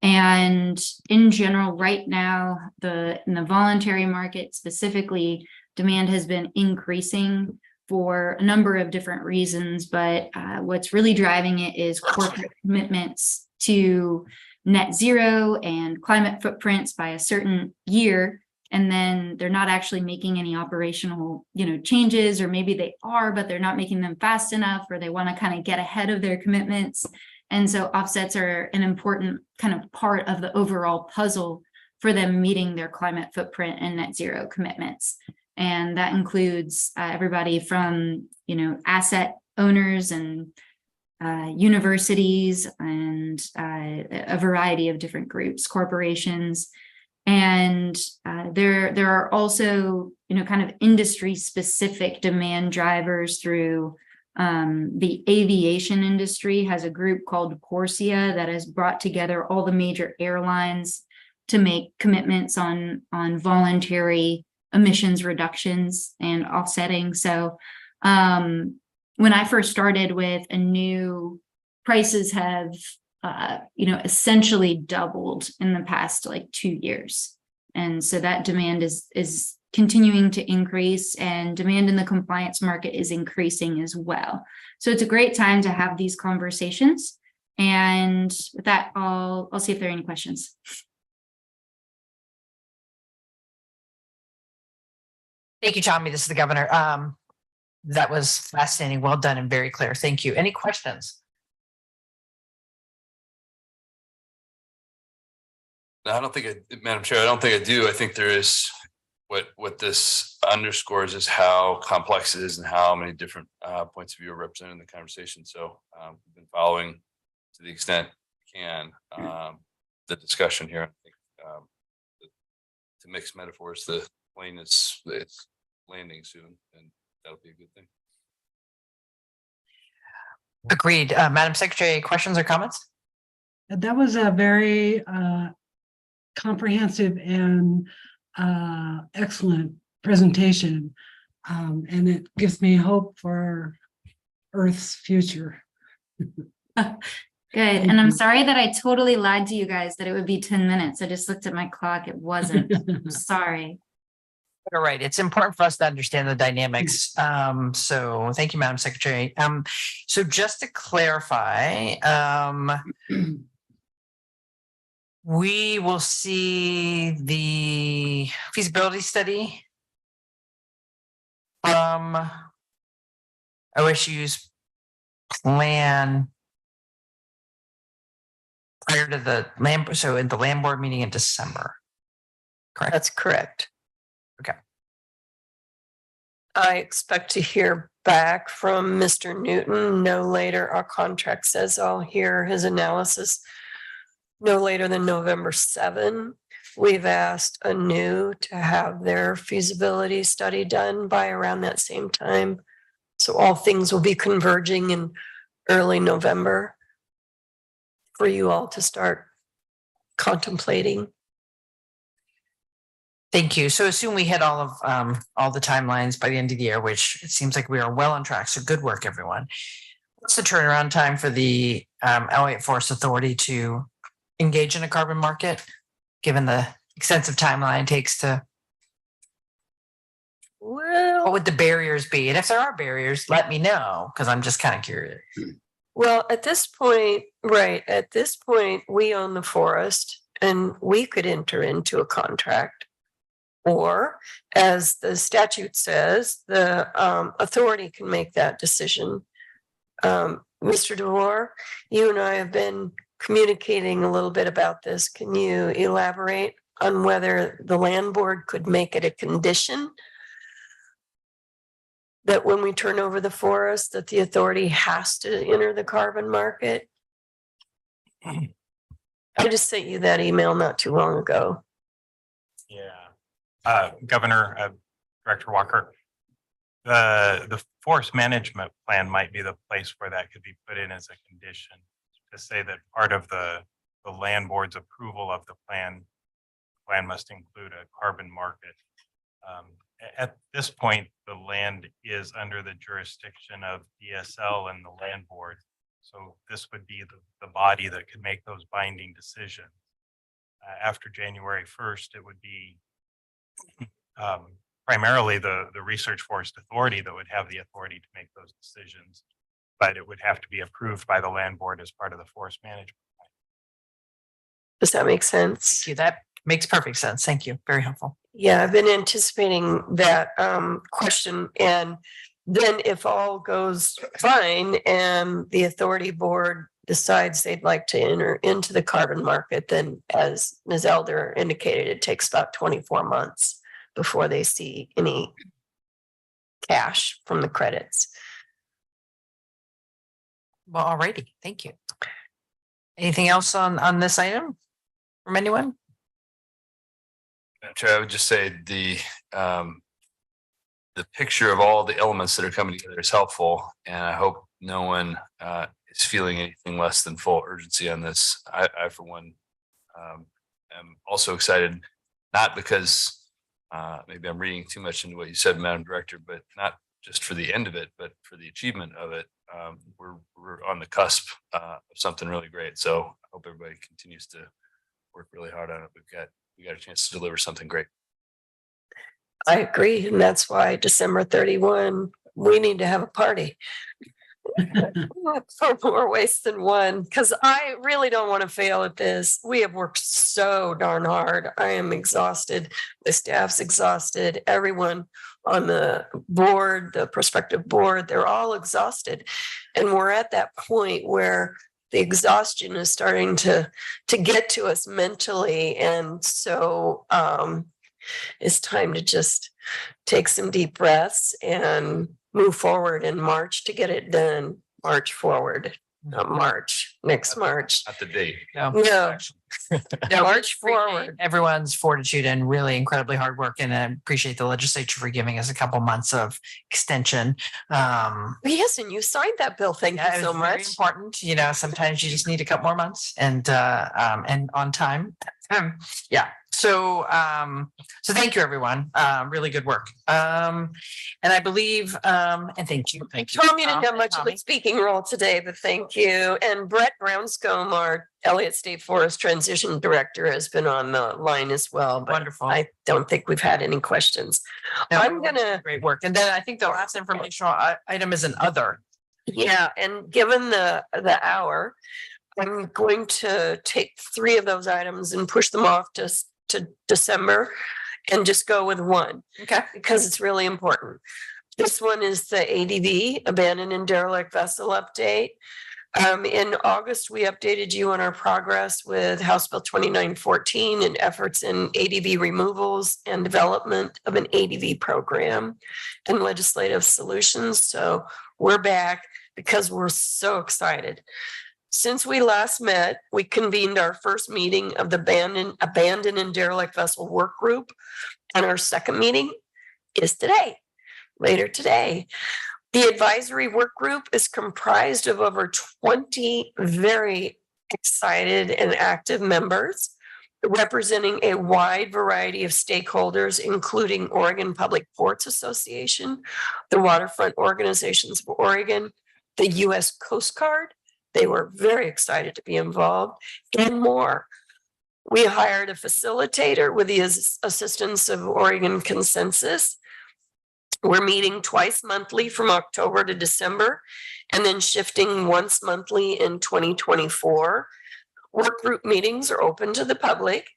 And in general, right now, in the voluntary market specifically, demand has been increasing for a number of different reasons. But what's really driving it is corporate commitments to net zero and climate footprints by a certain year. And then they're not actually making any operational, changes, or maybe they are, but they're not making them fast enough, or they want to kind of get ahead of their commitments. And so offsets are an important kind of part of the overall puzzle for them meeting their climate footprint and net zero commitments. And that includes everybody from, asset owners and universities and a variety of different groups, corporations. And there are also, kind of industry specific demand drivers through the aviation industry has a group called Corsia that has brought together all the major airlines to make commitments on voluntary emissions reductions and offsetting. So when I first started with Anew, prices have essentially doubled in the past 2 years. And so that demand is continuing to increase, and demand in the compliance market is increasing as well. So it's a great time to have these conversations. And with that, I'll see if there are any questions. Thank you, Tommy. This is the governor. That was fascinating. Well done and very clear. Thank you. Any questions? No, I don't think Madam Chair, I don't think I do. I think there is what this underscores is how complex it is and how many different points of view are represented in the conversation. So we've been following to the extent we can the discussion here. I think to mix metaphors, the plane it's landing soon, and that'll be a good thing. Agreed. Madam Secretary, questions or comments? That was a very comprehensive and excellent presentation. And it gives me hope for Earth's future. Good. And I'm sorry that I totally lied to you guys that it would be 10 minutes. I just looked at my clock. It wasn't. Sorry. All right. It's important for us to understand the dynamics. So thank you, Madam Secretary. So just to clarify, we will see the feasibility study from OSU's plan prior to the land, so in the land board meeting in December. Correct? That's correct. Okay. I expect to hear back from Mr. Newton no later, our contract says I'll hear his analysis no later than November 7. We've asked ANU to have their feasibility study done by around that same time. So all things will be converging in early November for you all to start contemplating. Thank you. So assume we hit all the timelines by the end of the year, which it seems like we are well on track. So good work, everyone. What's the turnaround time for the Elliott Forest Authority to engage in a carbon market, given the extensive timeline it takes to? Well, what would the barriers be? And if there are barriers, let me know, because I'm just kind of curious. well, at this point, right, at this point, we own the forest and we could enter into a contract. Or, as the statute says, the authority can make that decision. Mr. DeVore, you and I have been communicating a little bit about this. Can you elaborate on whether the land board could make it a condition that when we turn over the forest, that the authority has to enter the carbon market? I just sent you that email not too long ago. Yeah. Governor, Director Walker, the forest management plan might be the place where that could be put in as a condition, to say that part of the land board's approval of the plan must include a carbon market. At this point, the land is under the jurisdiction of DSL and the land board. So this would be the body that could make those binding decisions. After January 1st, it would be primarily the Research Forest Authority that would have the authority to make those decisions, but it would have to be approved by the land board as part of the forest management plan. Does that make sense? Thank you. That makes perfect sense. Thank you. Very helpful. Yeah, I've been anticipating that question. And then if all goes fine and the authority board decides they'd like to enter into the carbon market, then as Ms. Elder indicated, it takes about 24 months before they see any cash from the credits. Well, alrighty. Thank you. Anything else on this item from anyone? Chair, I would just say the picture of all the elements that are coming together is helpful, and I hope no one is feeling anything less than full urgency on this. I for one, am also excited, not because maybe I'm reading too much into what you said, Madam Director, but not just for the end of it, but for the achievement of it. We're on the cusp of something really great. So I hope everybody continues to work really hard on it. We got a chance to deliver something great. I agree. And that's why December 31, we need to have a party. For more ways than one, because I really don't want to fail at this. We have worked so darn hard. I am exhausted. The staff's exhausted. Everyone on the board, the prospective board, they're all exhausted. And we're at that point where the exhaustion is starting to get to us mentally. And so it's time to just take some deep breaths and move forward in March to get it done. March forward, not March, next March. Not the date. No. No, No, March we appreciate forward. everyone's fortitude and really incredibly hard work, and I appreciate the legislature for giving us a couple months of extension. Yes, and you signed that bill. Thank Yeah, you it so was very much. important. You know, sometimes you just need a couple more months and on time. Yeah. So thank you, everyone. Really good work. And I believe and thank you. Thank you. Tom, you didn't Tom have and much of Tommy. a speaking role today, but thank you. And Brett Brownscombe, our Elliott State Forest Transition Director, has been on the line as well. But Wonderful. I don't think we've had any questions. No, I'm everyone's gonna- doing great work. And then I think the last informational item is an other. Yeah, and given the hour, I'm going to take 3 of those items and push them off to December and just go with one. Okay. Because it's really important. This one is the ADV, abandoned and derelict vessel update. In August, we updated you on our progress with House Bill 2914 and efforts in ADV removals and development of an ADV program and legislative solutions. So we're back because we're so excited. Since we last met, we convened our first meeting of the Abandoned and Derelict Vessel Work Group, and our second meeting is today, later today. The advisory work group is comprised of over 20 very excited and active members representing a wide variety of stakeholders, including Oregon Public Ports Association, the Waterfront Organizations of Oregon, the U.S. Coast Guard. They were very excited to be involved, and more. We hired a facilitator with the assistance of Oregon Consensus. We're meeting twice monthly from October to December, and then shifting once monthly in 2024. Work group meetings are open to the public,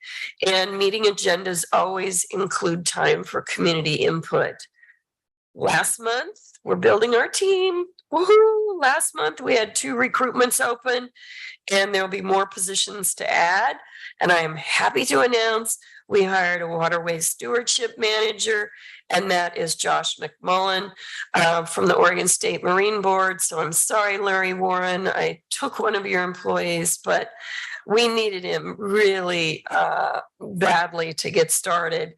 and meeting agendas always include time for community input. Last month, we're building our team. Woohoo! Last month, we had 2 recruitments open, and there'll be more positions to add. And I am happy to announce we hired a waterways stewardship manager, and that is Josh McMullen from the Oregon State Marine Board. So I'm sorry, Larry Warren, I took one of your employees, but we needed him really badly to get started.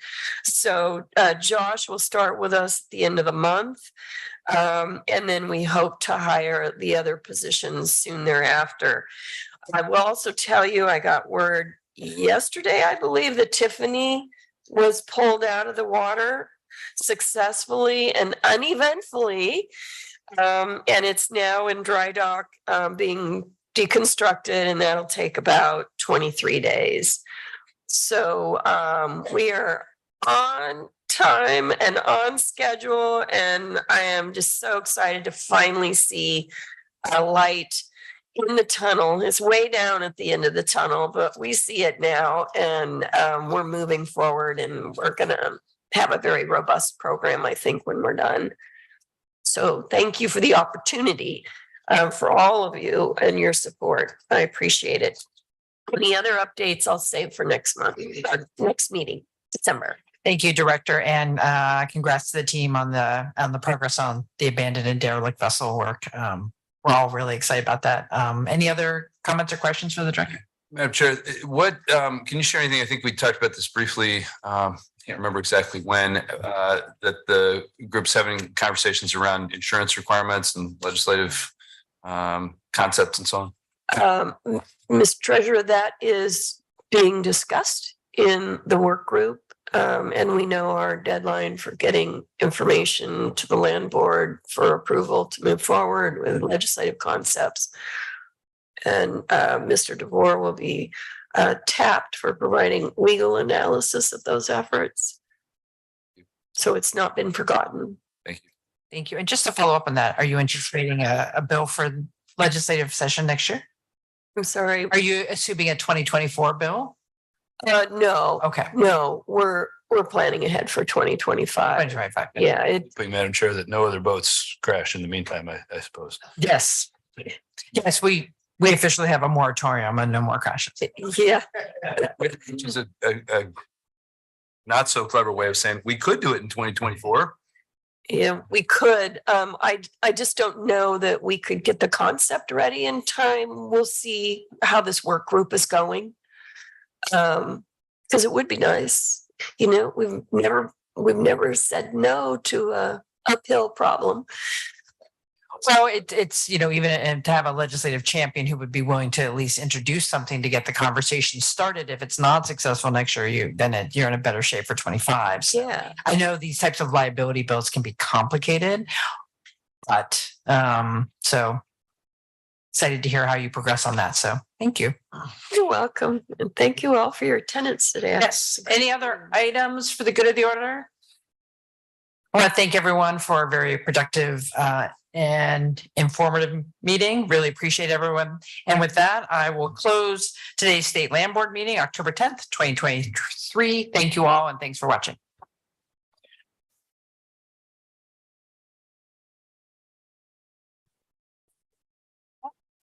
So Josh will start with us at the end of the month. And then we hope to hire the other positions soon thereafter. I will also tell you, I got word yesterday, I believe, that Tiffany was pulled out of the water successfully and uneventfully. And it's now in dry dock being deconstructed, and that'll take about 23 days. So we are on time and on schedule, and I am just so excited to finally see a light in the tunnel. It's way down at the end of the tunnel, but we see it now, and we're moving forward, and we're gonna have a very robust program, I think, when we're done. So thank you for the opportunity for all of you and your support. I appreciate it. Any other updates I'll save for next month, next meeting, December. Thank you, Director, and congrats to the team on the progress on the abandoned and derelict vessel work. We're all really excited about that. Any other comments or questions for the Director? Madam Chair, what can you share anything? I think we talked about this briefly. Can't remember exactly when that the group's having conversations around insurance requirements and legislative concepts and so on. Mr. Treasurer, that is being discussed in the work group. And we know our deadline for getting information to the land board for approval to move forward with legislative concepts. And Mr. DeVore will be tapped for providing legal analysis of those efforts. So it's not been forgotten. Thank you. Thank you. And just to follow up on that, are you anticipating a bill for legislative session next year? I'm sorry. Are you assuming a 2024 bill? No. Okay. No, we're planning ahead for 2025. 2025. Yeah. But Madam Chair, that no other boats crash in the meantime, I suppose. Yes. Yes, we officially have a moratorium on no more crashes. Yeah. Which is a not so clever way of saying we could do it in 2024. Yeah, we could. I just don't know that we could get the concept ready in time. We'll see how this work group is going. Because it would be nice. You know, we've never said no to a uphill problem. Well, it's, you know, even to have a legislative champion who would be willing to at least introduce something to get the conversation started. If it's not successful next year, you're in a better shape for 25. So Yeah. I know these types of liability bills can be complicated, but so excited to hear how you progress on that. So thank you. You're welcome. And thank you all for your attendance today. Yes. Any other items for the good of the order? I want to thank everyone for a very productive and informative meeting. Really appreciate everyone. And with that, I will close today's State Land Board meeting, October 10th, 2023. Thank you all, and thanks for watching.